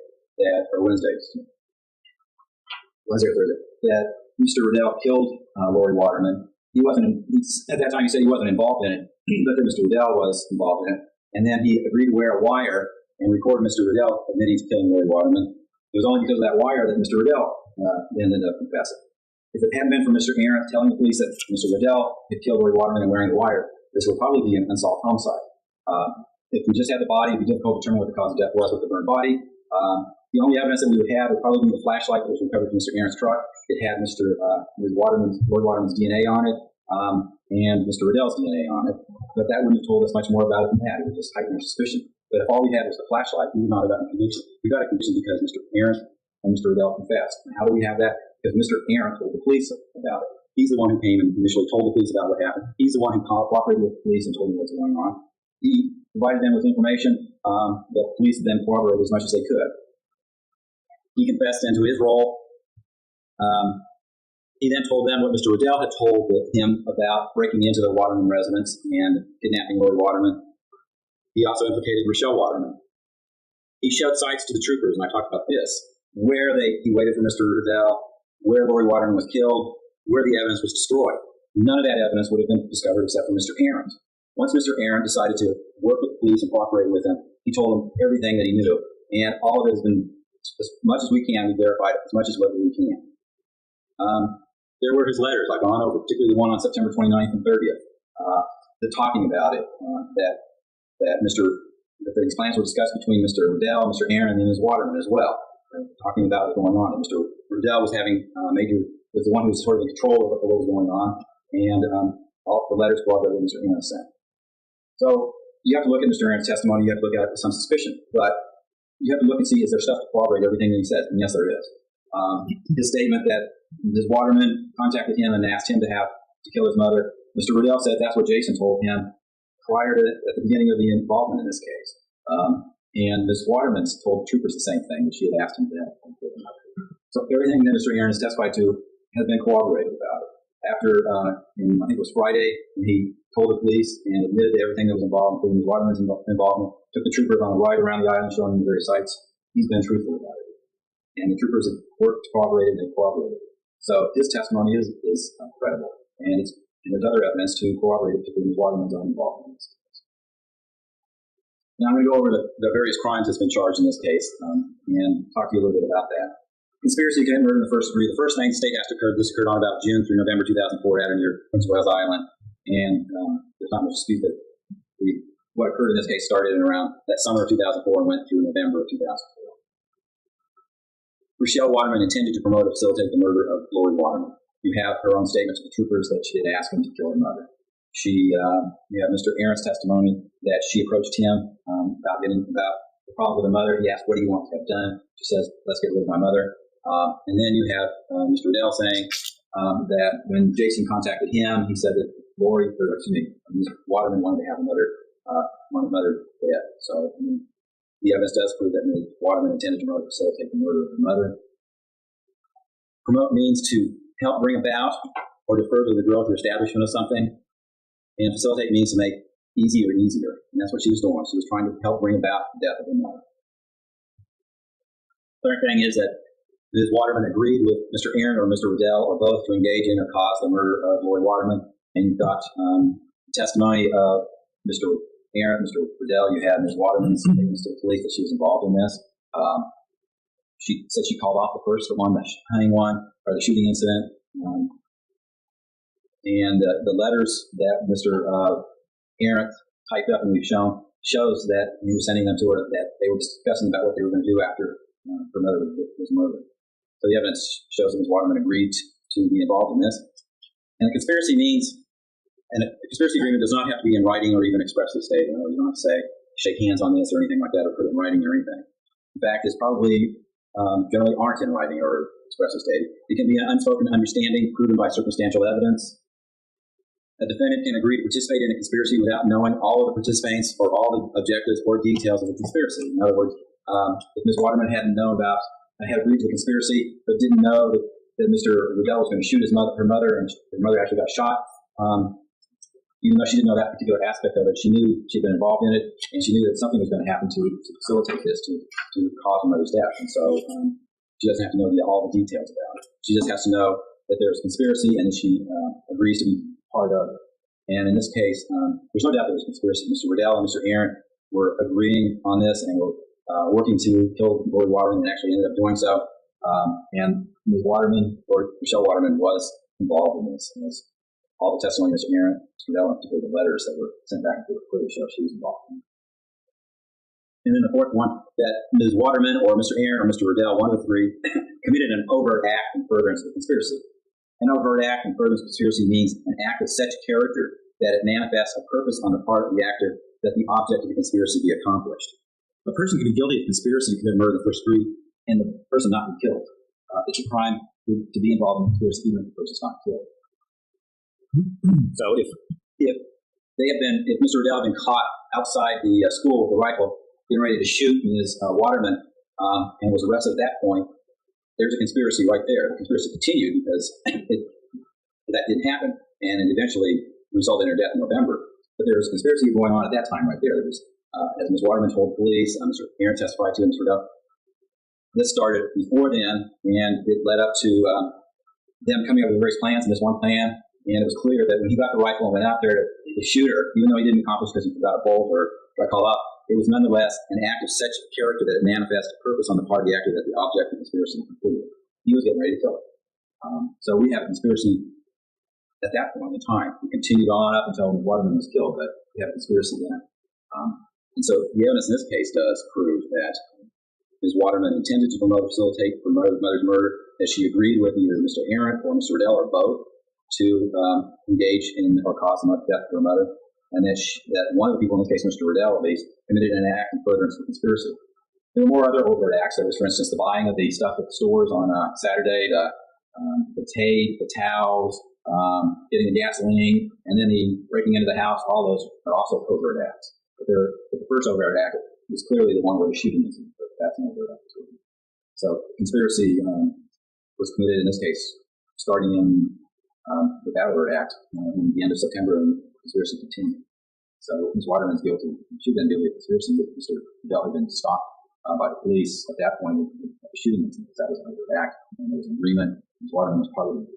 that Mr. Radel killed Lauri Waterman. At that time he said he wasn't involved in it, but then Mr. Radel was involved in it. And then he agreed to wear a wire and record Mr. Radel admitting to killing Lauri Waterman. It was only because of that wire that Mr. Radel ended up confessing. If it hadn't been for Mr. Arrant telling the police that Mr. Radel had killed Lauri Waterman and wearing the wire, this would probably be an unsolved homicide. If we just had the body, it'd be difficult to determine what the cause of death was with the burned body. The only evidence that we would have would probably be the flashlight that was recovered from Mr. Arrant's truck. It had Lauri Waterman's DNA on it, and Mr. Radel's DNA on it. But that wouldn't have told us much more about it than that. It would just heighten our suspicion. But if all we had was the flashlight, we would not have gotten a conviction. We got a conviction because Mr. Arrant and Mr. Radel confessed. And how do we have that? Because Mr. Arrant told the police about it. He's the one who came and initially told the police about what happened. He's the one who cooperated with the police and told them what's going on. He provided them with information that the police then corroborated as much as they could. He confessed into his role. He then told them what Mr. Radel had told him about breaking into the Waterman residence and kidnapping Lauri Waterman. He also implicated Rachelle Waterman. He showed sites to the troopers, and I talked about this, where he waited for Mr. Radel, where Lauri Waterman was killed, where the evidence was destroyed. None of that evidence would have been discovered except for Mr. Arrant. Once Mr. Arrant decided to work with the police and cooperate with them, he told them everything that he knew. And all of it has been, as much as we can, we verified as much as what we can. There were his letters I've gone over, particularly the one on September 29th and 30th. They're talking about it, that these plans were discussed between Mr. Radel, Mr. Arrant, and then Ms. Waterman as well. Talking about it going on. And Mr. Radel was was the one who was sort of in control of what was going on, and all the letters corroborated what Mr. Arrant sent. So you have to look at Mr. Arrant's testimony. You have to look at it with some suspicion, but you have to look and see, is there stuff to corroborate everything that he says? And yes, there is. His statement that Ms. Waterman contacted him and asked him to kill his mother. Mr. Radel said that's what Jason told him at the beginning of the involvement in this case. And Ms. Waterman told troopers the same thing, that she had asked him to kill her mother. So everything that Mr. Arrant has testified to has been corroborated about it. After, I think it was Friday, when he told the police and admitted to everything that was involved, including Ms. Waterman's involvement, took the troopers on a ride around the island showing them the various sites. He's been truthful about it. And the troopers have worked to corroborate it and they corroborated it. So his testimony is credible. And there's other evidence to corroborate it, particularly Ms. Waterman's own involvement in this case. Now I'm going to go over the various crimes that's been charged in this case and talk to you a little bit about that. Conspiracy to commit murder in the first degree. The first thing the state has to occur, this occurred on about June through November 2004 out near Prince of Wales Island. And there's not much dispute that what occurred in this case started in around that summer of 2004 and went through November of 2004. Rachelle Waterman intended to promote and facilitate the murder of Lauri Waterman. You have her own statement to the troopers that she had asked him to kill her mother. You have Mr. Arrant's testimony that she approached him about the problem with her mother. He asked, "What do you want to have done?" She says, "Let's get rid of my mother." And then you have Mr. Radel saying that when Jason contacted him, he said that Ms. Waterman wanted to have another dead. So the evidence does prove that Ms. Waterman intended to promote and facilitate the murder of her mother. Promote means to help bring about or to further the growth or establishment of something. And facilitate means to make easier and easier. And that's what she was doing. She was trying to help bring about the death of her mother. Third thing is that Ms. Waterman agreed with Mr. Arrant or Mr. Radel or both to engage in or cause the murder of Lauri Waterman. And you've got testimony of Mr. Arrant, Mr. Radel. You have Ms. Waterman's statements to the police that she was involved in this. She said she called off the first one, the hunting one, or the shooting incident. And the letters that Mr. Arrant typed up and we've shown shows that he was sending them to her, that they were discussing about what they were going to do after her mother was murdered. So the evidence shows that Ms. Waterman agreed to be involved in this. And a conspiracy agreement does not have to be in writing or even expressly stated. You don't have to say, shake hands on this or anything like that, or put it in writing or anything. In fact, it's probably generally aren't in writing or expressly stated. It can be an unspoken understanding proven by circumstantial evidence. A defendant can agree to participate in a conspiracy without knowing all of the participants or all the objectives or details of the conspiracy. In other words, if Ms. Waterman had agreed to the conspiracy but didn't know that Mr. Radel was going to shoot her mother, and her mother actually got shot, even though she didn't know that particular aspect of it, she knew she'd been involved in it, and she knew that something was going to happen to facilitate this, to cause her mother's death. And so she doesn't have to know all the details about it. She just has to know that there's a conspiracy and that she agrees to be part of it. And in this case, there's no doubt there was a conspiracy. Mr. Radel and Mr. Arrant were agreeing on this and were working to kill Lauri Waterman, and actually ended up doing so. And Ms. Waterman, or Rachelle Waterman, was involved in this. And all the testimony of Mr. Arrant, Mr. Radel, and particularly the letters that were sent back and forth clearly show she was involved in it. And then the fourth one, that Ms. Waterman or Mr. Arrant or Mr. Radel, one of the three, committed an overt act in furtherance of the conspiracy. An overt act in furtherance of the conspiracy means an act of such character that it manifests a purpose on the part of the actor that the object of the conspiracy be accomplished. A person can be guilty of conspiracy to commit murder in the first degree and the person not be killed. It's a crime to be involved in conspiracy even if the person's not killed. So if Mr. Radel had been caught outside the school with a rifle getting ready to shoot Ms. Waterman and was arrested at that point, there's a conspiracy right there. The conspiracy continued because that didn't happen, and it eventually resulted in her death in November. But there was a conspiracy going on at that time right there. There was, as Ms. Waterman told police, Mr. Arrant testified to, Mr. Radel, this started before then, and it led up to them coming up with various plans, and this one plan, and it was clear that when he got the rifle and went out there to shoot her, even though he didn't accomplish because he forgot a bolt or try to call up, it was nonetheless an act of such character that it manifested a purpose on the part of the actor that the object of the conspiracy was completed. He was getting ready to kill her. So we have a conspiracy at that point in time. It continued on up until Waterman was killed, but we have a conspiracy then. And so the evidence in this case does prove that Ms. Waterman intended to promote or facilitate her mother's murder, that she agreed with either Mr. Arrant or Mr. Radel or both to engage in or cause the death of her mother, and that one of the people, in this case Mr. Radel at least, committed an act in furtherance of the conspiracy. There were more other overt acts. There was, for instance, the buying of the stuff at the stores on Saturday, the tape, the towels, getting the gasoline, and then the breaking into the house. All those are also overt acts. But the first overt act was clearly the one where the shooting was. That's an overt act. So conspiracy was committed in this case, starting in the overt act in the end of September, and the conspiracy continued. So Ms. Waterman's guilty. She'd been guilty of conspiracy, but Mr. Radel had been stopped by the police at that point with the shooting incident. That was an overt act, and there was an agreement. Ms. Waterman was part of it.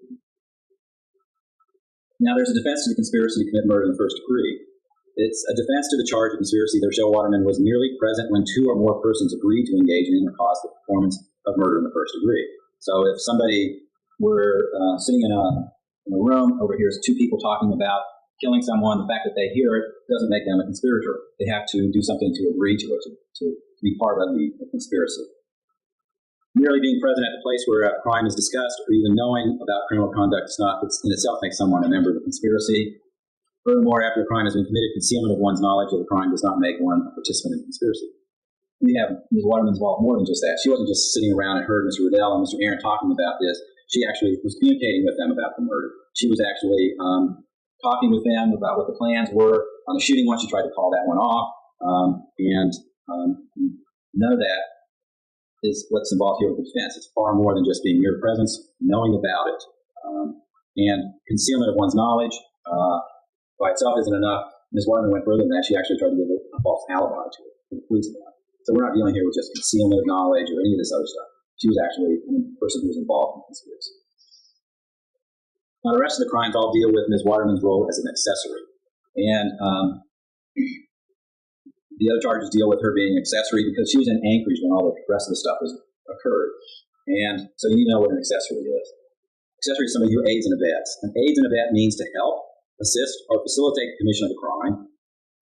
Now, there's a defense to the conspiracy to commit murder in the first degree. It's a defense to the charge of conspiracy that Rachelle Waterman was merely present when two or more persons agreed to engage in or cause the performance of murder in the first degree. So if somebody were sitting in a room, over here is two people talking about killing someone, the fact that they hear it doesn't make them a conspirator. They have to do something to agree to it, to be part of the conspiracy. Merely being present at the place where a crime is discussed or even knowing about criminal conduct does not in itself make someone a member of the conspiracy. Furthermore, after a crime has been committed, concealment of one's knowledge of the crime does not make one a participant in the conspiracy. We have Ms. Waterman involved more than just that. She wasn't just sitting around and heard Mr. Radel and Mr. Arrant talking about this. She actually was communicating with them about the murder. She was actually talking with them about what the plans were on the shooting one. She tried to call that one off. And none of that is what's involved here with the defense. It's far more than just being mere presence, knowing about it. And concealment of one's knowledge by itself isn't enough. Ms. Waterman went further than that. She actually tried to give a false alibi to the police about it. So we're not dealing here with just concealment of knowledge or any of this other stuff. She was actually the person who was involved in the conspiracy. Now, the rest of the crimes all deal with Ms. Waterman's role as an accessory. And the other charges deal with her being an accessory because she was in Anchorage when all the rest of the stuff occurred. And so you know what an accessory is. Accessory is somebody who aids and abets. And aids and abet means to help, assist, or facilitate the commission of the crime,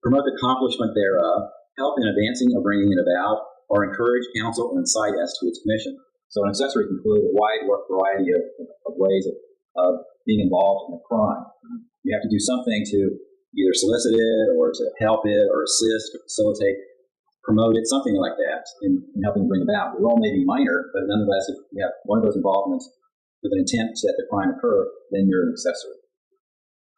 promote the accomplishment thereof, help in advancing or bringing it about, or encourage, counsel, or incite as to its commission. So an accessory can include a wide variety of ways of being involved in a crime. You have to do something to either solicit it, or to help it, or assist, or facilitate, promote it, something like that, in helping bring about. The role may be minor, but nonetheless, if you have one of those involvements with an intent to let the crime occur, then you're an accessory.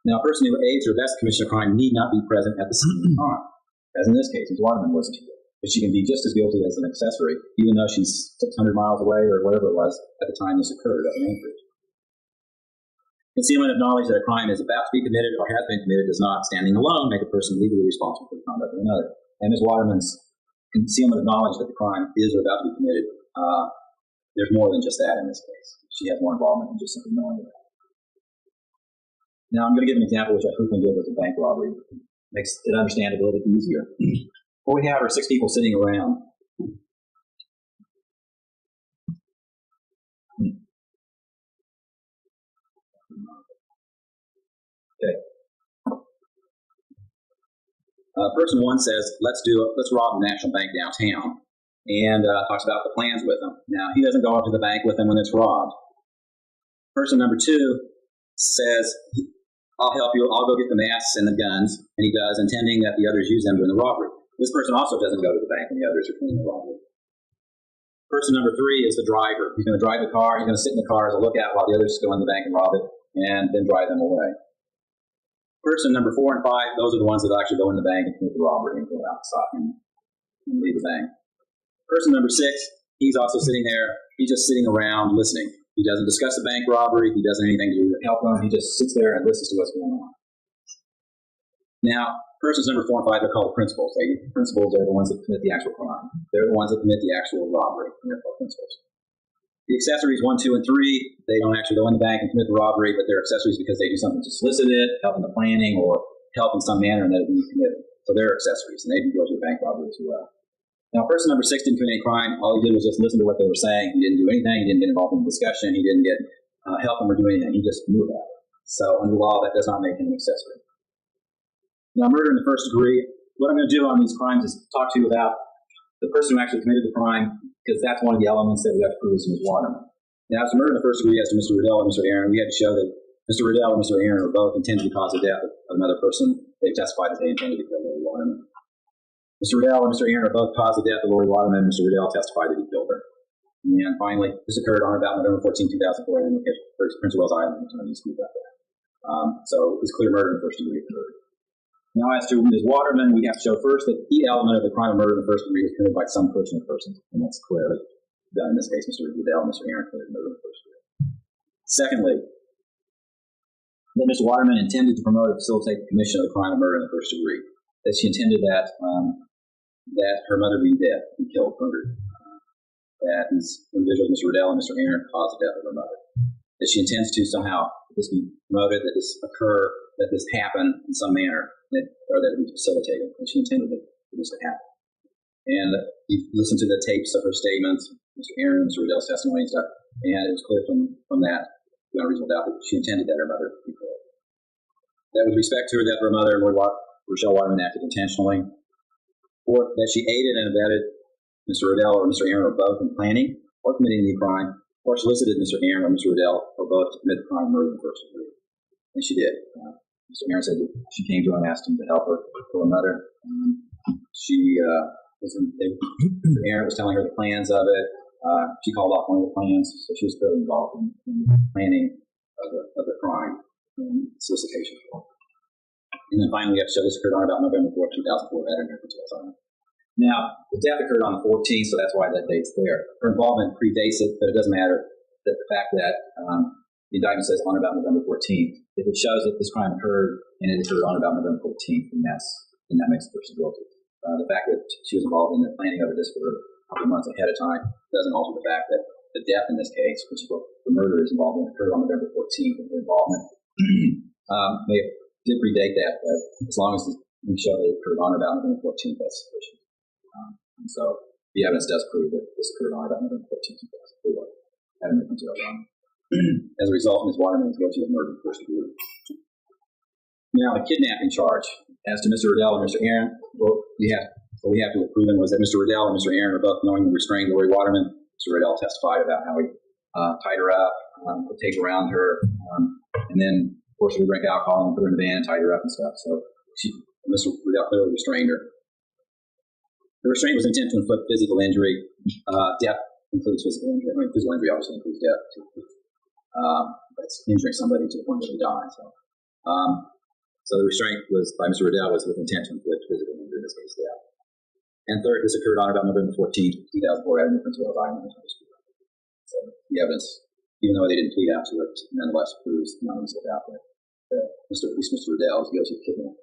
Now, a person who aids or abets the commission of crime need not be present at the scene of the crime, as in this case, Ms. Waterman wasn't here. But she can be just as guilty as an accessory, even though she's 600 miles away or whatever it was at the time this occurred up in Anchorage. Concealment of knowledge that a crime is about to be committed or has been committed does not, standing alone, make a person legally responsible for the conduct of another. And Ms. Waterman's concealment of knowledge that the crime is or about to be committed, there's more than just that in this case. She has more involvement than just simply knowing it. Now, I'm going to give an example which I frequently give with a bank robbery. It makes it understand a little bit easier. What we have are 6 people sitting around. Person one says, let's rob the National Bank downtown, and talks about the plans with them. Now, he doesn't go up to the bank with them when it's robbed. Person number two says, I'll help you, I'll go get the masks and the guns, and he does, intending that the others use them during the robbery. This person also doesn't go to the bank when the others are committing the robbery. Person number three is the driver. He's going to drive the car, he's going to sit in the car as a lookout while the others go in the bank and rob it, and then drive them away. Person number 4 and 5, those are the ones that actually go in the bank and commit the robbery and go outside and leave the bank. Person number 6, he's also sitting there, he's just sitting around listening. He doesn't discuss the bank robbery, he doesn't anything to do with help them, he just sits there and listens to what's going on. Now, persons number 4 and 5 are called principals. Principals are the ones that commit the actual crime. They're the ones that commit the actual robbery, and they're called principals. The accessories 1, 2, and 3, they don't actually go in the bank and commit the robbery, but they're accessories because they do something to solicit it, help in the planning, or help in some manner and that it be committed. So they're accessories, and they can go to a bank robbery as well. Now, person number 6 didn't commit any crime. All he did was just listen to what they were saying. He didn't do anything. He didn't get involved in the discussion. He didn't get help them or do anything. He just knew about it. So under the law, that does not make him an accessory. Now, murder in the first degree, what I'm going to do on these crimes is talk to you about the person who actually committed the crime, because that's one of the elements that we have to prove is Ms. Waterman. Now, as to murder in the first degree, as to Mr. Radel and Mr. Arrant, we had to show that Mr. Radel and Mr. Arrant were both intended to cause the death of another person. They testified that they intended to kill Lauri Waterman. Mr. Radel and Mr. Arrant both caused the death of Lauri Waterman. Mr. Radel testified that he killed her. And finally, this occurred on about November 14, 2004, in Prince of Wales Island. So it was clear murder in the first degree occurred. Now, as to Ms. Waterman, we have to show first that the element of the crime of murder in the first degree is committed by some person or persons, and that's clearly done in this case. Mr. Radel and Mr. Arrant committed murder in the first degree. Secondly, that Ms. Waterman intended to promote or facilitate the commission of the crime of murder in the first degree. That she intended that her mother be dead, be killed, murdered. That these individuals, Mr. Radel and Mr. Arrant, caused the death of her mother. That she intends to somehow this be promoted, that this occur, that this happen in some manner, or that it be facilitated. And she intended for this to happen. And you listen to the tapes of her statements, Mr. Arrant, Mr. Radel's testimony and stuff, and it was clear from that, without reasonable doubt, that she intended that her mother be killed. That with respect to her death of her mother, Rachelle Waterman acted intentionally. Fourth, that she aided and abetted Mr. Radel or Mr. Arrant or both in planning or committing the crime, or solicited Mr. Arrant or Mr. Radel or both to commit the crime of murder in the first degree. And she did. Mr. Arrant said that she came to him and asked him to help her kill her mother. Mr. Arrant was telling her the plans of it. She called off one of the plans, so she was clearly involved in the planning of the crime and solicitation. And then finally, we have to show this occurred on about November 4, 2004 at Anchorage. Now, the death occurred on the 14th, so that's why that date's there. Her involvement predates it, but it doesn't matter. That the fact that the indictment says on about November 14th, if it shows that this crime occurred and it occurred on about November 14th, then that makes the person guilty. The fact that she was involved in the planning of this for a couple of months ahead of time doesn't alter the fact that the death in this case, which the murder is involved in, occurred on November 14th, and her involvement did predate that, but as long as we show that it occurred on about November 14th, that's sufficient. And so the evidence does prove that this occurred on about November 14th, 2004. As a result, Ms. Waterman is guilty of murder in the first degree. Now, the kidnapping charge. As to Mr. Radel and Mr. Arrant, what we have to prove was that Mr. Radel and Mr. Arrant are both knowingly restrained Lauri Waterman. Mr. Radel testified about how he tied her up, put tape around her, and then, of course, we drank alcohol and put her in the van, tied her up and stuff. So Mr. Radel clearly restrained her. The restraint was intended to inflict physical injury. Death includes physical injury. I mean, physical injury obviously includes death. That's injuring somebody to the point where they die. So the restraint was by Mr. Radel was with intent to inflict physical injury, in this case, death. And third, this occurred on about November 14th, 2004, at Prince of Wales Island. So the evidence, even though they didn't plead out to it, nonetheless proves beyond reasonable doubt that at least Mr. Radel is guilty of kidnapping.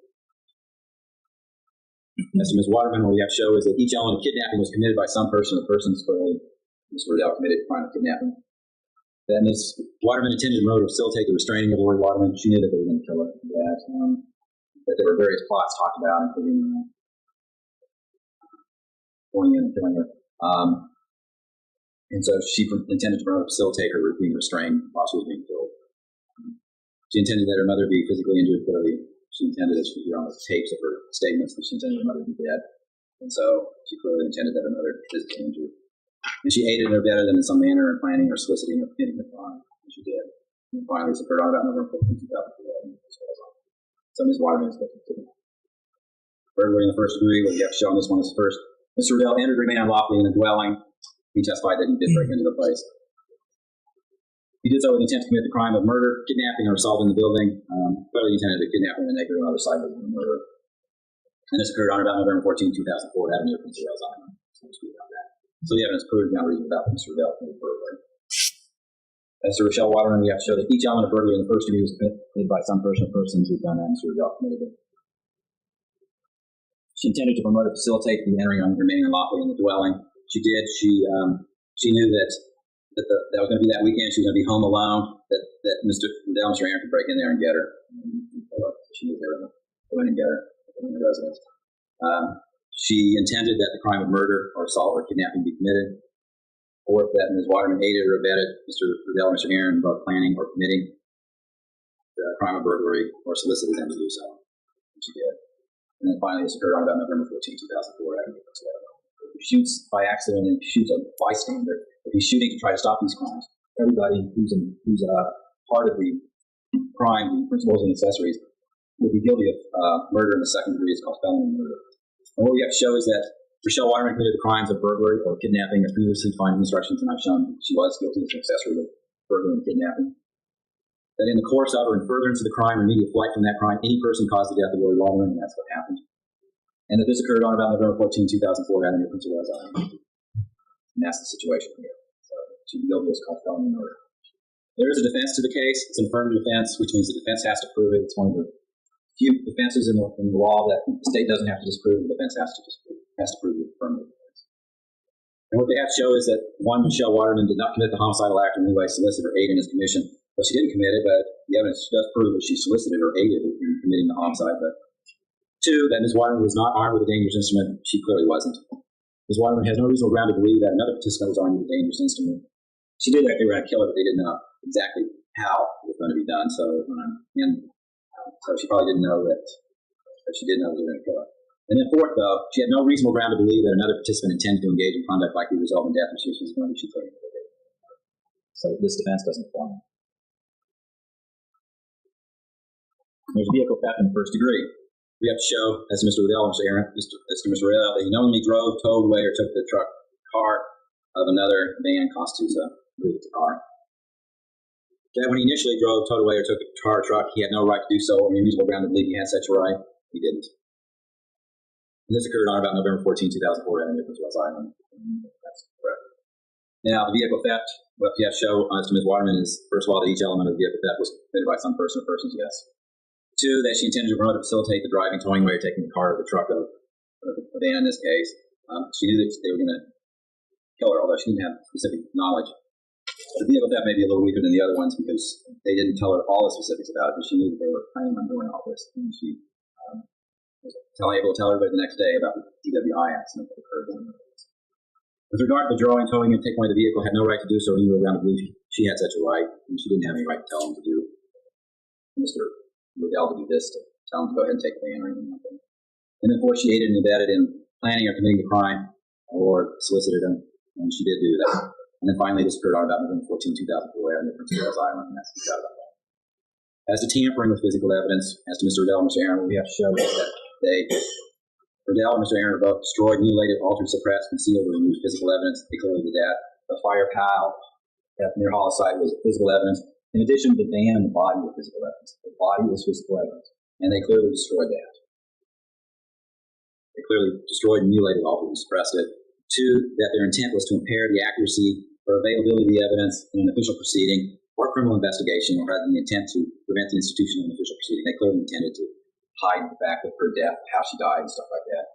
As to Ms. Waterman, what we have to show is that each element of kidnapping was committed by some person. The person is clearly Mr. Radel committed the crime of kidnapping. Then Ms. Waterman intended to murder or facilitate the restraining of Lauri Waterman. She knew that they were going to kill her. That there were various plots talked about, including going in and killing her. And so she intended to murder or facilitate her being restrained while she was being killed. She intended that her mother be physically injured, clearly she intended, as she could hear on the tapes of her statements, that she intended her mother to be dead. And so she clearly intended that her mother physically injured. And she aided or abetted in some manner in planning or soliciting or committing the crime. And she did. And finally, this occurred on about November 15, 2011. So Ms. Waterman is guilty too. Burglary in the first degree, what you have to show on this one is first, Mr. Radel entered or remained unlawfully in a dwelling. He testified that he did break into the place. He did so with the intent to commit the crime of murder, kidnapping, or assault in the building. Clearly intended to kidnap and naked on the other side of the murder. And this occurred on about November 14, 2004, at near Prince Wales Island. So the evidence proved beyond reasonable doubt that Mr. Radel committed burglary. As to Rachelle Waterman, we have to show that each element of burglary in the first degree was committed by some person or persons who've done that. Mr. Radel committed it. She intended to promote or facilitate the entering and remaining unlawfully in the dwelling. She did. She knew that that was going to be that weekend. She was going to be home alone. That Mr. Radel and Mr. Arrant could break in there and get her. She knew they were going to go in and get her in the residence. She intended that the crime of murder or assault or kidnapping be committed. Fourth, that Ms. Waterman aided or abetted Mr. Radel and Mr. Arrant in both planning or committing the crime of burglary or solicited them to do so. And she did. And then finally, this occurred on about November 14, 2004. If he shoots by accident and shoots a bystander, if he's shooting to try to stop these crimes, everybody who's a part of the crime, the principals and accessories, would be guilty of murder in the second degree. It's called felony murder. And what we have to show is that Rachelle Waterman committed the crimes of burglary or kidnapping as previously defined in instructions, and I've shown she was guilty of an accessory of burglary and kidnapping. That in the course of or in furtherance of the crime or immediate flight from that crime, any person caused the death of Lauri Waterman, and that's what happened. And that this occurred on about November 14, 2004, at near Prince Wales Island. And that's the situation here. So she's guilty of what's called felony murder. There is a defense to the case. It's an affirmative defense, which means the defense has to prove it. It's one of the few defenses in the law that the state doesn't have to disprove. The defense has to prove the affirmative defense. And what they have to show is that one, Rachelle Waterman did not commit the homicidal act in any way, solicit or aid in his commission. But she didn't commit it, but the evidence does prove that she solicited or aided in committing the homicide. But two, that Ms. Waterman was not armed with a dangerous instrument. She clearly wasn't. Ms. Waterman has no reasonable ground to believe that another participant was armed with a dangerous instrument. She did actually try to kill her, but they didn't know exactly how it was going to be done. So she probably didn't know that she didn't know they were going to kill her. And then fourth, though, she had no reasonable ground to believe that another participant intended to engage in conduct likely to result in death, and she was going to be clearly did. So this defense doesn't apply. There's vehicle theft in the first degree. We have to show, as Mr. Radel and Mr. Radel, that he knowingly drove, towed away, or took the car of another van constitutes a car. That when he initially drove, towed away, or took the car or truck, he had no right to do so, or any reasonable ground to believe he had such a right. He didn't. And this occurred on about November 14, 2004, at Prince Wales Island. That's correct. Now, the vehicle theft, what you have to show as to Ms. Waterman is, first of all, that each element of the vehicle theft was committed by some person or persons, yes. Two, that she intended to promote or facilitate the driving, towing away, or taking the car or the truck of a van in this case. She knew that they were going to kill her, although she didn't have specific knowledge. The vehicle theft may be a little weaker than the other ones because they didn't tell her all the specifics about it, but she knew that they were planning on doing all this. And she was able to tell everybody the next day about the DWI accident that occurred. With regard to the drawing, towing, and taking away the vehicle, had no right to do so, or anywhere around to believe she had such a right, and she didn't have any right to tell him to do Mr. Radel to do this, to tell him to go ahead and take the van or anything like that. And then fourth, she aided and abetted in planning or committing the crime or solicited him, and she did do that. And then finally, this occurred on about November 14, 2004, at Prince Wales Island, and that's the about that. As to tampering with physical evidence, as to Mr. Radel and Mr. Arrant, we have to show that Radel and Mr. Arrant both destroyed, mutilated, altered, suppressed, concealed, or removed physical evidence, particularly the death. The fire pile near Hollis site was physical evidence. In addition, the van and the body were physical evidence. The body was physical evidence, and they clearly destroyed that. They clearly destroyed, mutilated, altered, and suppressed it. Two, that their intent was to impair the accuracy or availability of the evidence in an official proceeding or criminal investigation, or had the intent to prevent the institution of an official proceeding. They clearly intended to hide the fact of her death, how she died, and stuff like that.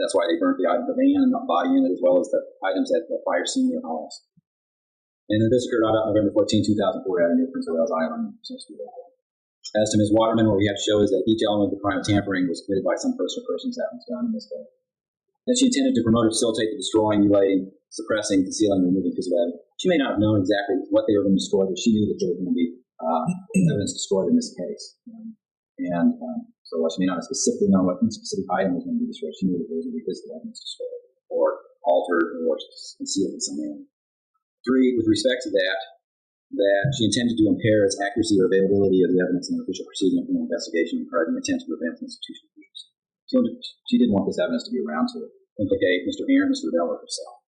That's why they burnt the item of the van and the body in it, as well as the items at the fire scene near Hollis. And then this occurred on November 14, 2004, at near Prince Wales Island. As to Ms. Waterman, what we have to show is that each element of the crime of tampering was committed by some person or persons that was done in this case. That she intended to promote or facilitate the destroying, mutilating, suppressing, concealing, and removing physical evidence. She may not have known exactly what they were going to destroy, but she knew that there was going to be evidence destroyed in this case. And so while she may not have specifically known what specific item was going to be destroyed, she knew that there was going to be physical evidence destroyed, or altered, or concealed in some manner. 3, with respect to that she intended to impair its accuracy or availability of the evidence in an official proceeding of an investigation regarding the intent to prevent institutional abuse. She didn't want this evidence to be around to implicate Mr. Arrant, Mr. Radel, or herself.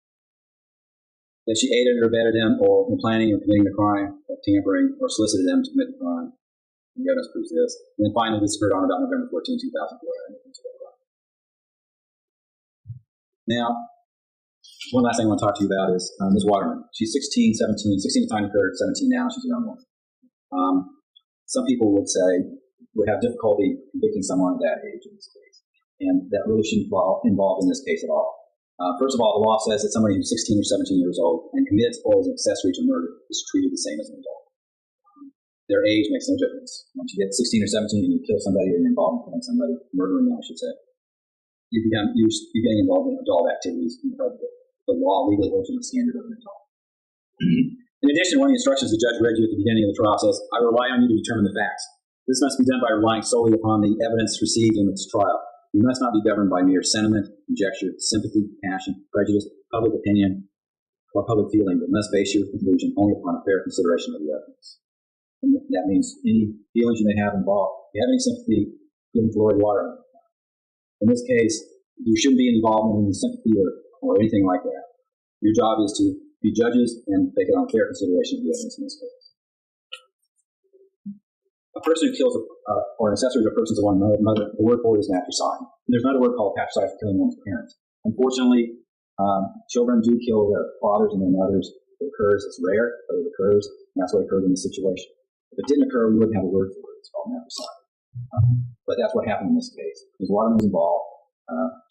That she aided or abetted him or in planning or committing the crime of tampering or solicited them to commit the crime. And the evidence proves this. And then finally, this occurred on about November 14, 2004. Now, one last thing I want to talk to you about is Ms. Waterman. She's 16 at the time occurred, 17 now. She's a young woman. Some people would have difficulty convicting someone at that age in this case. And that really shouldn't involved in this case at all. First of all, the law says that somebody who's 16 or 17 years old and commits or is an accessory to murder is treated the same as an adult. Their age makes no difference. Once you get 16 or 17 and you kill somebody or you're involved in killing somebody, murdering them, I should say, you're getting involved in adult activities because the law legally holds you the standard of an adult. In addition, one of the instructions the judge read you at the beginning of the trial says, I rely on you to determine the facts. This must be done by relying solely upon the evidence received in this trial. You must not be governed by mere sentiment, conjecture, sympathy, passion, prejudice, public opinion, or public feeling, but must base your conclusion only upon a fair consideration of the evidence. And that means any feelings you may have involved. If you have any sympathy, give Lauri Waterman. In this case, you shouldn't be involved in any sympathy or anything like that. Your job is to be judges and take it on fair consideration of the evidence in this case. A person who kills or an accessory to a person to one mother, the word for it is matricide. There's not a word called patricide for killing one's parents. Unfortunately, children do kill their fathers and their mothers. It occurs, it's rare, but it occurs, and that's what occurred in this situation. If it didn't occur, we wouldn't have a word for it. It's called matricide. But that's what happened in this case. Ms. Waterman was involved.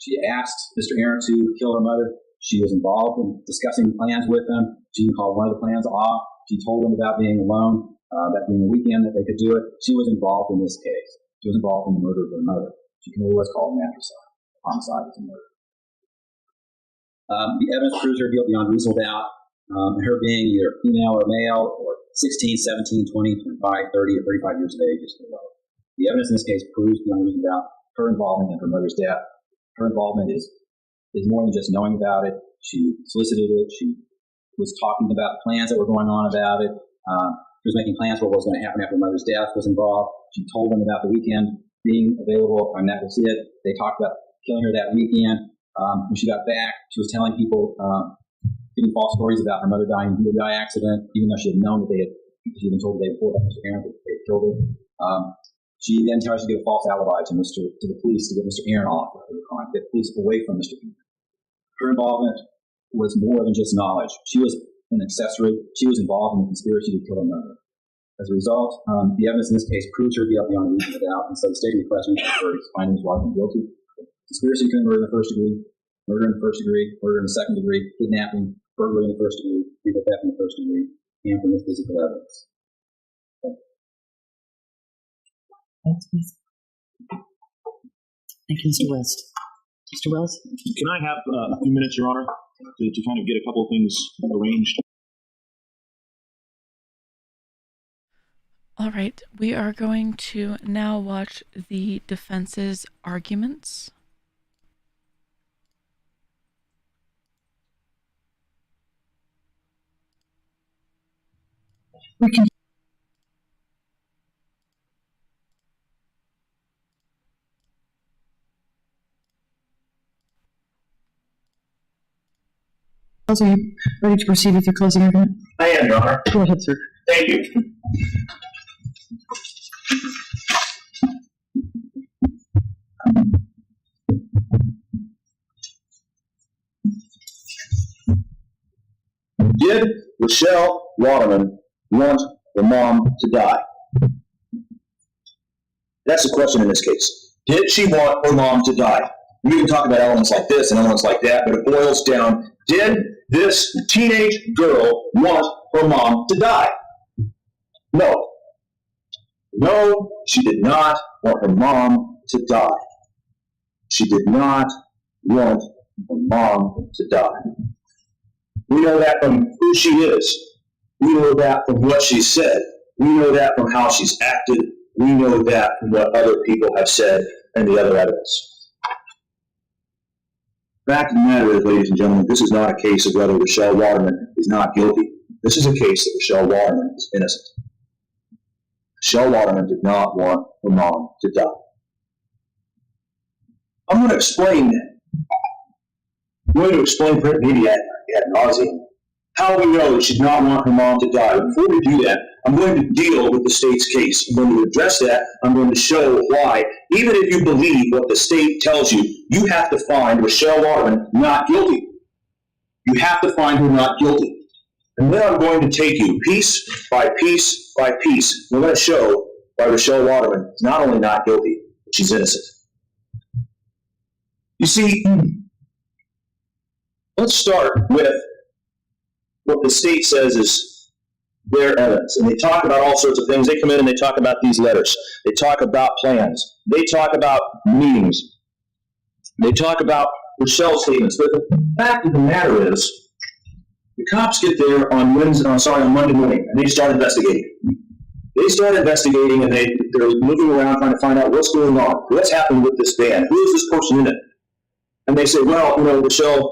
She asked Mr. Arrant to kill her mother. She was involved in discussing plans with him. She even called one of the plans off. She told him about being alone, that being the weekend that they could do it. She was involved in this case. She was involved in the murder of her mother. She committed what's called matricide. Homicide is a murder. The evidence proves her guilt beyond reasonable doubt. Her being either female or male, or 16, 17, 20, 25, 30, or 35 years of age is below. The evidence in this case proves beyond reasonable doubt her involvement in her mother's death. Her involvement is more than just knowing about it. She solicited it. She was talking about the plans that were going on about it. She was making plans for what was going to happen after her mother's death was involved. She told them about the weekend being available, and that was it. They talked about killing her that weekend. When she got back, she was telling people, giving false stories about her mother dying in a DUI accident, even though she had known that she had been told the day before that Mr. Arrant that they had killed her. She then tries to give a false alibi to the police to get Mr. Arrant off of the crime, get the police away from Mr. Arrant. Her involvement was more than just knowledge. She was an accessory. She was involved in the conspiracy to kill her mother. As a result, the evidence in this case proves her guilt beyond reasonable doubt, and so the state requests reach the verdict finding Ms. Waterman guilty. Conspiracy to commit murder in the first degree, murder in the first degree, murder in the second degree, kidnapping, burglary in the first degree, legal theft in the first degree, and from this physical evidence. Thanks, please. Thank you, Mr. West. Mr. Wells? Can I have a few minutes, Your Honor, to kind of get a couple of things arranged? All right, we are going to now watch the defense's arguments. We can. Are you ready to proceed with your closing argument? I am, Your Honor. Go ahead, sir. Thank you. Did Rachelle Waterman want her mom to die? That's the question in this case. Did she want her mom to die? We can talk about elements like this and elements like that, but it boils down, did this teenage girl want her mom to die? No. No, she did not want her mom to die. She did not want her mom to die. We know that from who she is. We know that from what she said. We know that from how she's acted. We know that from what other people have said and the other evidence. The fact of the matter is, ladies and gentlemen, this is not a case of whether Rachelle Waterman is not guilty. This is a case that Rachelle Waterman is innocent. Rachelle Waterman did not want her mom to die. I'm going to explain maybe ad nauseum how we know that she did not want her mom to die. Before we do that, I'm going to deal with the state's case. I'm going to address that. I'm going to show why, even if you believe what the state tells you, you have to find Rachelle Waterman not guilty. You have to find her not guilty. And then I'm going to take you piece by piece by piece. We're going to show why Rachelle Waterman is not only not guilty, but she's innocent. You see, let's start with what the state says is their evidence. And they talk about all sorts of things. They come in and they talk about these letters. They talk about plans. They talk about meetings. They talk about Rachelle's statements. But the fact of the matter is, the cops get there on Monday morning, and they start investigating. They start investigating, and they're looking around trying to find out what's going on. What's happened with this band? Who is this person in it? And they say, well, Rachelle,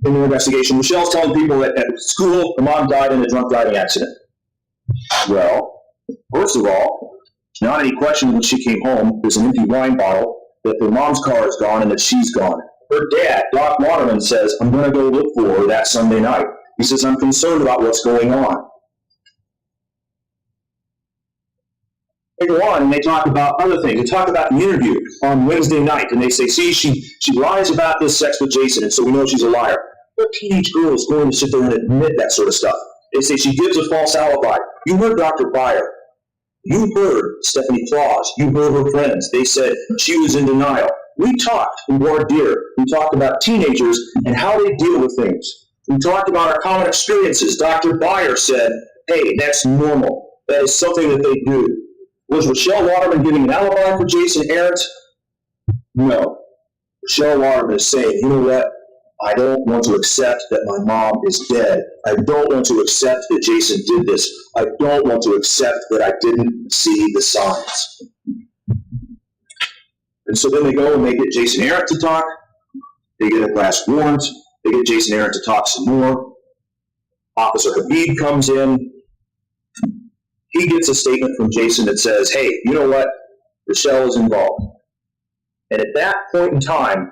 in the investigation, Rachelle's telling people that at school, her mom died in a drunk driving accident. Well, first of all, there's not any question when she came home, there's an empty wine bottle, that their mom's car is gone and that she's gone. Her dad, Doc Waterman, says, I'm going to go look for her that Sunday night. He says, I'm concerned about what's going on. They go on and they talk about other things. They talk about the interview on Wednesday night, and they say, see, she lies about this sex with Jason, and so we know she's a liar. What teenage girl is going to sit there and admit that sort of stuff? They say she gives a false alibi. You heard Dr. Byer. You heard Stephanie Claus. You heard her friends. They said she was in denial. We talked in voir dire. We talked about teenagers and how they deal with things. We talked about our common experiences. Dr. Byer said, hey, that's normal. That is something that they do. Was Rachelle Waterman giving an alibi for Jason Arrant? No. Rachelle Waterman is saying, you know what? I don't want to accept that my mom is dead. I don't want to accept that Jason did this. I don't want to accept that I didn't see the signs. And so then they go and they get Jason Arrant to talk. They get a glass warrant. They get Jason Arrant to talk some more. Officer Habib comes in. He gets a statement from Jason that says, hey, you know what? Rachelle is involved. And at that point in time,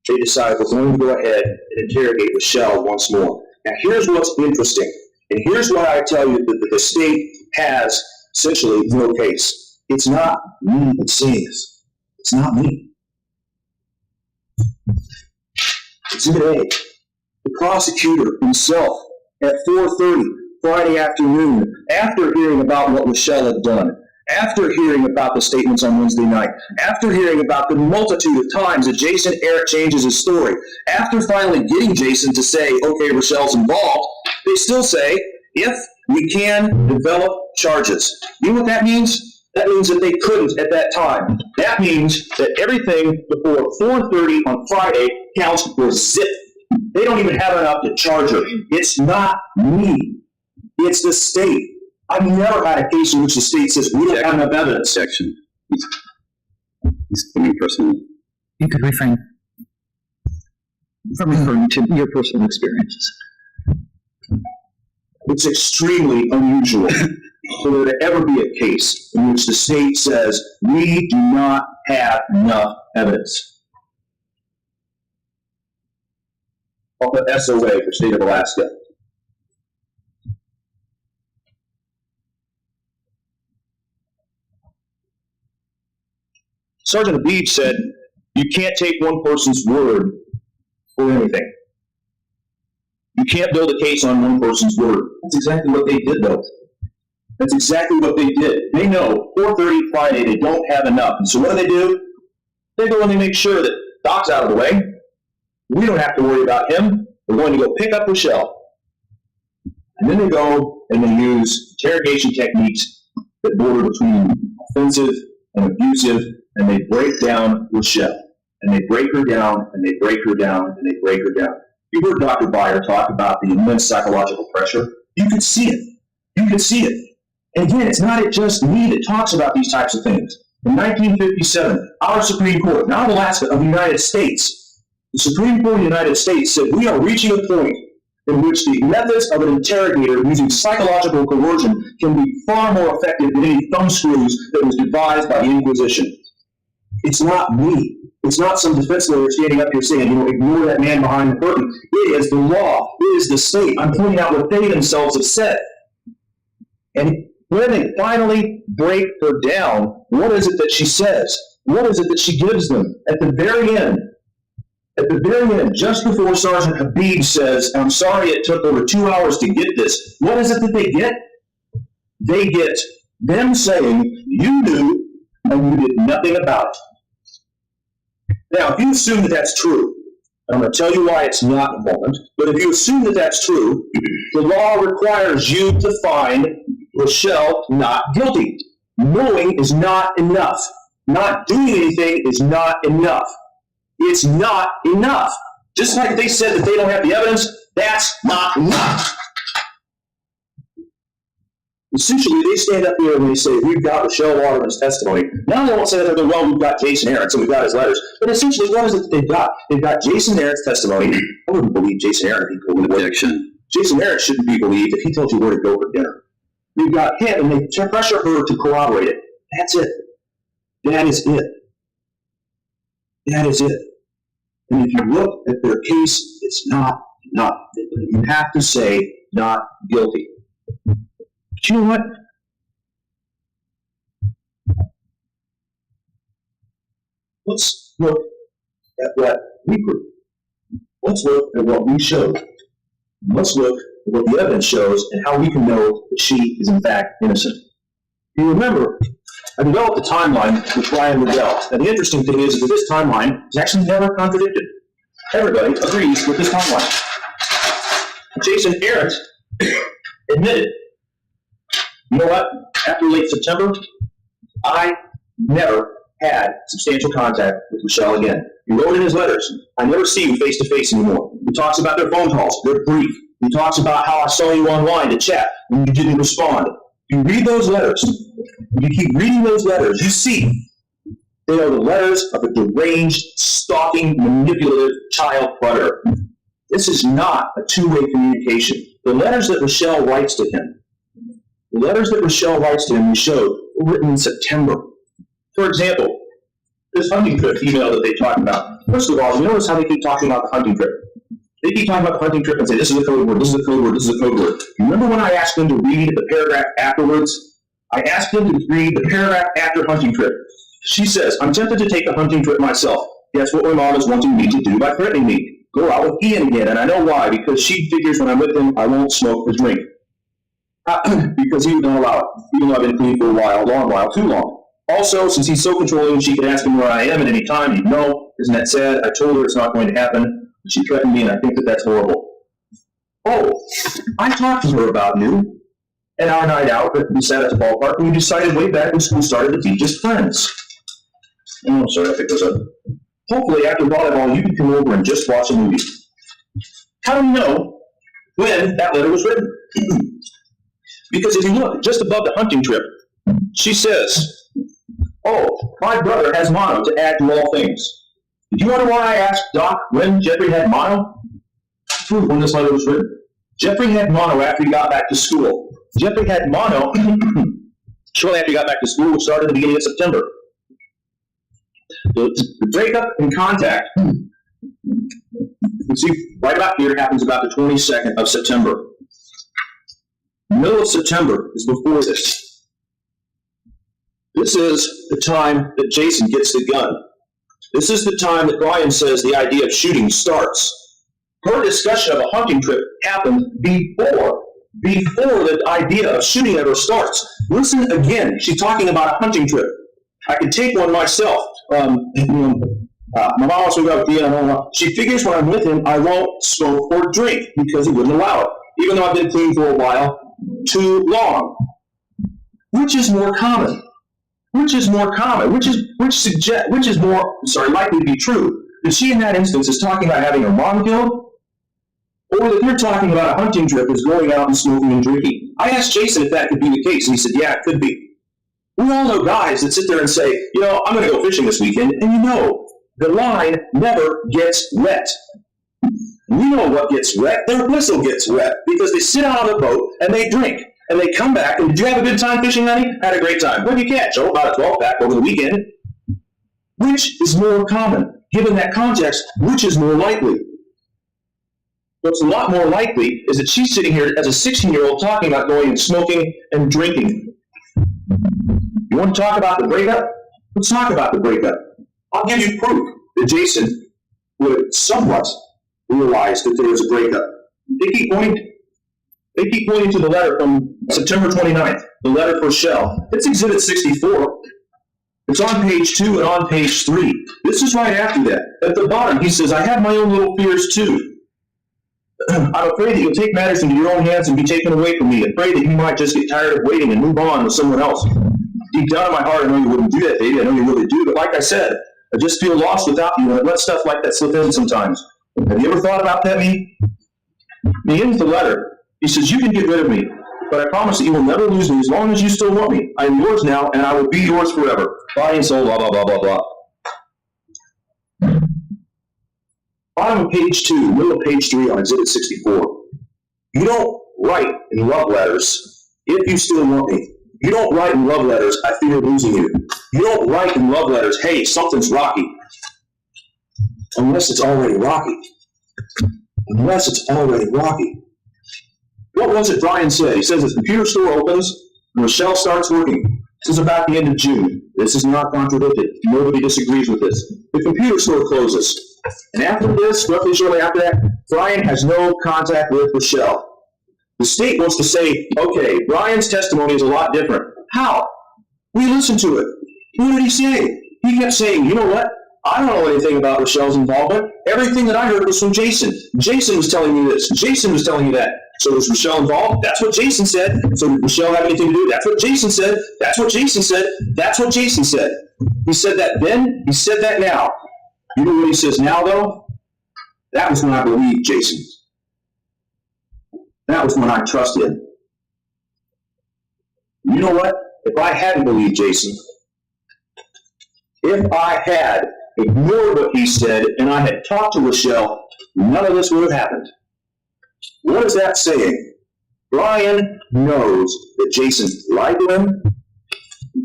they decide we're going to go ahead and interrogate Rachelle once more. Now, here's what's interesting. And here's why I tell you that the state has essentially no case. It's not me that's saying this. It's not me. It's A. The prosecutor himself at 4:30 Friday afternoon, after hearing about what Rachelle had done, after hearing about the statements on Wednesday night, after hearing about the multitude of times that Jason Arrant changes his story, after finally getting Jason to say, okay, Rachelle's involved, they still say, if we can develop charges. You know what that means? That means that they couldn't at that time. That means that everything before 4:30 on Friday counts for zip. They don't even have enough to charge her. It's not me. It's the state. I've never had a case in which the state says, we don't have enough evidence. Section. He's speaking personally. You could refrain from referring to your personal experiences. It's extremely unusual for there to ever be a case in which the state says, we do not have enough evidence. I'll put SOA for State of Alaska. Sergeant Habib said, you can't take one person's word for anything. You can't build a case on one person's word. That's exactly what they did, though. That's exactly what they did. They know 4:30 Friday they don't have enough. And so what do? They go and they make sure that Doc's out of the way. We don't have to worry about him. We're going to go pick up Rachelle. And then they go and they use interrogation techniques that border between offensive and abusive, and they break down Rachelle. And they break her down, and they break her down, and they break her down. You heard Dr. Byer talk about the immense psychological pressure. You could see it. You could see it. And again, it's not just me that talks about these types of things. In 1957, our Supreme Court, not Alaska, of the United States, the Supreme Court of the United States said we are reaching a point in which the methods of an interrogator using psychological coercion can be far more effective than any thumbscrews that was devised by the Inquisition. It's not me. It's not some defense lawyer standing up here saying, ignore that man behind the curtain. It is the law. It is the state. I'm pointing out what they themselves have said. And when they finally break her down, what is it that she says? What is it that she gives them? At the very end, just before Sergeant Habib says, I'm sorry it took over 2 hours to get this, what is it that they get? They get them saying, you knew and you did nothing about it. Now, if you assume that that's true, and I'm going to tell you why it's not in a moment, but if you assume that that's true, the law requires you to find Rachelle not guilty. Knowing is not enough. Not doing anything is not enough. It's not enough. Just like they said that they don't have the evidence, that's not enough. Essentially, they stand up here and they say, we've got Rachelle Waterman's testimony. Now they won't say that, well, we've got Jason Arrant, so we've got his letters. But essentially, what is it that they've got? They've got Jason Arrant's testimony. I wouldn't believe Jason Arrant if he told me objection. Jason Arrant shouldn't be believed if he told you where to go for dinner. They've got him, and they pressure her to corroborate it. That's it. That is it. That is it. And if you look at their case, it's not enough. You have to say, not guilty. But you know what? Let's look at what we proved. Let's look at what we showed. Let's look at what the evidence shows and how we can know that she is in fact innocent. If you remember, I developed a timeline with Brian Radel. And the interesting thing is that this timeline is actually never contradicted. Everybody agrees with this timeline. Jason Arrant admitted, you know what? After late September, I never had substantial contact with Rachelle again. He wrote in his letters, I never see you face to face anymore. He talks about their phone calls, they're brief. He talks about how I saw you online to chat when you didn't respond. You read those letters, you keep reading those letters, you see they are the letters of a deranged, stalking, manipulative child predator. This is not a two-way communication. The letters that Rachelle writes to him, we showed, were written in September. For example, this hunting trip email that they talk about. First of all, you notice how they keep talking about the hunting trip. They keep talking about the hunting trip and say, this is a code word, this is a code word, this is a code word. Remember when I asked them to read the paragraph afterwards? I asked them to read the paragraph after hunting trip. She says, I'm tempted to take the hunting trip myself. That's what my mom is wanting me to do by threatening me. Go out with Ian again, and I know why, because she figures when I'm with him, I won't smoke or drink. Because he would not allow it, even though I've been clean for a while, long while, too long. Also, since he's so controlling, she can ask him where I am at any time. He'd know. Isn't that sad? I told her it's not going to happen. She threatened me, and I think that that's horrible. Oh, I talked to her about you and our night out that we sat at the ballpark, and we decided way back when school started to be just friends. Oh, I'm sorry, I picked those up. Hopefully, after volleyball, you can come over and just watch a movie. How do we know when that letter was written? Because if you look just above the hunting trip, she says, oh, my brother has mono to add to all things. Did you wonder why I asked Doc when Jeffrey had mono? When this letter was written. Jeffrey had mono after he got back to school. Jeffrey had mono shortly after he got back to school, which started at the beginning of September. The breakup in contact, you see, right about here happens about the 22nd of September. The middle of September is before this. This is the time that Jason gets the gun. This is the time that Brian says the idea of shooting starts. Her discussion of a hunting trip happened before the idea of shooting ever starts. Listen again. She's talking about a hunting trip. I could take one myself. My mom wants to go with Ian. She figures when I'm with him, I won't smoke or drink because he wouldn't allow it, even though I've been clean for a while, too long. Which is more common? Which is more likely to be true? That she in that instance is talking about having her mom killed, or that they're talking about a hunting trip is going out and smoking and drinking. I asked Jason if that could be the case, and he said, yeah, it could be. We all know guys that sit there and say, I'm going to go fishing this weekend, and the line never gets wet. You know what gets wet? Their whistle gets wet because they sit out on the boat and they drink and they come back. And did you have a good time fishing, honey? Had a great time. What did you catch? Oh, about a 12-pack over the weekend. Which is more common? Given that context, which is more likely? What's a lot more likely is that she's sitting here as a 16-year-old talking about going and smoking and drinking. You want to talk about the breakup? Let's talk about the breakup. I'll give you proof that Jason would somewhat realize that there was a breakup. They keep pointing to the letter from September 29th, the letter for Rachelle. It's Exhibit 64. It's on page 2 and on page 3. This is right after that. At the bottom, he says, I have my own little fears too. I'm afraid that you'll take matters into your own hands and be taken away from me. Afraid that you might just get tired of waiting and move on with someone else. Deep down in my heart, I know you wouldn't do that, baby. I know you really do. But like I said, I just feel lost without you, and I let stuff like that slip in sometimes. Have you ever thought about that, me? He ends the letter. He says, you can get rid of me, but I promise that you will never lose me as long as you still want me. I am yours now, and I will be yours forever. Body and soul, blah, blah, blah, blah, blah. Bottom of page 2, middle of page 3 on Exhibit 64. You don't write in love letters, if you still want me. You don't write in love letters, I fear losing you. You don't write in love letters, hey, something's rocky. Unless it's already rocky. Unless it's already rocky. What was it Brian said? He says his computer store opens and Rachelle starts working. This is about the end of June. This is not contradicted. Nobody disagrees with this. The computer store closes. And after this, roughly shortly after that, Brian has no contact with Rachelle. The state wants to say, okay, Brian's testimony is a lot different. How? We listened to it. What did he say? He kept saying, you know what? I don't know anything about Rachelle's involvement. Everything that I heard was from Jason. Jason was telling me this. Jason was telling me that. So was Rachelle involved? That's what Jason said. So did Rachelle have anything to do? That's what Jason said. That's what Jason said. That's what Jason said. He said that then. He said that now. You know what he says now, though? That was when I believed Jason. That was when I trusted. You know what? If I hadn't believed Jason, if I had ignored what he said and I had talked to Rachelle, none of this would have happened. What is that saying? Brian knows that Jason lied to him.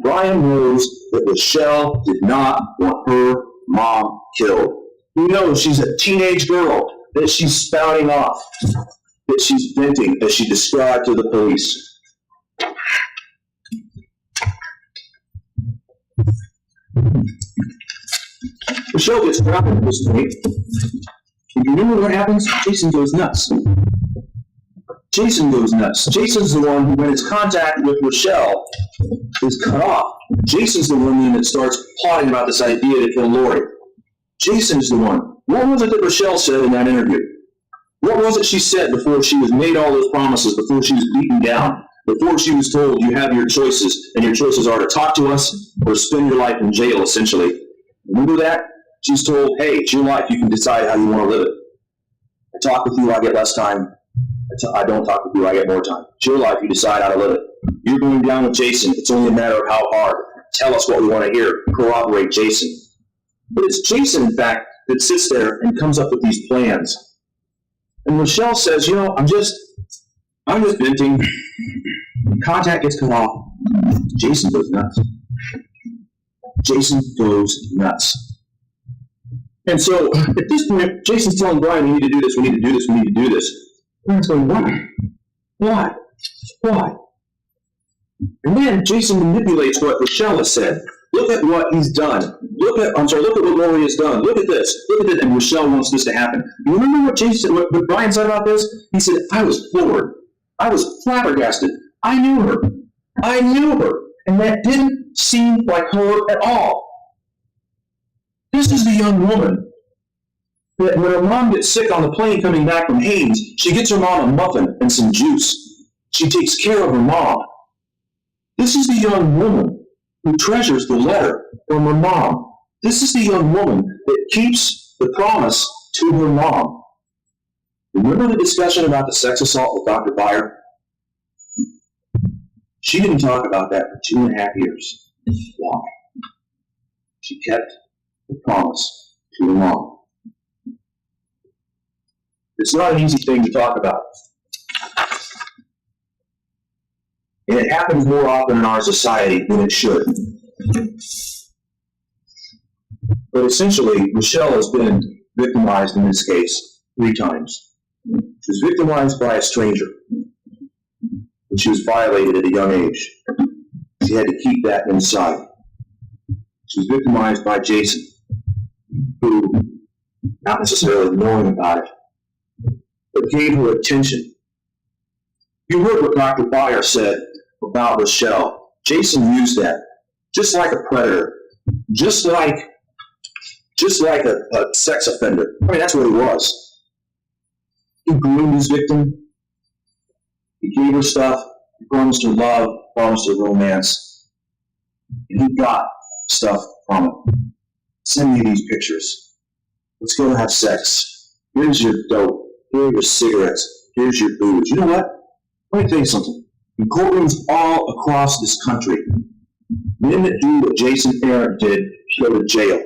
Brian knows that Rachelle did not want her mom killed. He knows she's a teenage girl, that she's spouting off, that she's venting, as she described to the police. Rachelle gets grounded at this point. And you remember what happens? Jason goes nuts. Jason goes nuts. Jason's the one who, when his contact with Rachelle is cut off, Jason's the one that starts plotting about this idea to kill Lauri. Jason's the one. What was it that Rachelle said in that interview? What was it she said before she was made all those promises, before she was beaten down, before she was told you have your choices, and your choices are to talk to us or spend your life in jail, essentially? Remember that? She's told, hey, it's your life, you can decide how you want to live it. I talk with you, I get less time. I don't talk with you, I get more time. It's your life, you decide how to live it. You're going down with Jason, it's only a matter of how hard. Tell us what we want to hear, corroborate Jason. But it's Jason, in fact, that sits there and comes up with these plans. And Rachelle says, I'm just venting. Contact gets cut off. Jason goes nuts. Jason goes nuts. And so, at this point, Jason's telling Brian, we need to do this, we need to do this, we need to do this. Brian's going, why? Why? Why? And then Jason manipulates what Rachelle has said. Look at what he's done. Look at what Lauri has done. Look at this. Look at it. And Rachelle wants this to happen. You remember what Brian said about this? He said, I was floored. I was flabbergasted. I knew her. I knew her. And that didn't seem like her at all. This is the young woman that when her mom gets sick on the plane coming back from Haynes, she gets her mom a muffin and some juice. She takes care of her mom. This is the young woman who treasures the letter from her mom. This is the young woman that keeps the promise to her mom. Remember the discussion about the sex assault with Dr. Byer? She didn't talk about that for 2.5 years. Why? She kept the promise to her mom. It's not an easy thing to talk about. And it happens more often in our society than it should. But essentially, Rachelle has been victimized in this case 3 times. She was victimized by a stranger when she was violated at a young age. She had to keep that inside. She was victimized by Jason, who, not necessarily knowing about it, but gave her attention. You heard what Dr. Byer said about Rachelle. Jason used that just like a predator, just like a sex offender. I mean, that's what he was. He groomed his victim. He gave her stuff. He promised her love, promised her romance. And he got stuff from it. Send me these pictures. Let's go have sex. Here's your dope. Here are your cigarettes. Here's your booze. You know what? Let me tell you something. In courtrooms all across this country, men that do what Jason Arrant did go to jail.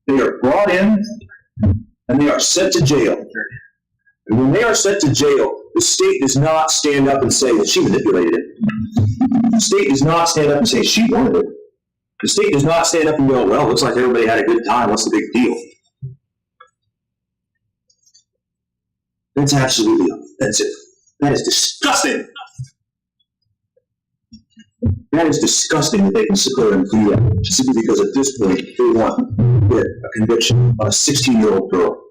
They are brought in and they are sent to jail. And when they are sent to jail, the state does not stand up and say that she manipulated it. The state does not stand up and say she wanted it. The state does not stand up and go, well, looks like everybody had a good time. What's the big deal? That's absolutely offensive. That is disgusting. That is disgusting that they can sit there and do that simply because at this point they want to get a conviction on a 16-year-old girl.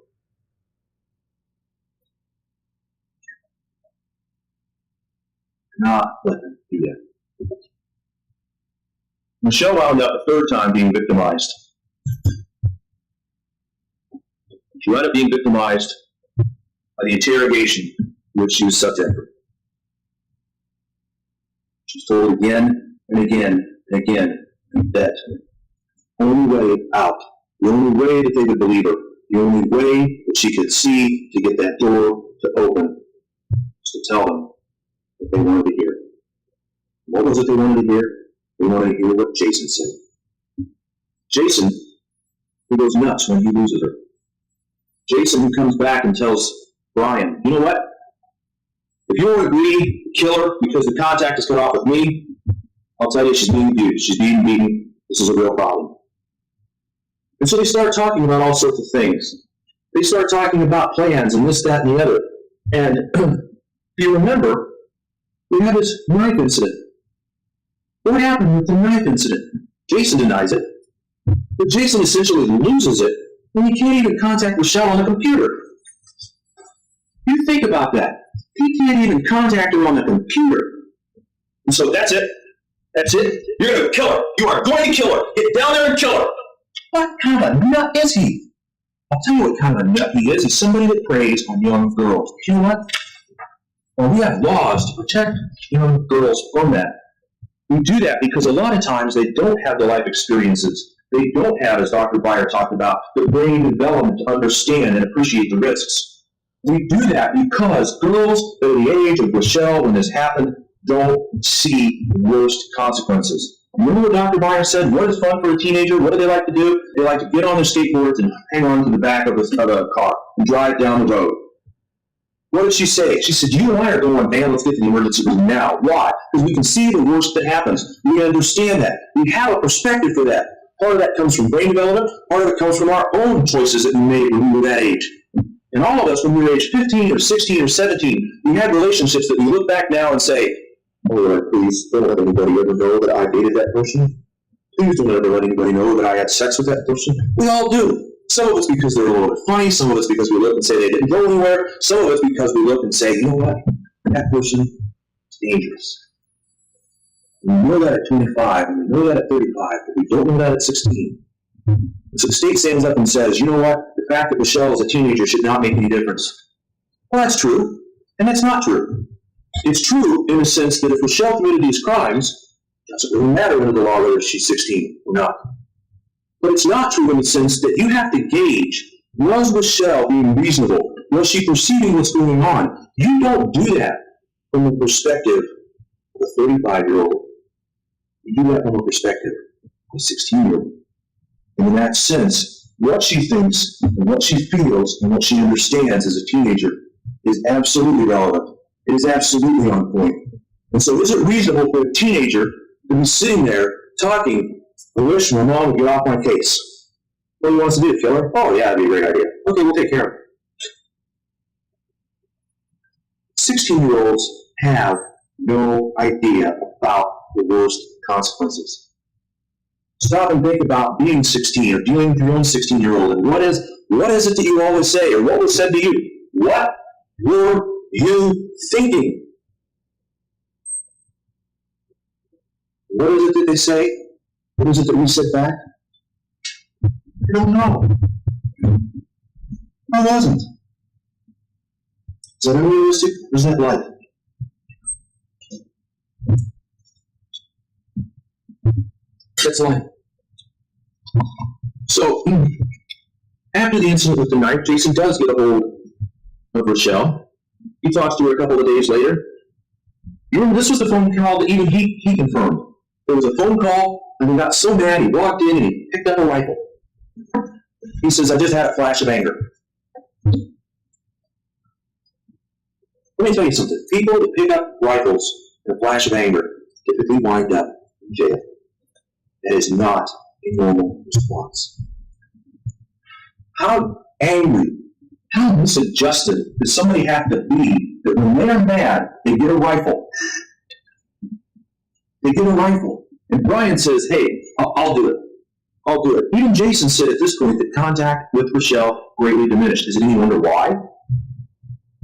Not let them do that. Rachelle wound up a 3rd time being victimized. She wound up being victimized by the interrogation to which she was subject. She was told again and again and again that the only way out, the only way that they would believe her, the only way that she could see to get that door to open was to tell them what they wanted to hear. What was it they wanted to hear? They wanted to hear what Jason said. Jason, who goes nuts when he loses her. Jason, who comes back and tells Brian, you know what? If you won't agree to kill her because the contact is cut off with me, I'll tell you she's being abused. She's being beaten. This is a real problem. And so they start talking about all sorts of things. They start talking about plans and this, that, and the other. And if you remember, we had this knife incident. What happened with the knife incident? Jason denies it. But Jason essentially loses it when he can't even contact Rachelle on the computer. You think about that. He can't even contact her on the computer. And so that's it. That's it. You're going to kill her. You are going to kill her. Get down there and kill her. What kind of a nut is he? I'll tell you what kind of a nut he is. He's somebody that preys on young girls. You know what? Well, we have laws to protect young girls from that. We do that because a lot of times they don't have the life experiences. They don't have, as Dr. Byer talked about, the brain development to understand and appreciate the risks. We do that because girls that are the age of Rachelle when this happened don't see the worst consequences. Remember what Dr. Byer said? What is fun for a teenager? What do they like to do? They like to get on their skateboards and hang on to the back of a car and drive down the road. What did she say? She said, you and I are going, man, let's get to the emergency room now. Why? Because we can see the worst that happens. We understand that. We have a perspective for that. Part of that comes from brain development. Part of it comes from our own choices that we made when we were that age. And all of us, when we were age 15 or 16 or 17, we had relationships that we look back now and say, oh, Lord, please don't let anybody ever know that I dated that person. Please don't ever let anybody know that I had sex with that person. We all do. Some of it's because they're a little bit funny. Some of it's because we look and say they didn't go anywhere. Some of it's because we look and say, you know what? That person is dangerous. We know that at 25, and we know that at 35, but we don't know that at 16. So the state stands up and says, you know what? The fact that Rachelle is a teenager should not make any difference. Well, that's true, and that's not true. It's true in the sense that if Rachelle committed these crimes, it doesn't really matter under the law whether she's 16 or not. But it's not true in the sense that you have to gauge, was Rachelle being reasonable Was she perceiving what's going on? You don't do that from the perspective of a 35-year-old. You do that from the perspective of a 16-year-old. And in that sense, what she thinks and what she feels and what she understands as a teenager is absolutely relevant. It is absolutely on point. And so is it reasonable for a teenager to be sitting there talking, I wish my mom would get off my case. What do you want us to do, kill her? Oh yeah, that'd be a great idea. Okay, we'll take care of it. 16-year-olds have no idea about the worst consequences. Stop and think about being 16 or dealing with your own 16-year-old, and what is it that you always say, or what was said to you? What were you thinking? What is it that they say? What is it that we said back? I don't know. I wasn't. Is that unrealistic, or is that life? That's life. So, after the incident with the knife, Jason does get a hold of Rachelle. He talks to her a couple of days later. You remember, this was the phone call that even he confirmed. There was a phone call, and he got so mad, he walked in and he picked up a rifle. He says, I just had a flash of anger. Let me tell you something. People that pick up rifles in a flash of anger typically wind up in jail. That is not a normal response. How angry, how misadjusted does somebody have to be that when they're mad, they get a rifle? They get a rifle. And Brian says, hey, I'll do it. I'll do it. Even Jason said at this point that contact with Rachelle greatly diminished. Is it any wonder why?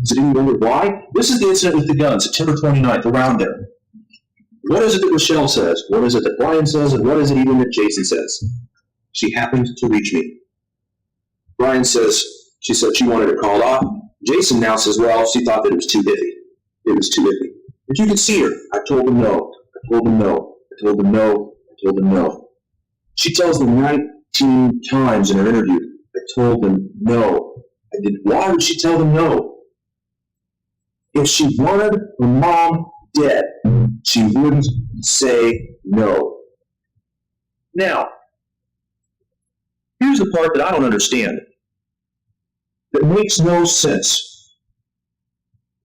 Is it any wonder why? This is the incident with the gun, September 29th, around there. What is it that Rachelle says? What is it that Brian says? And what is it even that Jason says? She happened to reach me. Brian says, she said she wanted it called off. Jason now says, well, she thought that it was too iffy. It was too iffy. But you can see her. I told him no. I told him no. I told him no. I told him no. She tells them 19 times in her interview, I told them no. I did. Why would she tell them no? If she wanted her mom dead, she wouldn't say no. Now, here's the part that I don't understand, that makes no sense.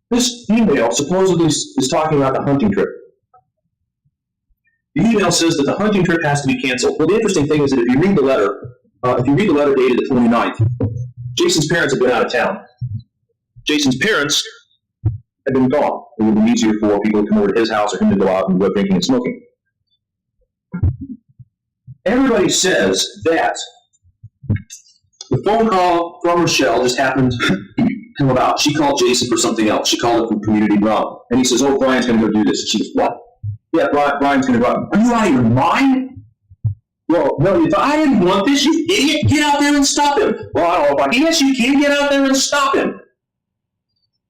This email supposedly is talking about the hunting trip. The email says that the hunting trip has to be canceled. Well, the interesting thing is that if you read the letter dated the 29th, Jason's parents have been out of town. Jason's parents have been gone. It would be easier for people to come over to his house or him to go out and go drinking and smoking. Everybody says that the phone call from Rachelle just happened to come about. She called Jason for something else. She called it from community drama. And he says, oh, Brian's going to go do this. And she goes, what? Yeah, Brian's going to go out. Are you out of your mind? Well, no, I didn't want this, you idiot. Get out there and stop him. Well, I don't know about yes, you can get out there and stop him.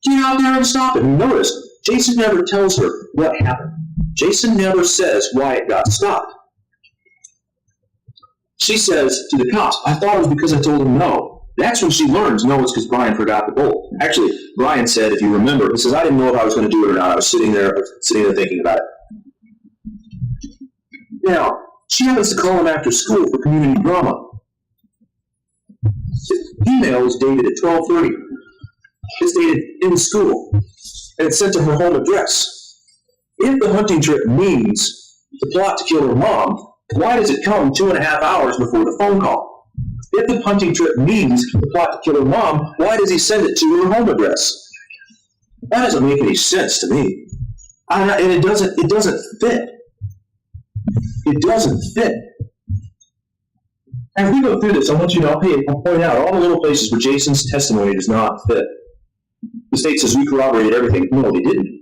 Get out there and stop him. Notice, Jason never tells her what happened. Jason never says why it got stopped. She says to the cops, I thought it was because I told him no. That's when she learns, no, it's because Brian forgot the bolt. Actually, Brian said, if you remember, he says, I didn't know if I was going to do it or not. I was sitting there thinking about it. Now, she happens to call him after school for community drama. The email is dated at 12:30. It's dated in school, and it's sent to her home address. If the hunting trip means the plot to kill her mom, why does it come 2.5 hours before the phone call? If the hunting trip means the plot to kill her mom, why does he send it to her home address? That doesn't make any sense to me. And it doesn't fit. It doesn't fit. As we go through this, I want you to I'll point out all the little places where Jason's testimony does not fit. The state says we corroborated everything. No, they didn't.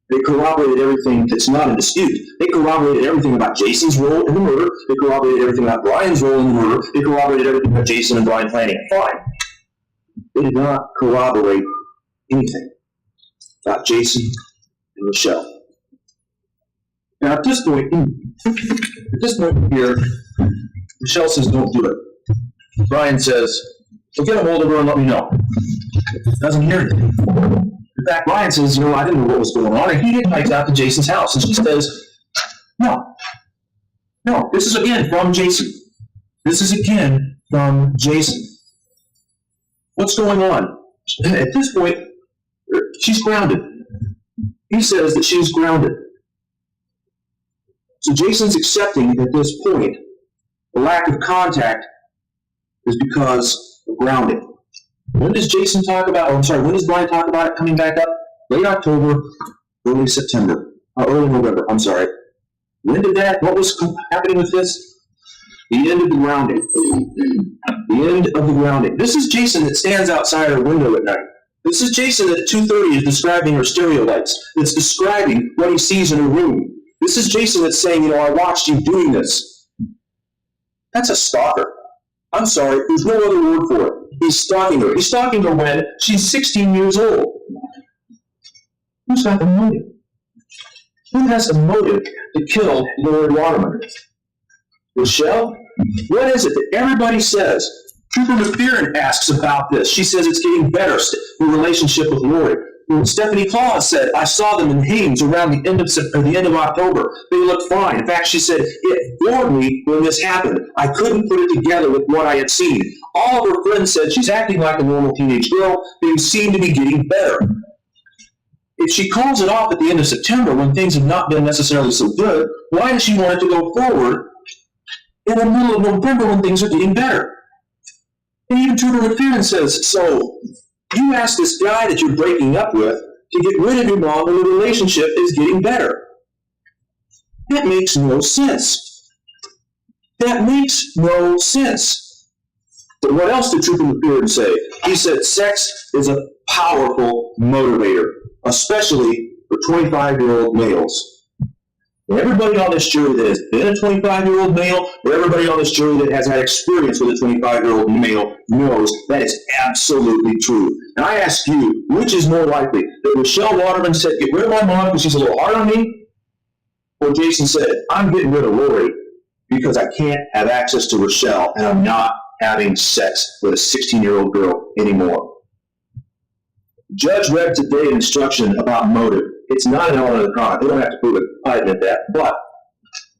They corroborated everything that's not in dispute. They corroborated everything about Jason's role in the murder. They corroborated everything about Brian's role in the murder. They corroborated everything about Jason and Brian planning it. Fine. They did not corroborate anything about Jason and Rachelle. Now, at this point here, Rachelle says, don't do it. Brian says, So get a hold of her and let me know. Doesn't hear anything. In fact, Brian says, I didn't know what was going on, and he hikes out to Jason's house, and she says, no, this is again from Jason. This is again from Jason. What's going on? At this point, she's grounded. He says that she's grounded. So Jason's accepting at this point the lack of contact is because of grounding. When does Brian talk about it coming back up? Late October, early November, what was happening with this? The end of the grounding. The end of the grounding. This is Jason that stands outside her window at night. This is Jason at 2:30 is describing her stereo lights. It's describing what he sees in her room. This is Jason that's saying, I watched you doing this. That's a stalker. I'm sorry, there's no other word for it. He's stalking her. He's stalking her when she's 16 years old. Who's got the motive? Who has the motive to kill Lauri Waterman? Rachelle? What is it that everybody says? Trooper McPheron asks about this. She says it's getting better, the relationship with Lauri. Stephanie Claus said, I saw them in Hames around the end of October. They looked fine. In fact, she said, it floored me when this happened. I couldn't put it together with what I had seen. All of her friends said she's acting like a normal teenage girl. They seem to be getting better. If she calls it off at the end of September when things have not been necessarily so good, why does she want it to go forward in the middle of November when things are getting better? And even Trooper McPheron says, so you asked this guy that you're breaking up with to get rid of your mom when the relationship is getting better. That makes no sense. That makes no sense. But what else did Trooper McPheron say? He said sex is a powerful motivator, especially for 25-year-old males. And everybody on this jury that has been a 25-year-old male, or everybody on this jury that has had experience with a 25-year-old male knows that is absolutely true. And I ask you, which is more likely? That Rachelle Waterman said, get rid of my mom because she's a little hard on me? Or Jason said, I'm getting rid of Lauri because I can't have access to Rachelle and I'm not having sex with a 16-year-old girl anymore. Judge read today an instruction about motive. It's not an element of the crime. They don't have to prove it. I admit that. But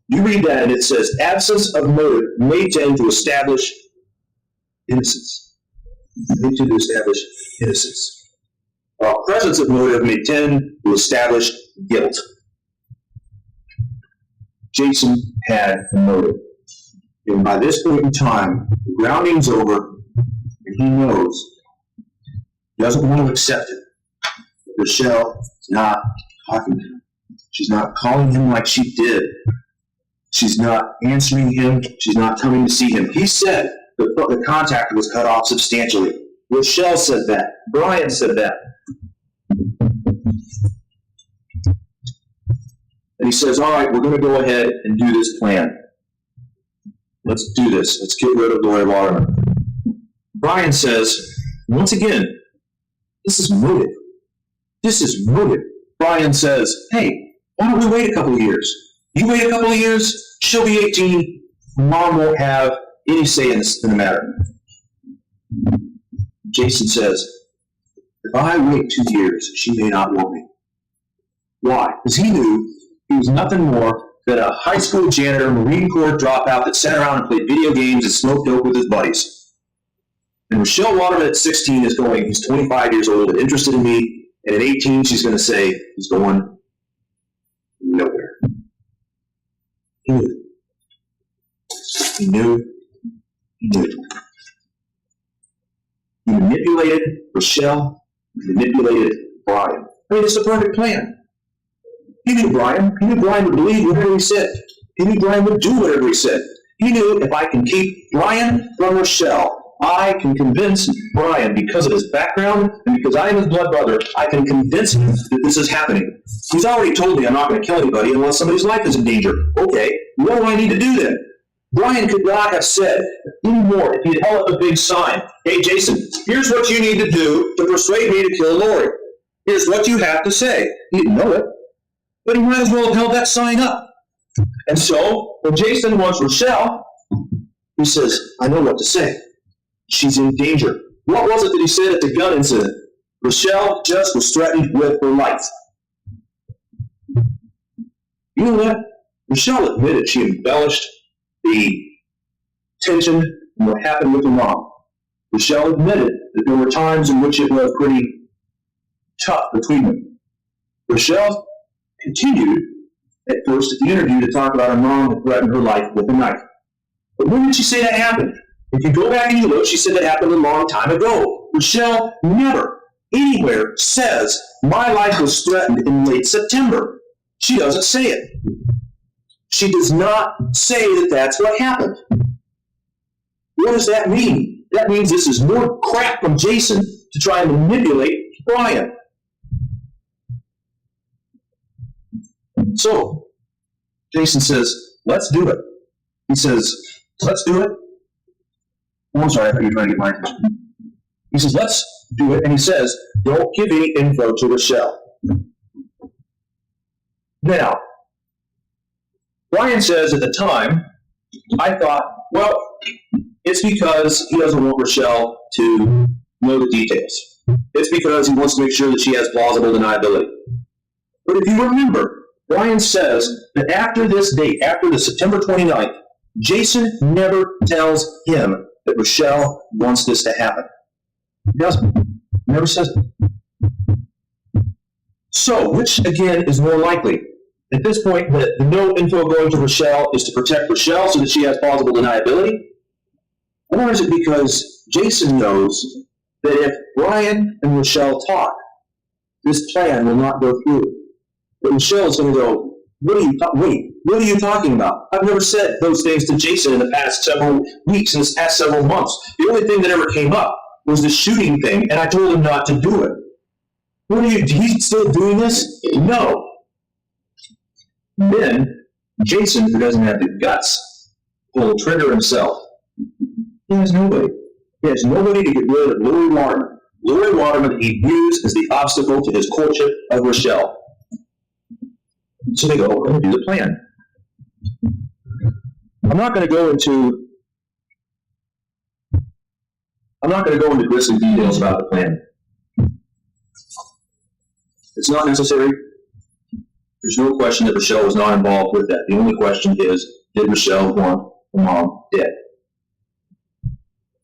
you read that and it says, absence of motive may tend to establish innocence. While presence of motive may tend to establish guilt. Jason had a motive. And by this point in time, the grounding's over, and he knows he doesn't want to accept it. Rachelle is not talking to him. She's not calling him like she did. She's not answering him. She's not coming to see him. He said the contact was cut off substantially. Rachelle said that. Brian said that. And he says, all right, we're going to go ahead and do this plan. Let's do this. Let's get rid of Lauri Waterman. Brian says, once again, this is motive. This is motive. Brian says, hey, why don't we wait a couple of years? You wait a couple of years, she'll be 18, mom won't have any say in the matter. Jason says, if I wait 2 years, she may not want me. Why? Because he knew he was nothing more than a high school janitor, Marine Corps dropout that sat around and played video games and smoked dope with his buddies. And Rachelle Waterman at 16 is going, he's 25 years old and interested in me, and at 18 she's going to say, he's going nowhere. He knew. He knew. He knew. He manipulated Rachelle. He manipulated Brian. I mean, it's a perfect plan. He knew Brian. He knew Brian would believe whatever he said. He knew Brian would do whatever he said. He knew if I can keep Brian from Rachelle, I can convince Brian, because of his background and because I am his blood brother, I can convince him that this is happening. He's already told me I'm not going to kill anybody unless somebody's life is in danger. Okay, what do I need to do then? Brian could not have said anymore if he had held up a big sign. Hey, Jason, here's what you need to do to persuade me to kill Lauri. Here's what you have to say. He didn't know it, but he might as well have held that sign up. And so, when Jason wants Rachelle, he says, I know what to say. She's in danger. What was it that he said at the gun incident? Rachelle just was threatened with her life. You know what? Rachelle admitted she embellished the tension and what happened with her mom. Rachelle admitted that there were times in which it was pretty tough between them. Rachelle continued at first at the interview to talk about her mom that threatened her life with a knife. But when did she say that happened? If you go back and you look, she said that happened a long time ago. Rachelle never, anywhere, says, my life was threatened in late September. She doesn't say it. She does not say that that's what happened. What does that mean? That means this is more crap from Jason to try and manipulate Brian. So, Jason says, let's do it. He says, let's do it. Oh, I'm sorry, I thought you were trying to get my attention. He says, let's do it. And he says, don't give any info to Rachelle. Now, Brian says at the time, I thought, well, it's because he doesn't want Rachelle to know the details. It's because he wants to make sure that she has plausible deniability. But if you remember, Brian says that after this date, after the September 29th, Jason never tells him that Rachelle wants this to happen. He doesn't. He never says it. So, which again is more likely? At this point, the no info going to Rachelle is to protect Rachelle so that she has plausible deniability? Or is it because Jason knows that if Brian and Rachelle talk, this plan will not go through? But Rachelle is going to go, what are you talking about? I've never said those things to Jason in the past several weeks, in the past several months. The only thing that ever came up was the shooting thing, and I told him not to do it. He's still doing this? No. Then, Jason, who doesn't have the guts, pull the trigger himself. He has nobody. He has nobody to get rid of Lauri Waterman. Lauri Waterman he views as the obstacle to his courtship of Rachelle. So they go, we're going to do the plan. I'm not going to go into grisly details about the plan. It's not necessary. There's no question that Rachelle was not involved with that. The only question is, did Rachelle want her mom dead?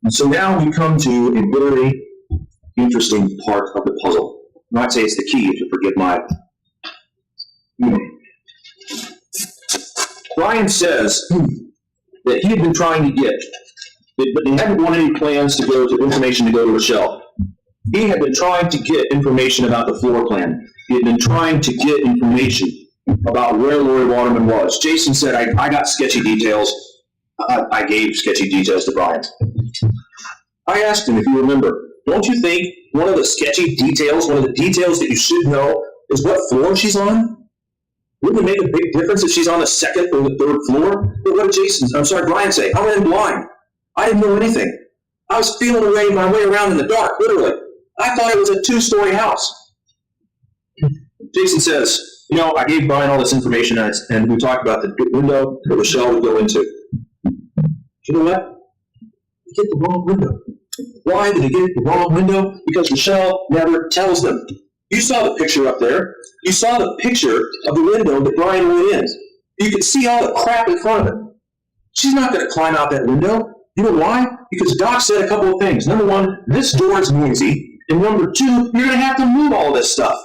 And so now we come to a very interesting part of the puzzle. I might say it's the key, if you forgive my Brian says that he had been trying to get, but he hadn't wanted any plans to go to information to go to Rachelle. He had been trying to get information about the floor plan. He had been trying to get information about where Lauri Waterman was. Jason said, I got sketchy details. I gave sketchy details to Brian. I asked him, if you remember, don't you think one of the sketchy details, one of the details that you should know is what floor she's on? Wouldn't it make a big difference if she's on the second or the third floor? But what did Brian say? I went in blind. I didn't know anything. I was feeling my way around in the dark, literally. I thought it was a 2-story house. Jason says, I gave Brian all this information and we talked about the window that Rachelle would go into. You know what? He hit the wrong window. Why did he get the wrong window? Because Rachelle never tells them. You saw the picture up there. You saw the picture of the window that Brian went in. You could see all the crap in front of him. She's not going to climb out that window. You know why? Because Doc said a couple of things. Number one, this door is noisy. And number two, you're going to have to move all this stuff.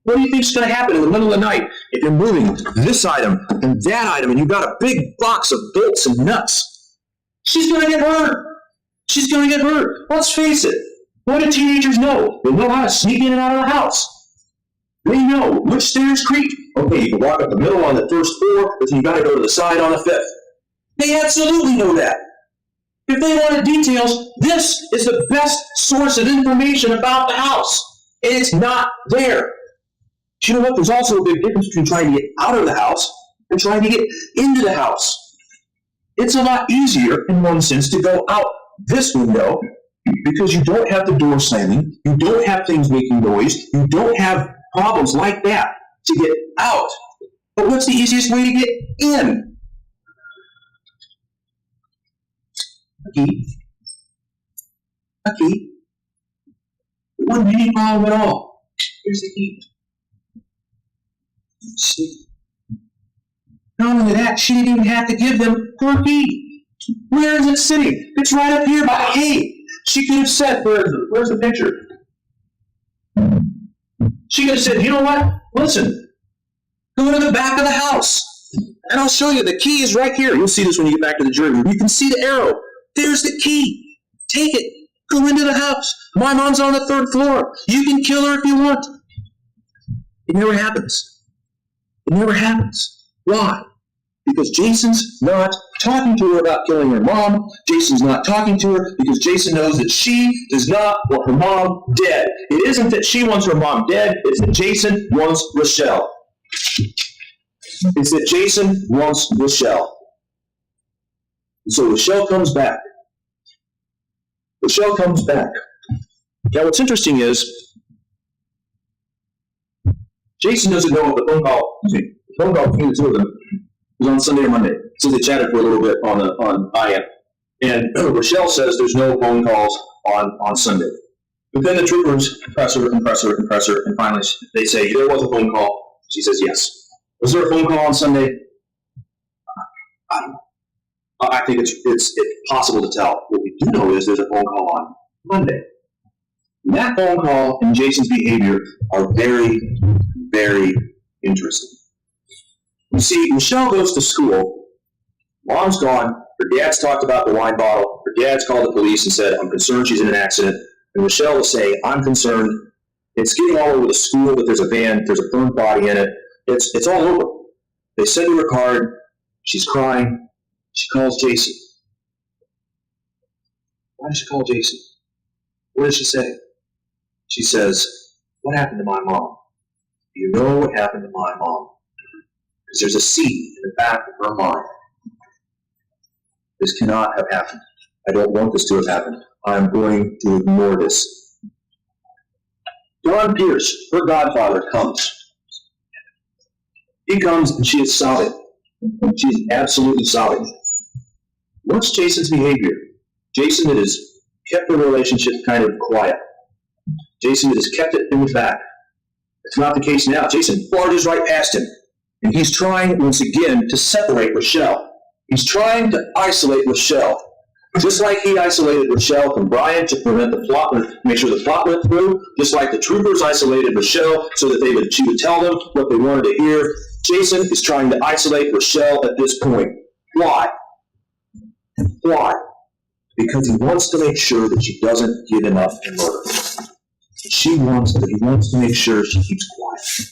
What do you think is going to happen in the middle of the night if you're moving this item and that item and you've got a big box of bolts and nuts? She's going to get hurt. She's going to get hurt. Let's face it. What do teenagers know? They know how to sneak in and out of the house. They know which stairs creak. Okay, you can walk up the middle on the first floor, but then you got to go to the side on the fifth. They absolutely know that. If they wanted details, this is the best source of information about the house. And it's not there. You know what? There's also a big difference between trying to get out of the house and trying to get into the house. It's a lot easier, in one sense, to go out this window because you don't have the door slamming, you don't have things making noise, you don't have problems like that to get out. But what's the easiest way to get in? A key. wasn't any problem at all. Here's the key. See? Not only that, she didn't even have to give them her key. Where is it sitting? It's right up here by the gate. She could have said, where's the picture? She could have said, you know what? Listen, go to the back of the house, and I'll show you. The key is right here. You'll see this when you get back to the jury room. You can see the arrow. There's the key. Take it. Go into the house. My mom's on the 3rd floor. You can kill her if you want. It never happens. It never happens. Why? Because Jason's not talking to her about killing her mom. Jason's not talking to her because Jason knows that she does not want her mom dead. It isn't that she wants her mom dead. It's that Jason wants Rachelle. It's that Jason wants Rachelle. So Rachelle comes back. Rachelle comes back. Now what's interesting is Jason doesn't know what the phone call between the two of them was on Sunday or Monday. So they chatted for a little bit on Arrant. And Rachelle says there's no phone calls on Sunday. But then the troopers press her, and finally they say, there was a phone call. She says, yes. Was there a phone call on Sunday? I don't know. I think it's possible to tell. What we do know is there's a phone call on Monday. And that phone call and Jason's behavior are very, very interesting. You see, Rachelle goes to school. Mom's gone. Her dad's talked about the wine bottle. Her dad's called the police and said, I'm concerned she's in an accident. And Rachelle will say, I'm concerned. It's getting all over the school that there's a van, there's a burned body in it. It's all over. They send her a card. She's crying. She calls Jason. Why does she call Jason? What does she say? She says, what happened to my mom? Do you know what happened to my mom? Because there's a seed in the back of her mind. This cannot have happened. I don't want this to have happened. I'm going to ignore this. Don Pierce, her godfather, comes. He comes and she is sobbing. She's absolutely sobbing. What's Jason's behavior? Jason that has kept the relationship kind of quiet. Jason that has kept it in the back. It's not the case now. Jason barges right past him. And he's trying, once again, to separate Rachelle. He's trying to isolate Rachelle. Just like he isolated Rachelle from Brian to prevent the plot, make sure the plot went through. Just like the troopers isolated Rachelle so that she would tell them what they wanted to hear. Jason is trying to isolate Rachelle at this point. Why? Why? Because he wants to make sure that she doesn't give him up and murder. He wants to make sure she keeps quiet.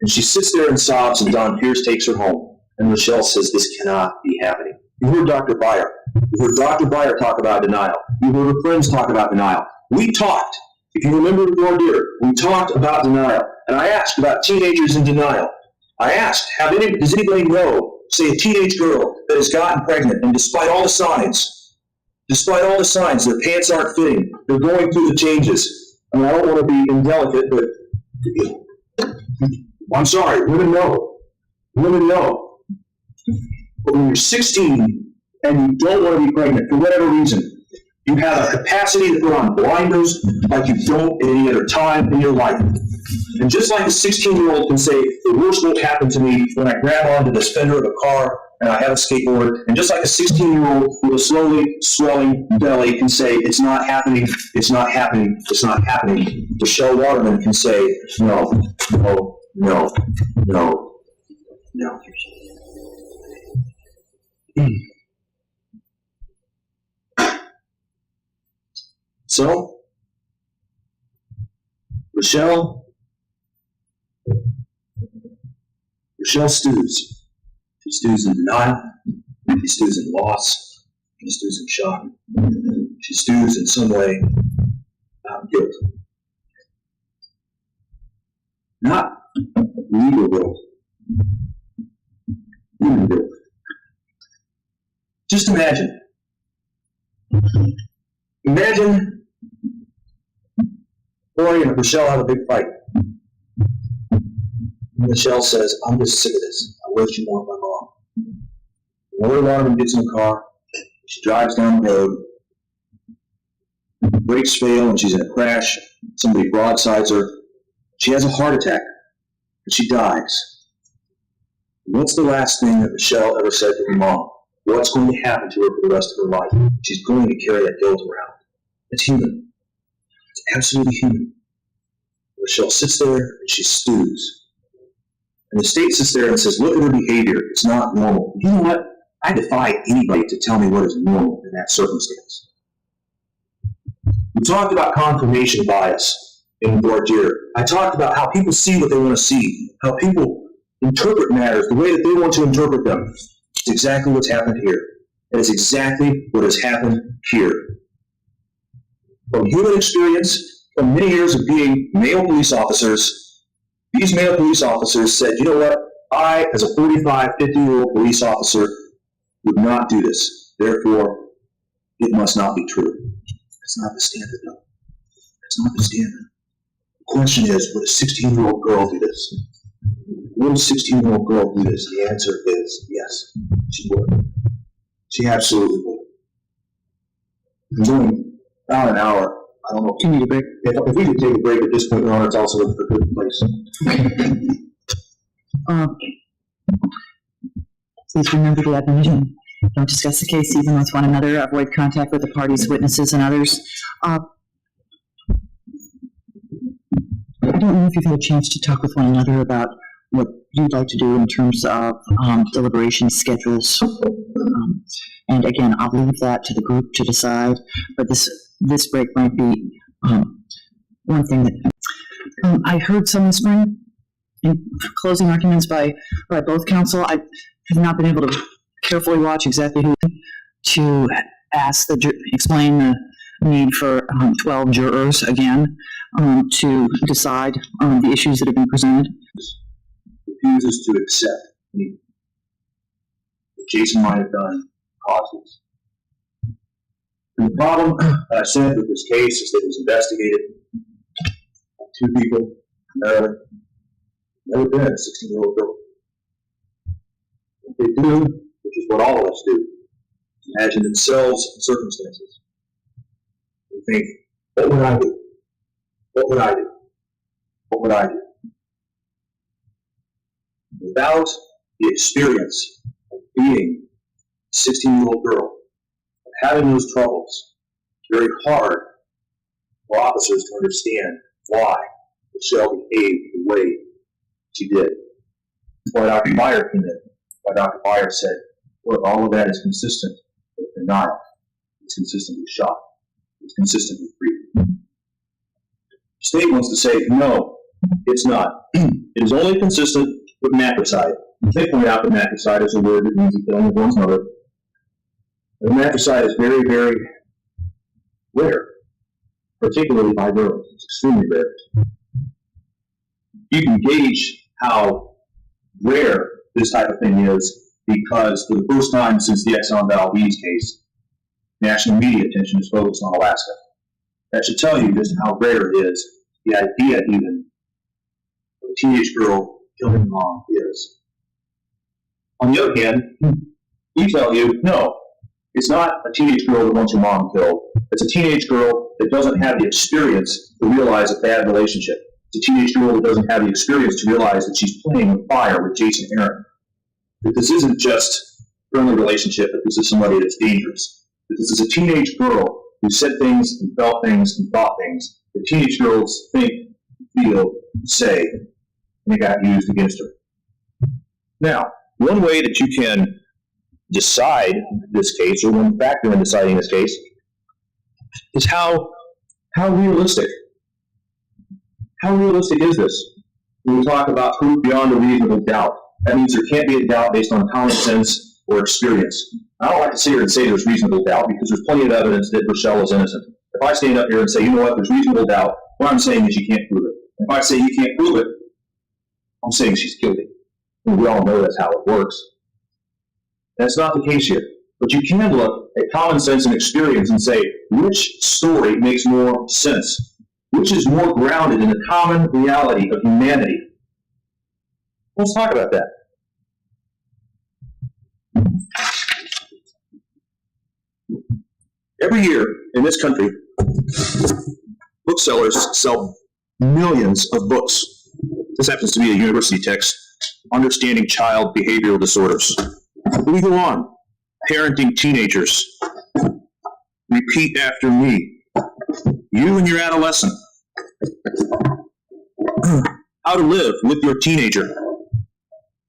And she sits there and sobs, and Don Pierce takes her home. And Rachelle says, this cannot be happening. You heard Dr. Byer. You heard Dr. Byer talk about denial. You heard her friends talk about denial. We talked, if you remember the voir dire, we talked about denial. And I asked about teenagers in denial. I asked, does anybody know, say a teenage girl that has gotten pregnant, and despite all the signs, their pants aren't fitting, they're going through the changes. I mean, I don't want to be indelicate, but I'm sorry, women know. Women know. But when you're 16 and you don't want to be pregnant for whatever reason, you have a capacity to put on blinders like you don't at any other time in your life. And just like a 16-year-old can say, the worst won't happen to me when I grab onto the fender of a car and I have a skateboard, and just like a 16-year-old with a slowly swelling belly can say, it's not happening, it's not happening, it's not happening, Rachelle Waterman can say, no, no, no, no, no. So, Rachelle stews. She stews in denial. She stews in loss. She stews in shock. She stews in some way out guilt. Not legal guilt. Human guilt. Just imagine. Imagine Lauri and Rachelle have a big fight. And Rachelle says, I'm just sick of this. I wish you want my mom. Lauri Waterman gets in the car. She drives down the road. brakes fail and she's in a crash. Somebody broadsides her. She has a heart attack and she dies. What's the last thing that Rachelle ever said to her mom? What's going to happen to her for the rest of her life? She's going to carry that guilt around. It's human. It's absolutely human. Rachelle sits there and she stews. And the state sits there and says, look at her behavior. It's not normal. You know what? I defy anybody to tell me what is normal in that circumstance. We talked about confirmation bias in voir dire. I talked about how people see what they want to see, how people interpret matters the way that they want to interpret them. It's exactly what's happened here. It is exactly what has happened here. From human experience, from many years of being male police officers, these male police officers said, you know what? I, as a 45, 50-year-old police officer, would not do this. Therefore, it must not be true. That's not the standard, though. That's not the standard. The question is, would a 16-year-old girl do this? Would a 16-year-old girl do this? The answer is yes, she would. She absolutely would. I'm going about an hour. I don't know. Do you need a break? If we could take a break at this point, Your Honor, it's also a good place. Please remember the admonition. Don't discuss the case even with one another. Avoid contact with the parties, witnesses, and others. I don't know if you've had a chance to talk with one another about what you'd like to do in terms of deliberation schedules. And again, I'll leave that to the group to decide. But this break might be one thing that I heard some this morning in closing arguments by both counsel. I have not been able to carefully watch exactly who to explain the need for 12 jurors again to decide the issues that have been presented. Refuses to accept what Jason might have done causes. And the problem that I said with this case is that it was investigated by two people, primarily. Never been a 16-year-old girl. What they do, which is what all of us do, is imagine themselves in circumstances. They think, what would I do? What would I do? What would I do? Without the experience of being a 16-year-old girl, of having those troubles, it's very hard for officers to understand why Rachelle behaved the way she did. That's why Dr. Meyer came in. Why Dr. Meyer said, look, all of that is consistent with denial. It's consistent with shock. It's consistent with grief. The state wants to say, no, it's not. It is only consistent with matricide. They point out that matricide is a word that means the killing of one's mother. And matricide is very, very rare, particularly by girls. It's extremely rare. You can gauge how rare this type of thing is because for the first time since the Exxon Valdez case, national media attention is focused on Alaska. That should tell you just how rare it is, the idea even of a teenage girl killing her mom is. On the other hand, we tell you, no, it's not a teenage girl that wants her mom killed. It's a teenage girl that doesn't have the experience to realize a bad relationship. It's a teenage girl that doesn't have the experience to realize that she's playing with fire with Jason Arrant. That this isn't just a friendly relationship, but this is somebody that's dangerous. That this is a teenage girl who said things and felt things and thought things that teenage girls think, feel, say, and it got used against her. Now, one way that you can decide this case, or one factor in deciding this case, is how realistic. How realistic is this? When we talk about proof beyond a reasonable doubt, that means there can't be a doubt based on common sense or experience. I don't like to sit here and say there's reasonable doubt because there's plenty of evidence that Rachelle is innocent. If I stand up here and say, you know what, there's reasonable doubt, what I'm saying is you can't prove it. If I say you can't prove it, I'm saying she's guilty. And we all know that's how it works. That's not the case here. But you can look at common sense and experience and say, which story makes more sense? Which is more grounded in the common reality of humanity? Let's talk about that. Every year in this country, Booksellers sell millions of books. This happens to be a university text, Understanding Child Behavioral Disorders. We go on. Parenting teenagers. Repeat after me. You and your adolescent. How to live with your teenager.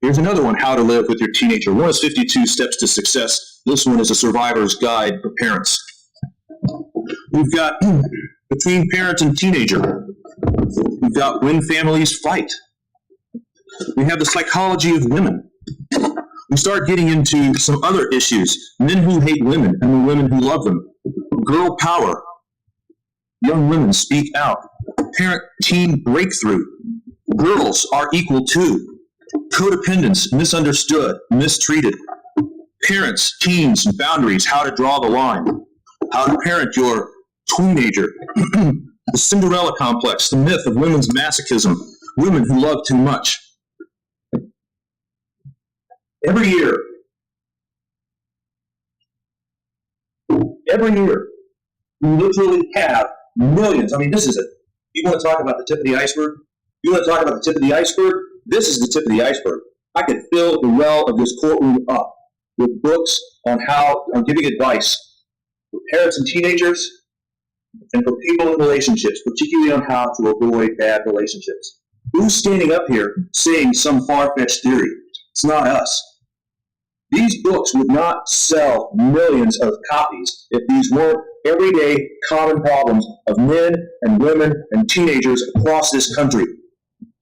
Here's another one, How to live with your teenager. One is 52 Steps to Success. This one is a survivor's guide for parents. We've got Between Parents and Teenager. We've got When Families Fight. We have The Psychology of Women. We start getting into some other issues. Men who hate women and the women who love them. Girl power. Young women speak out. Parent-teen breakthrough. Girls are equal too. Codependence, misunderstood, mistreated. Parents, teens, boundaries, how to draw the line. How to parent your teenager. The Cinderella complex, the myth of women's masochism. Women who love too much. Every year, we literally have millions. I mean, this is it. You want to talk about the tip of the iceberg? You want to talk about the tip of the iceberg? This is the tip of the iceberg. I could fill the well of this courtroom up with books on giving advice for parents and teenagers and for people in relationships, particularly on how to avoid bad relationships. Who's standing up here saying some far-fetched theory? It's not us. These books would not sell millions of copies if these weren't everyday common problems of men and women and teenagers across this country.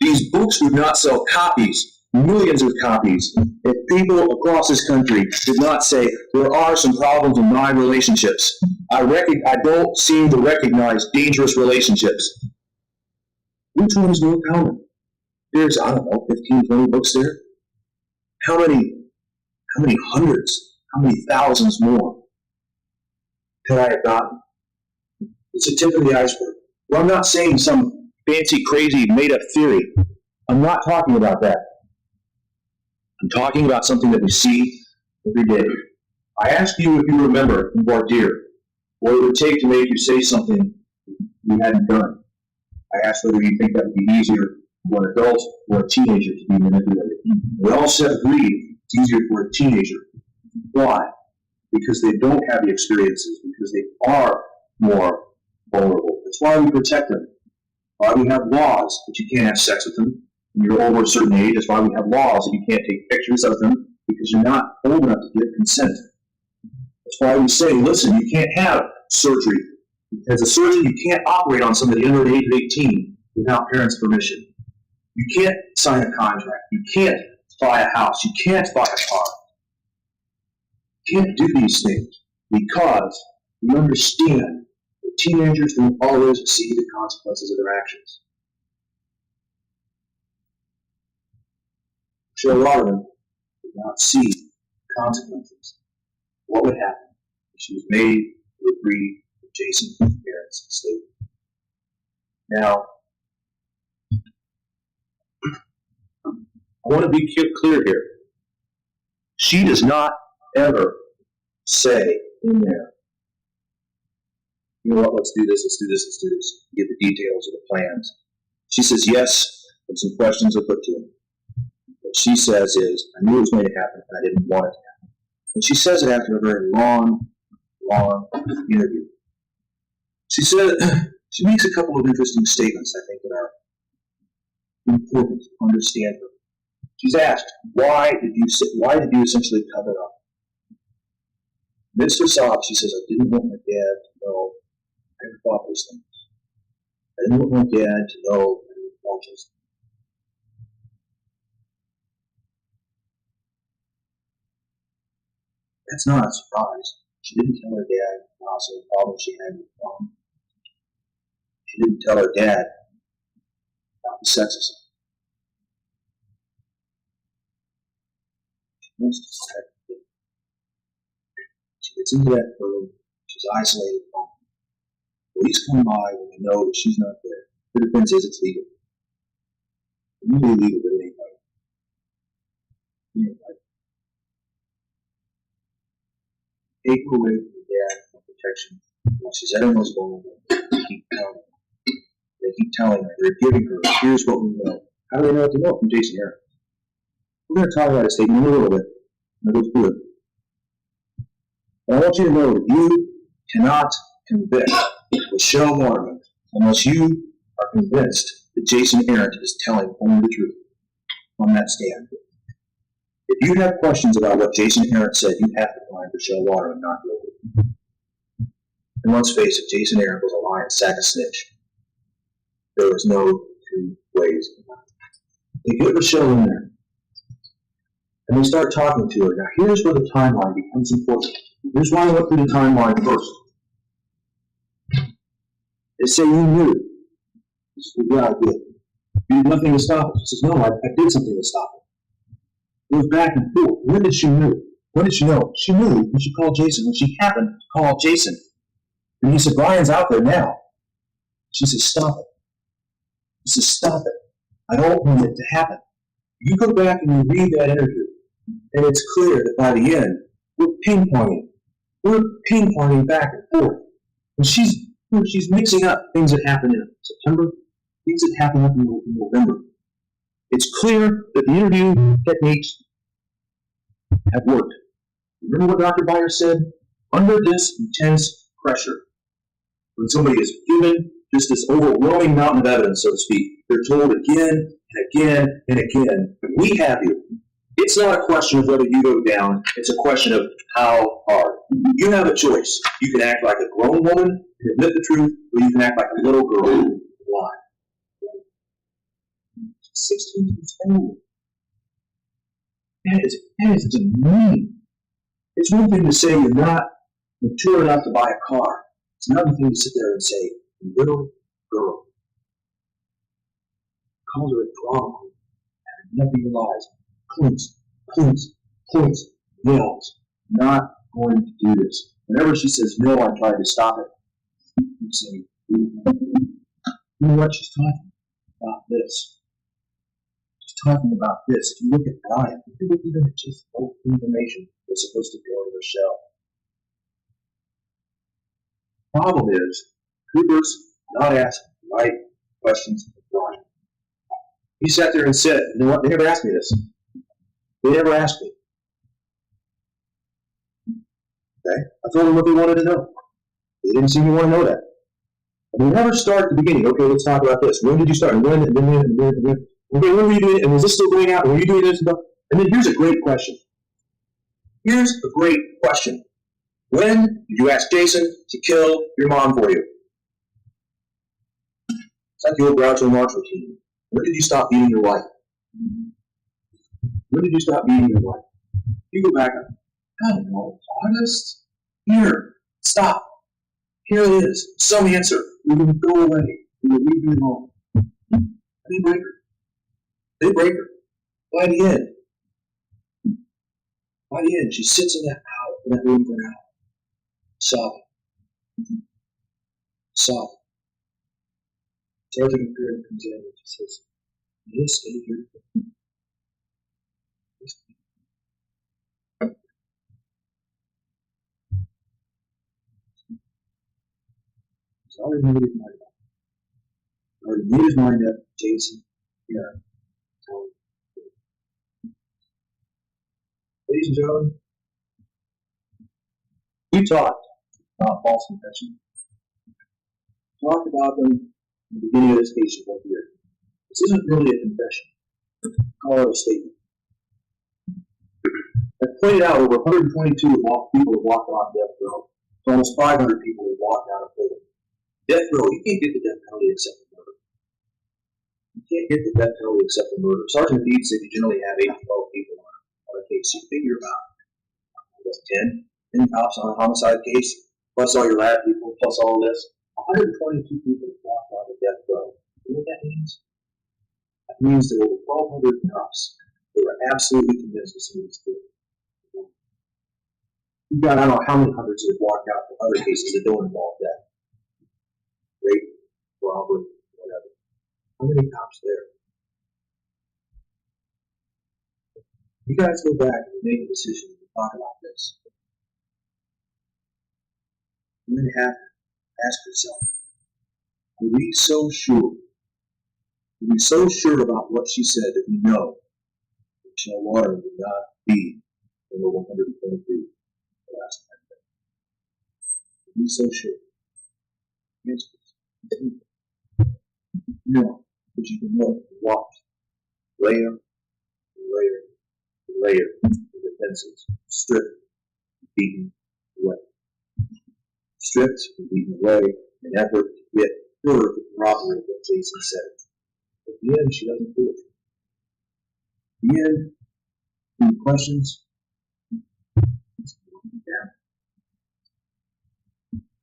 These books would not sell copies, millions of copies, if people across this country did not say, there are some problems in my relationships. I don't seem to recognize dangerous relationships. Which one is more common? There's, 15, 20 books there. How many hundreds, how many thousands more could I have gotten? It's a tip of the iceberg. Well, I'm not saying some fancy, crazy, made-up theory. I'm not talking about that. I'm talking about something that we see every day. I asked you if you remember in voir dire what it would take to make you say something you hadn't done. I asked whether you think that would be easier for an adult or a teenager to be manipulated. We all said agreed it's easier for a teenager. Why? Because they don't have the experiences, because they are more vulnerable. That's why we protect them. Why we have laws that you can't have sex with them when you're over a certain age. That's why we have laws that you can't take pictures of them because you're not old enough to give consent. That's why we say, listen, you can't have surgery. As a surgeon, you can't operate on somebody under the age of 18 without parents' permission. You can't sign a contract. You can't buy a house. You can't buy a car. You can't do these things because we understand that teenagers don't always see the consequences of their actions. Rachelle Waterman did not see the consequences. What would happen if she was made to agree with Jason's parents' statement? Now, I want to be clear here. She does not ever say in there, you know what, let's do this, give the details of the plans. She says yes, and some questions are put to him. What she says is, I knew it was going to happen, and I didn't want it to happen. And she says it after a very long interview. She makes a couple of interesting statements, I think, that are important to understand her. She's asked, why did you essentially cover up? Amidst her sobs, she says, I didn't want my dad to know I ever thought those things. I didn't want my dad to know I ever thought those things. That's not a surprise. She didn't tell her dad about some problem she had with mom. She didn't tell her dad about the sexism. She gets into that room, she's isolated at home. Police come by when they know that she's not there. Her defense is it's legal. It's really legal, but it ain't right. It ain't right. Take her away from her dad for protection. Well, she said it was vulnerable. They keep telling her, they're giving her, here's what we know. How do they know what to know from Jason Arrant? We're going to talk about a statement in a little bit. I'll go through it. But I want you to know that you cannot convict Rachelle Waterman unless you are convinced that Jason Arrant is telling only the truth on that stand. If you have questions about what Jason Arrant said, you have to find Rachelle Waterman not guilty. And let's face it, Jason Arrant was a lying sack of snitch. There was no two ways about it. They get Rachelle in there, and they start talking to her. Now, here's where the timeline becomes important. Here's why I went through the timeline first. They say, you knew. He said, yeah, I did. You did nothing to stop it. She says, no, I did something to stop it. It was back and forth. When did she know? When did she know? She knew when she called Jason, when she happened to call Jason. And he said, Brian's out there now. She says, stop it. He says, stop it. I don't want it to happen. You go back and you read that interview, and it's clear that by the end, we're ping-ponging. We're ping-ponging back and forth. And she's mixing up things that happened in September, things that happened up in November. It's clear that the interview techniques have worked. Remember what Dr. Byer said? Under this intense pressure, when somebody is given just this overwhelming mountain of evidence, so to speak, they're told again and again and again, we have you. It's not a question of whether you go down, it's a question of how hard. You have a choice. You can act like a grown woman and admit the truth, or you can act like a little girl and lie. 16 years old. That is demeaning. It's one thing to say you're not mature enough to buy a car. It's another thing to sit there and say, little girl. Calls her a drama queen. And nothing lies. Points, yells. Not going to do this. Whenever she says no, I'm trying to stop it. You say, you know what? She's talking about this. She's talking about this. If you look at Brian, if you look even at just old information that's supposed to go to Rachelle. Problem is, Cooper's not asking the right questions of Brian. He sat there and said, you know what? They never asked me this. They never asked me. Okay? I told them what they wanted to know. They didn't seem to want to know that. And we never start at the beginning. Okay, let's talk about this. When did you start? And when? And when? Okay, when were you doing it? And was this still going out? And were you doing this? And then here's a great question. When did you ask Jason to kill your mom for you? It's like the old Groucho Marx routine. When did you stop beating your wife? When did you stop beating your wife? You go back up. I don't know. August? Here. Stop. Here it is. Some answer. We will go away. We will leave you alone. They break her. They break her. By the end, she sits in that room for an hour. Sobbing. Sergeant McCurry comes in and she says, yes, stay here. He's already made his mind up. He's already made his mind up, Jason. Yeah. Ladies and gentlemen, we talked about false confession. We talked about them in the beginning of this case right here. This isn't really a confession. Call it a statement. I pointed out over 122 people have walked on death row. So almost 500 people have walked out of prison. Death row, you can't get the death penalty except for murder. You can't get the death penalty except for murder. Sergeant Deed said you generally have 8 to 12 people on a case. You figure about, 10 cops on a homicide case, plus all your lab people, plus all this. 122 people have walked out of death row. You know what that means? That means there were 1,200 cops that were absolutely convinced of somebody's guilty. You've got, I don't know how many hundreds that have walked out for other cases that don't involve death. Rape, robbery, whatever. How many cops there? You guys go back and make a decision to talk about this. When it happened, ask yourself, are we so sure? Are we so sure about what she said that we know Rachelle Waterman would not be over 123 the last time? Are we so sure? Answer this. No, but you can look and watch. Layer, layer of defenses, stripped, beaten away. Stripped and beaten away in an effort to get her to corroborate what Jason said. At the end, she doesn't do it. At the end, any questions? Down.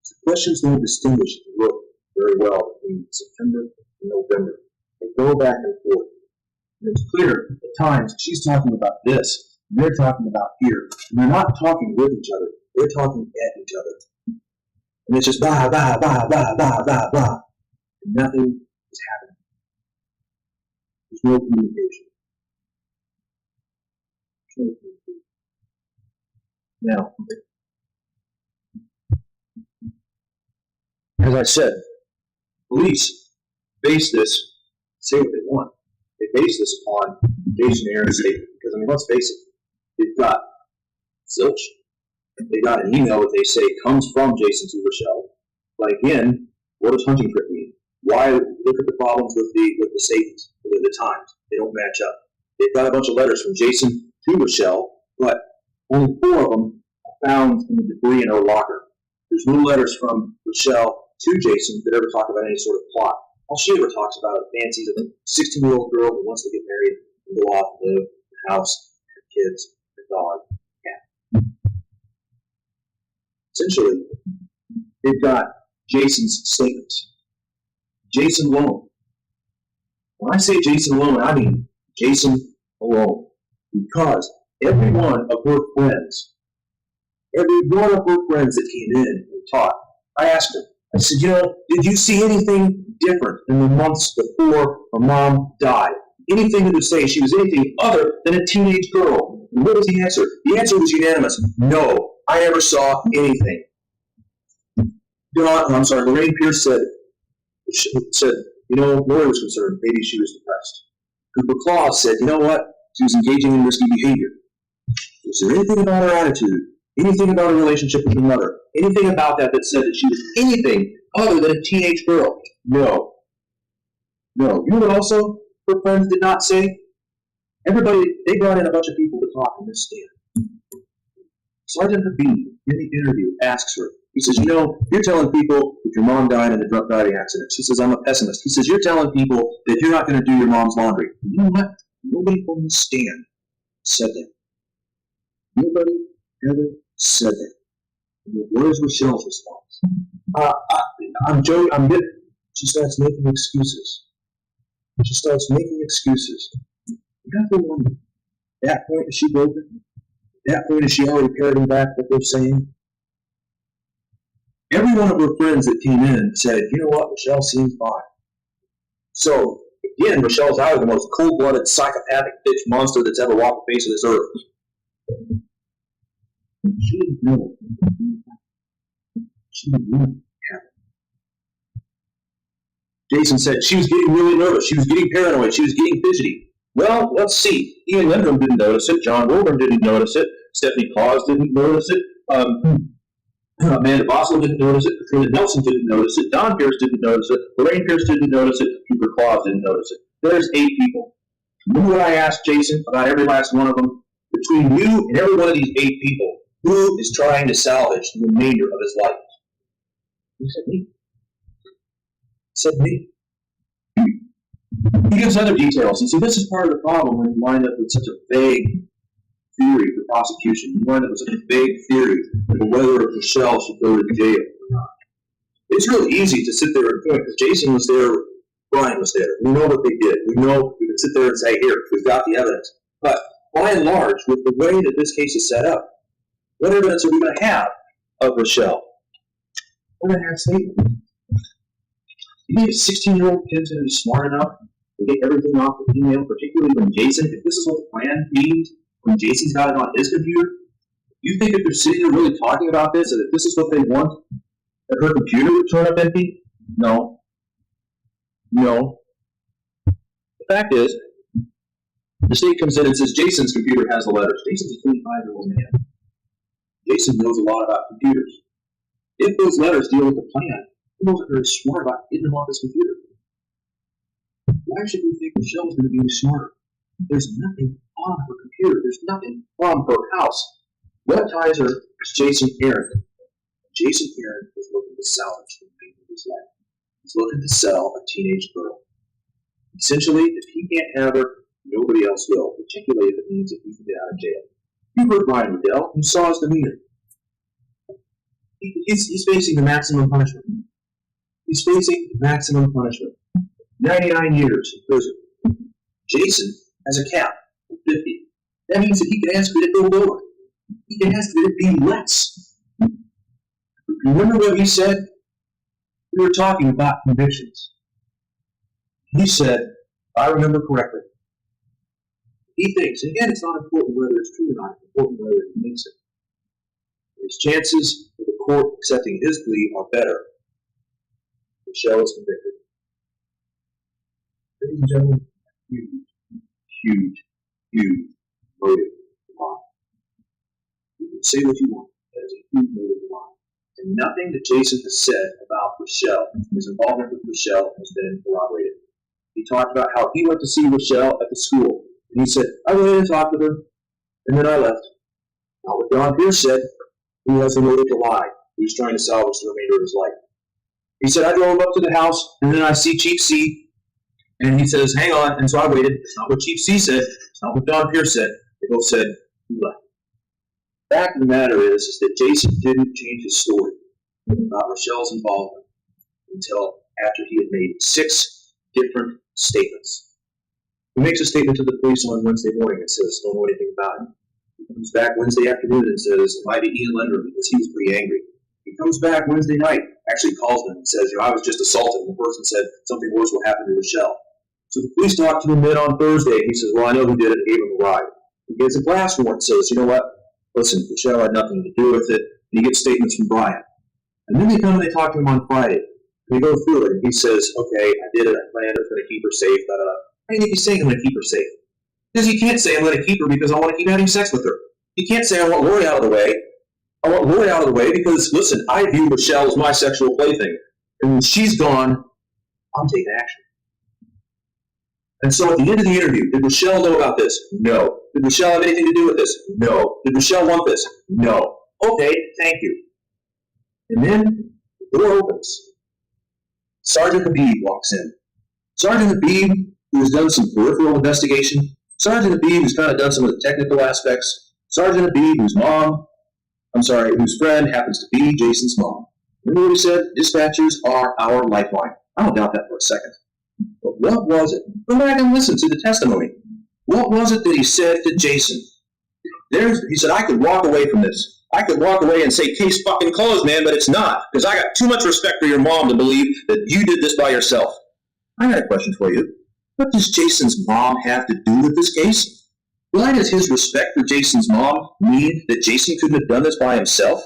So questions don't distinguish the work very well between September and November. They go back and forth. And it's clear at times she's talking about this, and they're talking about here. And they're not talking with each other, they're talking at each other. And it's just blah, blah, blah, blah, blah, blah, blah. And nothing is happening. There's no communication. There's no communication. Now, as I said, police base this, say what they want. They base this upon Jason Arrant's statement. Because, I mean, let's face it, they've got zilch. They got an email that they say comes from Jason to Rachelle. But again, what does hunting trip mean? Why look at the problems with the savings, with the times? They don't match up. They've got a bunch of letters from Jason to Rachelle, but only 4 of them are found in the debris in her locker. There's no letters from Rachelle to Jason that ever talk about any sort of plot. All she ever talks about are fancies of a 16-year-old girl who wants to get married and go off and live in a house, have kids, a dog, cat. Essentially, they've got Jason's statements. Jason alone. When I say Jason alone, I mean Jason alone. Because every one of her friends that came in and talked, I asked them, I said, did you see anything different in the months before her mom died? Anything that would say she was anything other than a teenage girl? And what was the answer? The answer was unanimous. No, I never saw anything. Lorraine Pierce said, Lauri was concerned. Maybe she was depressed. Cooper Claus said, you know what? She was engaging in risky behavior. Was there anything about her attitude? Anything about her relationship with her mother? Anything about that said that she was anything other than a teenage girl? No. You know what also her friends did not say? They brought in a bunch of people to talk in this stand. Sergeant Habib, in the interview, asks her, he says, you're telling people that your mom died in a drunk driving accident. She says, I'm a pessimist. He says, you're telling people that you're not going to do your mom's laundry. You know what? Nobody on the stand said that. Nobody ever said that. What is Rachelle's response? I'm joking. I'm bitter. She starts making excuses. You have to wonder, at that point, is she broken? At that point, is she already parroting back what they're saying? Every one of her friends that came in said, you know what, Rachelle seems fine. So, again, Rachelle's either the most cold-blooded, psychopathic bitch monster that's ever walked the face of this earth. She didn't know. She didn't know. Jason said she was getting really nervous. She was getting paranoid. She was getting fidgety. Well, let's see. Ian Lindrum didn't notice it. John Wilburn didn't notice it. Stephanie Claus didn't notice it. Amanda Boswell didn't notice it. Katrina Nelson didn't notice it. Don Pierce didn't notice it. Lorraine Pierce didn't notice it. Cooper Claus didn't notice it. There's 8 people. Remember what I asked Jason about every last one of them? Between you and every one of these 8 people, who is trying to salvage the remainder of his life? He said me. Said me. He gives other details. And so this is part of the problem when you wind up with such a vague theory for prosecution. You wind up with such a vague theory of whether Rachelle should go to jail or not. It's really easy to sit there and point, because Jason was there, Brian was there. We know what they did. We know we can sit there and say, here, we've got the evidence. But by and large, with the way that this case is set up, what evidence are we going to have of Rachelle? We're going to have statements. You think a 16-year-old kid's going to be smart enough to get everything off the email, particularly when Jason, if this is what the plan means, when Jason's got it on his computer? You think if they're sitting there really talking about this, and if this is what they want, That her computer would turn up empty? No. No. The fact is, the state comes in and says Jason's computer has the letters. Jason's a 25-year-old man. Jason knows a lot about computers. If those letters deal with the plan, he wasn't very smart about getting them off his computer. Why should we think Rachelle's going to be any smarter? There's nothing on her computer. There's nothing from her house. What ties her is Jason Arrant. Jason Arrant was looking to salvage the remainder of his life. He's looking to sell a teenage girl. Essentially, if he can't have her, nobody else will, particularly if it means that he can get out of jail. You heard Brian Radel. You saw his demeanor. He's facing the maximum punishment. He's facing maximum punishment. 99 years in prison. Jason has a cap of 50. That means that he can ask for it to go lower. He can ask for it to be less. Remember what he said? We were talking about convictions. He said, if I remember correctly, he thinks, again, it's not important whether it's true or not, it's important whether he thinks it. His chances of the court accepting his plea are better. Rachelle is convicted. Ladies and gentlemen, huge motive to lie. You can say what you want. That is a huge motive to lie. And nothing that Jason has said about Rachelle, his involvement with Rachelle, has been corroborated. He talked about how he went to see Rachelle at the school. And he said, I went in and talked with her, and then I left. Now, what Don Pierce said, he has a motive to lie. He was trying to salvage the remainder of his life. He said, I drove up to the house, and then I see Chief C, and he says, hang on, and so I waited. It's not what Chief C said. It's not what Don Pierce said. They both said, he left. The fact of the matter is that Jason didn't change his story about Rachelle's involvement until after he had made 6 different statements. He makes a statement to the police on Wednesday morning and says, don't know anything about it. He comes back Wednesday afternoon and says, it might be Ian Lender because he was pretty angry. He comes back Wednesday night, actually calls them and says, I was just assaulted. And the person said, something worse will happen to Rachelle. So the police talk to him then on Thursday. He says, well, I know who did it and gave him a ride. He gets a glass warrant and says, you know what? Listen, Rachelle had nothing to do with it. And he gets statements from Brian. And then they come and they talk to him on Friday. And they go through it. And he says, okay, I did it. I planned. I was going to keep her safe. Why do you think he's saying I'm going to keep her safe? Because he can't say I'm going to keep her because I want to keep having sex with her. He can't say I want Lauri out of the way. I want Lauri out of the way because, listen, I view Rachelle as my sexual plaything. And when she's gone, I'm taking action. And so at the end of the interview, did Rachelle know about this? No. Did Rachelle have anything to do with this? No. Did Rachelle want this? No. Okay, thank you. And then the door opens. Sergeant Habib walks in. Sergeant Habib, who has done some peripheral investigation. Sergeant Habib, who's kind of done some of the technical aspects. Sergeant Habib, whose friend happens to be Jason's mom. Remember what he said? Dispatchers are our lifeline. I don't doubt that for a second. But what was it? Go back and listen to the testimony. What was it that he said to Jason? He said, I could walk away from this. I could walk away and say, case fucking closed, man, but it's not. Because I got too much respect for your mom to believe that you did this by yourself. I got a question for you. What does Jason's mom have to do with this case? Why does his respect for Jason's mom mean that Jason couldn't have done this by himself?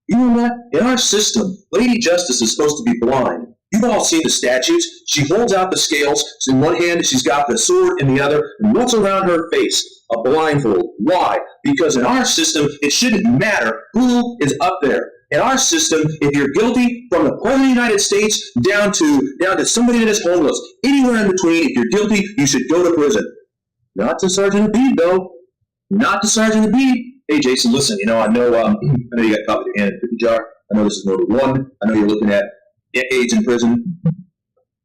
You know what? In our system, Lady Justice is supposed to be blind. You've all seen the statues. She holds out the scales. In one hand, she's got the sword in the other. And what's around her face? A blindfold. Why? Because in our system, it shouldn't matter who is up there. In our system, if you're guilty, from the President of the United States down to somebody that is homeless, anywhere in between, if you're guilty, you should go to prison. Not to Sergeant Habib, though. Not to Sergeant Habib. Hey, Jason, listen, I know you got copies of your hand in the cookie jar. I know this is number 1. I know you're looking at decades in prison.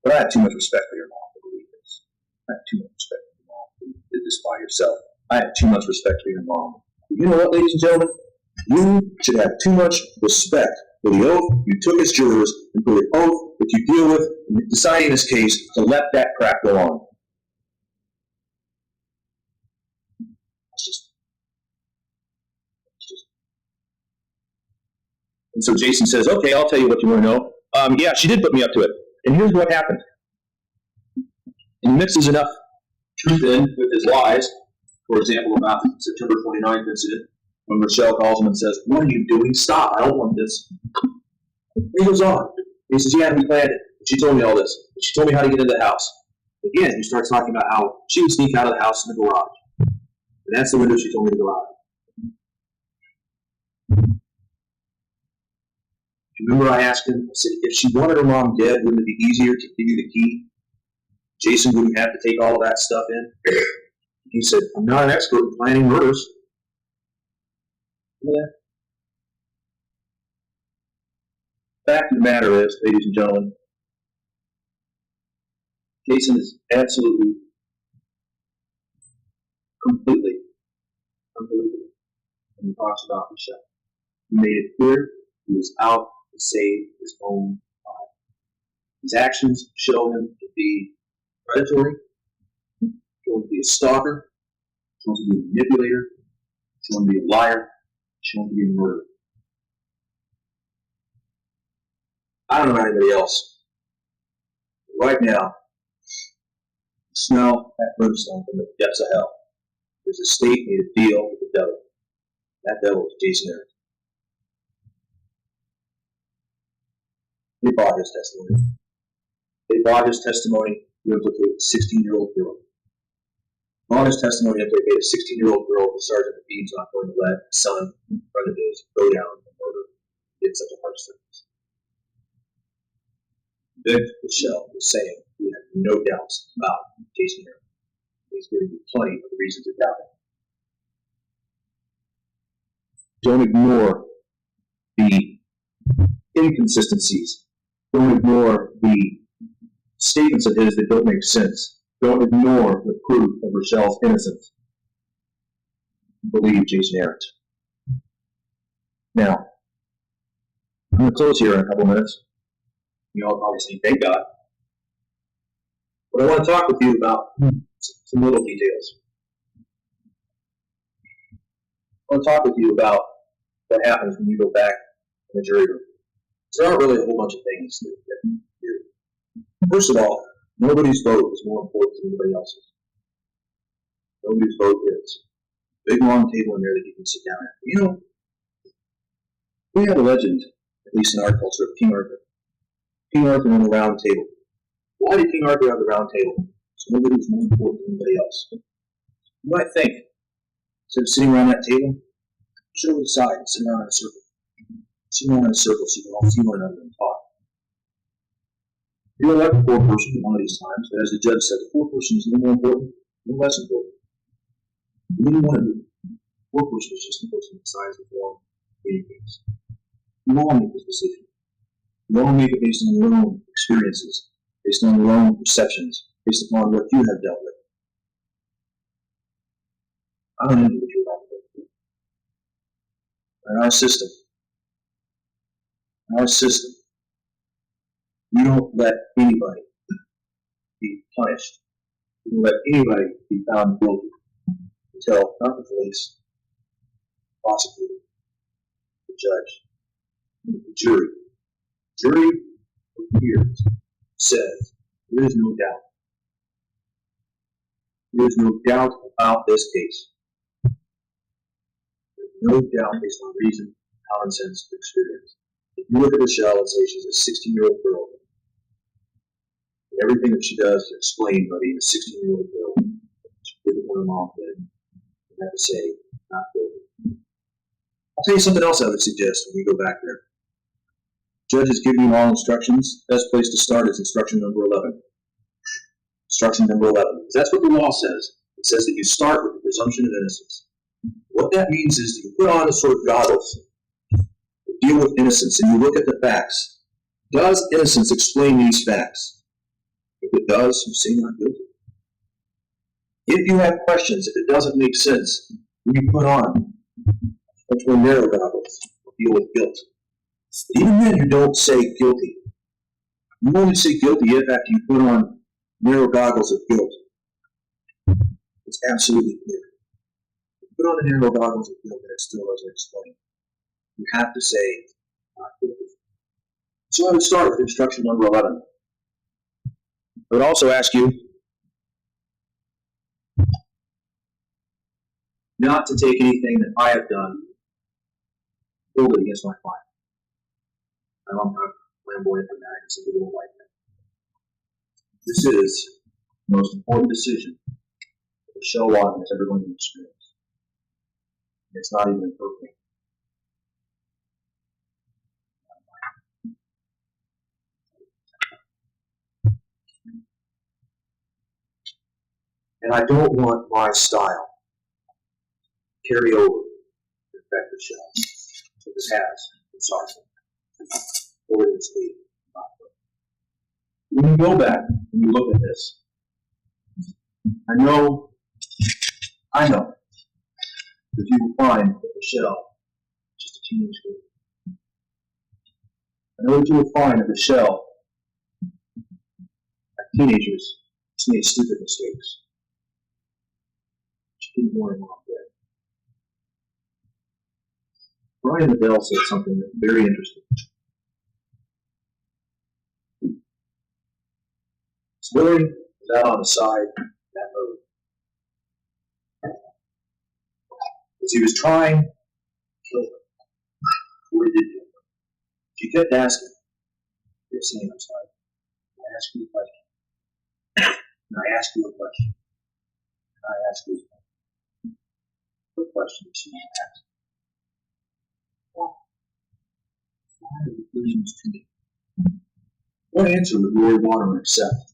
But I have too much respect for your mom to believe this. I have too much respect for your mom to do this by yourself. I have too much respect for your mom. But you know what, ladies and gentlemen? You should have too much respect for the oath you took as jurors and for the oath that you deal with in deciding this case to let that crap go on. And so Jason says, okay, I'll tell you what you want to know. Yeah, she did put me up to it. And here's what happened. And he mixes enough truth in with his lies. For example, about the September 29th incident, when Rachelle calls him and says, what are you doing? Stop, I don't want this. He goes on. He says, yeah, we planned it. She told me all this. She told me how to get into the house. Again, you start talking about how she would sneak out of the house in the garage. And that's the window she told me to go out. Remember I asked him, I said, if she wanted her mom dead, wouldn't it be easier to give you the key? Jason wouldn't have to take all of that stuff in. He said, I'm not an expert in planning murders. Yeah. Fact of the matter is, ladies and gentlemen, Jason is absolutely, completely, when he talks about Michelle. He made it clear he was out to save his own life. His actions show him to be predatory, show him to be a stalker, show him to be a manipulator, show him to be a liar, show him to be a murderer. I don't know about anybody else. Right now, smell that brimstone from the depths of hell. There's a state made a deal with the devil. That devil is Jason Arrant. They bought his testimony. They bought his testimony to implicate a 16-year-old girl. Bought his testimony to implicate a 16-year-old girl who Sergeant McBean's not going to let his son in front of his go down and murder did such a harsh sentence. Vic Rachelle was saying he had no doubts about Jason Arrant. He's giving you plenty of reasons to doubt it. Don't ignore the inconsistencies. Don't ignore the statements of his that don't make sense. Don't ignore the proof of Rachelle's innocence. Believe Jason Arrant. Now, I'm going to close here in a couple minutes. You all probably saying, thank God. But I want to talk with you about some little details. I want to talk with you about what happens when you go back in the jury room. There aren't really a whole bunch of things that you do. First of all, nobody's vote is more important than anybody else's. Nobody's vote is. Big long table in there that you can sit down at. You know, we have a legend, at least in our culture, of King Arthur. King Arthur on the round table. Why did King Arthur have the round table? So nobody was more important than anybody else. You might think, instead of sitting around that table, you should go to the side and sit around in a circle. Sit around in a circle so you can all see one another and talk. You're like the poor person one of these times, but as the judge said, the poor person is no more important, no less important. You didn't want to do it. The poor person is just the person that decides the form meeting things. You all make this decision. You all make it based on your own experiences, based on your own perceptions, based upon what you have dealt with. I don't know what you're about to go through. In our system, we don't let anybody be punished. We don't let anybody be found guilty until not the police, the prosecutor, the judge, the jury. Jury for years says there is no doubt. There is no doubt about this case. There is no doubt based on reason, common sense, and experience. If you look at Rachelle and say she's a 16-year-old girl, and everything that she does is explained by being a 16-year-old girl, she did what her mom did, you have to say, not guilty. I'll tell you something else I would suggest when you go back there. Judges give you all instructions. Best place to start is instruction number 11. Instruction number 11. Because that's what the law says. It says that you start with the presumption of innocence. What that means is that you put on a sort of goggles to deal with innocence and you look at the facts. Does innocence explain these facts? If it does, you say not guilty. If you have questions, if it doesn't make sense, then you put on much more narrow goggles to deal with guilt. Even then, you don't say guilty. You only say guilty if after you put on narrow goggles of guilt. It's absolutely clear. If you put on the narrow goggles of guilt and it still doesn't explain, you have to say not guilty. So I would start with instruction number 11. I would also ask you not to take anything that I have done hold it against my client. I'm flamboyant and dramatic as a little white man. This is the most important decision that Rachelle Waterman has ever going to experience. It's not even perfect. And I don't want my style to carry over to affect Rachelle. So this has. I'm sorry. Or it's leaving. When you go back and you look at this, I know that you will find that Rachelle is just a teenage girl. I know that you will find that Rachelle, like teenagers, just made stupid mistakes. She didn't want her mom dead. Brian Radel said something very interesting. Lauri was out on the side of that road. As he was trying to kill her, before he did kill her, she kept asking, "You're saying I'm sorry. I ask you a question. And I ask you a question. And I ask you a question." What question did she ask? Why are you doing this to me? What answer would Lauri Waterman accept?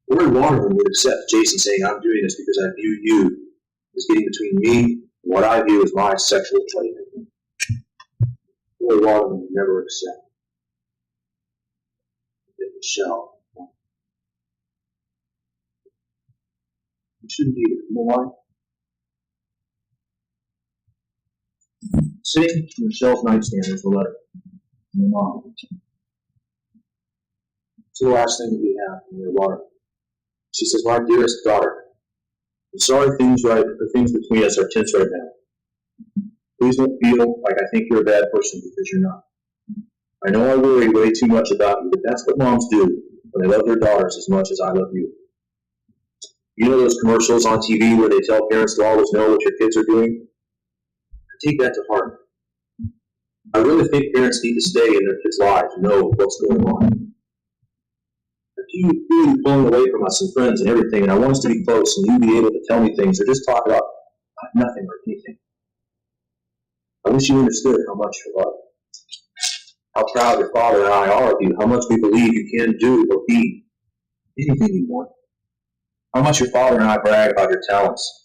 Lauri Waterman would accept Jason saying, "I'm doing this because I view you as getting between me and what I view as my sexual playmaking." Lauri Waterman would never accept that Rachelle. You shouldn't either. You know why? Sitting on Rachelle's nightstand is a letter from her mom. It's the last thing that we have from Lauri Waterman. She says, "My dearest daughter, I'm sorry the things between us are tense right now. Please don't feel like I think you're a bad person because you're not. I know I worry way too much about you, but that's what moms do when they love their daughters as much as I love you. You know those commercials on TV where they tell parents to always know what your kids are doing? Take that to heart. I really think parents need to stay in their kids' lives and know what's going on. You really pulling away from us and friends and everything, and I want us to be close and you be able to tell me things or just talk about nothing or anything. I wish you understood how much you love, how proud your father and I are of you, how much we believe you can do or be anything you want, how much your father and I brag about your talents.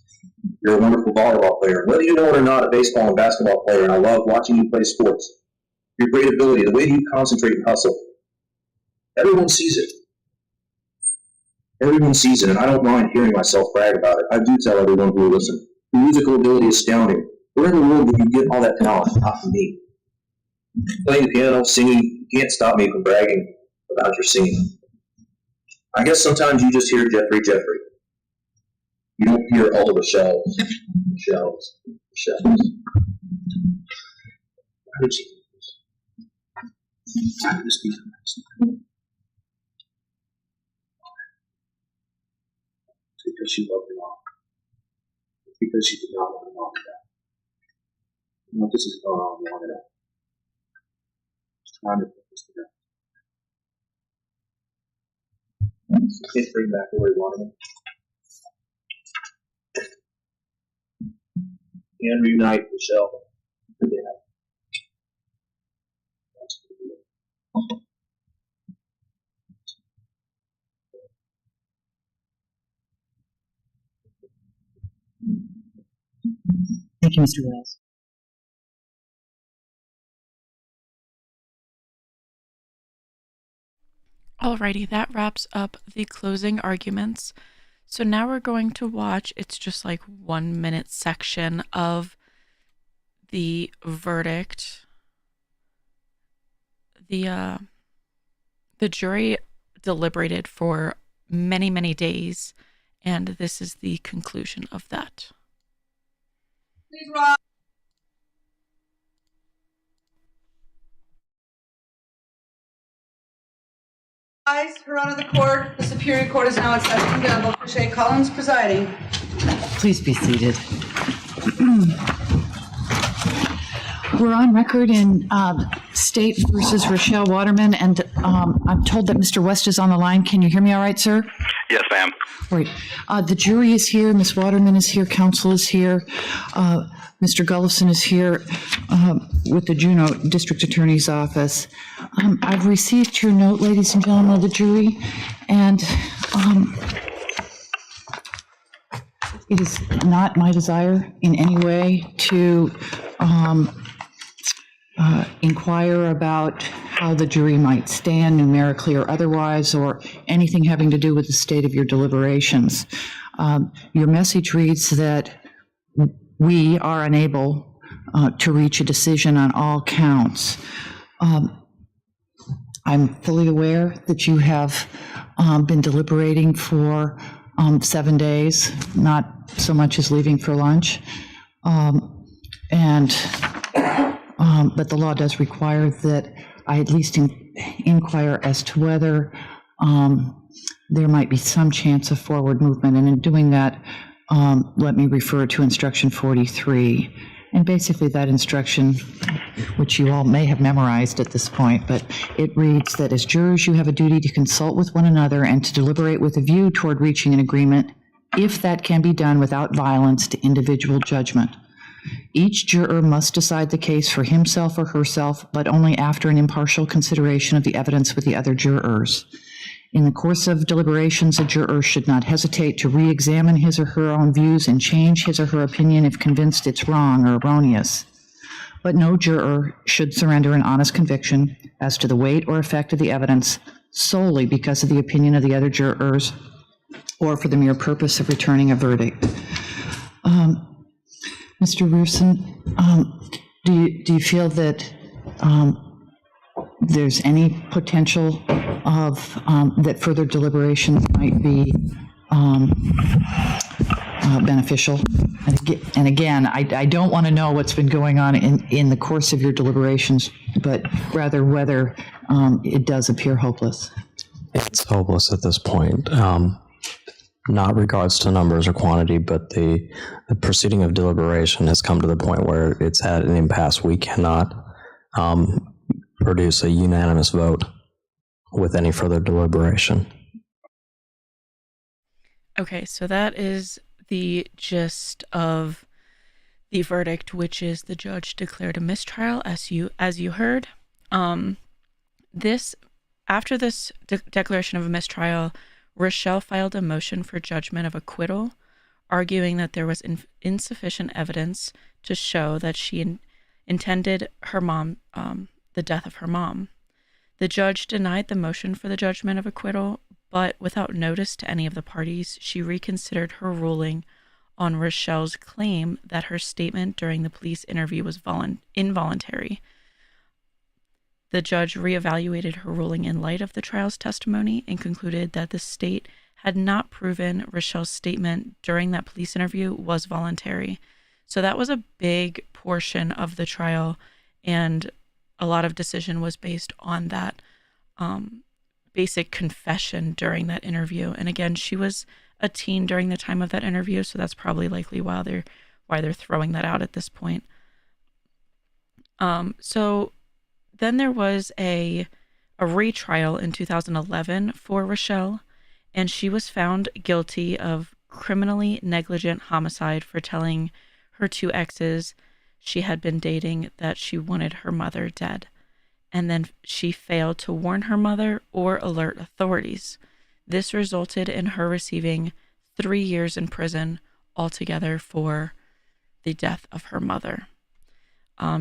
You're a wonderful volleyball player, whether you know it or not, a baseball and basketball player, and I love watching you play sports. Your great ability, the way you concentrate and hustle. Everyone sees it. Everyone sees it, and I don't mind hearing myself brag about it. I do tell everyone who will listen. Your musical ability is astounding. Where in the world did you get all that talent? Not from me. Playing the piano, singing, you can't stop me from bragging about your singing. I guess sometimes you just hear Jeffrey. You don't hear all the Rachelles. How did she do this? How did this be? Because she loved her mom. It's because she did not want her mom to die. You know, this is going on long enough. It's time to put this together. So can't bring back Lauri Waterman. And reunite Rachelle for dad. That's what we do. Thank you, Mr. Wells. Alrighty, that wraps up the closing arguments. So now we're going to watch, it's just like 1 minute section of the verdict. The jury deliberated for many, many days, and this is the conclusion of that. Please rise. Her Honor, the court, the Superior Court is now in session. Judge Rachelle Collins presiding. Please be seated. We're on record in State versus Rachelle Waterman, and I'm told that Mr. West is on the line. Can you hear me all right, sir? Yes, ma'am. Great. The jury is here. Ms. Waterman is here. Counsel is here. Mr. Gullifson is here with the Juneau District Attorney's Office. I've received your note, ladies and gentlemen of the jury, and it is not my desire in any way to inquire about how the jury might stand numerically or otherwise, or anything having to do with the state of your deliberations. Your message reads that we are unable to reach a decision on all counts. I'm fully aware that you have been deliberating for 7 days, not so much as leaving for lunch. But the law does require that I at least inquire as to whether there might be some chance of forward movement. And in doing that, let me refer to instruction 43. And basically that instruction, which you all may have memorized at this point, but it reads that as jurors, you have a duty to consult with one another and to deliberate with a view toward reaching an agreement, if that can be done without violence to individual judgment. Each juror must decide the case for himself or herself, but only after an impartial consideration of the evidence with the other jurors. In the course of deliberations, a juror should not hesitate to re-examine his or her own views and change his or her opinion if convinced it's wrong or erroneous. But no juror should surrender an honest conviction as to the weight or effect of the evidence solely because of the opinion of the other jurors or for the mere purpose of returning a verdict. Mr. Rusin, do you feel that there's any potential of that further deliberations might be beneficial? And again, I don't want to know what's been going on in the course of your deliberations, but rather whether it does appear hopeless. It's hopeless at this point. Not regards to numbers or quantity, but the proceeding of deliberation has come to the point where it's at an impasse. We cannot produce a unanimous vote with any further deliberation. Okay, so that is the gist of the verdict, which is the judge declared a mistrial, as you heard. After this declaration of a mistrial, Rachelle filed a motion for judgment of acquittal, arguing that there was insufficient evidence to show that she intended her mom, the death of her mom. The judge denied the motion for the judgment of acquittal, but without notice to any of the parties, she reconsidered her ruling on Rachelle's claim that her statement during the police interview was involuntary. The judge reevaluated her ruling in light of the trial's testimony and concluded that the state had not proven Rachelle's statement during that police interview was voluntary. So that was a big portion of the trial, and a lot of decision was based on that basic confession during that interview. And again, she was a teen during the time of that interview, so that's probably likely why they're throwing that out at this point. So then there was a retrial in 2011 for Rachelle, and she was found guilty of criminally negligent homicide for telling her two exes she had been dating that she wanted her mother dead. And then she failed to warn her mother or alert authorities. This resulted in her receiving 3 years in prison altogether for the death of her mother.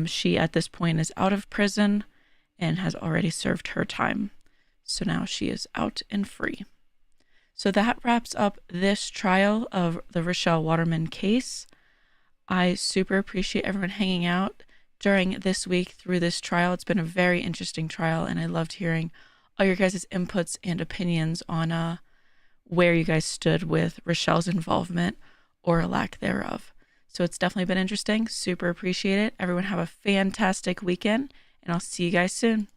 She, at this point, is out of prison and has already served her time. So now she is out and free. So that wraps up this trial of the Rachelle Waterman case. I super appreciate everyone hanging out during this week through this trial. It's been a very interesting trial, and I loved hearing all your guys' inputs and opinions on where you guys stood with Rachelle's involvement or a lack thereof. So it's definitely been interesting. Super appreciate it. Everyone have a fantastic weekend, and I'll see you guys soon.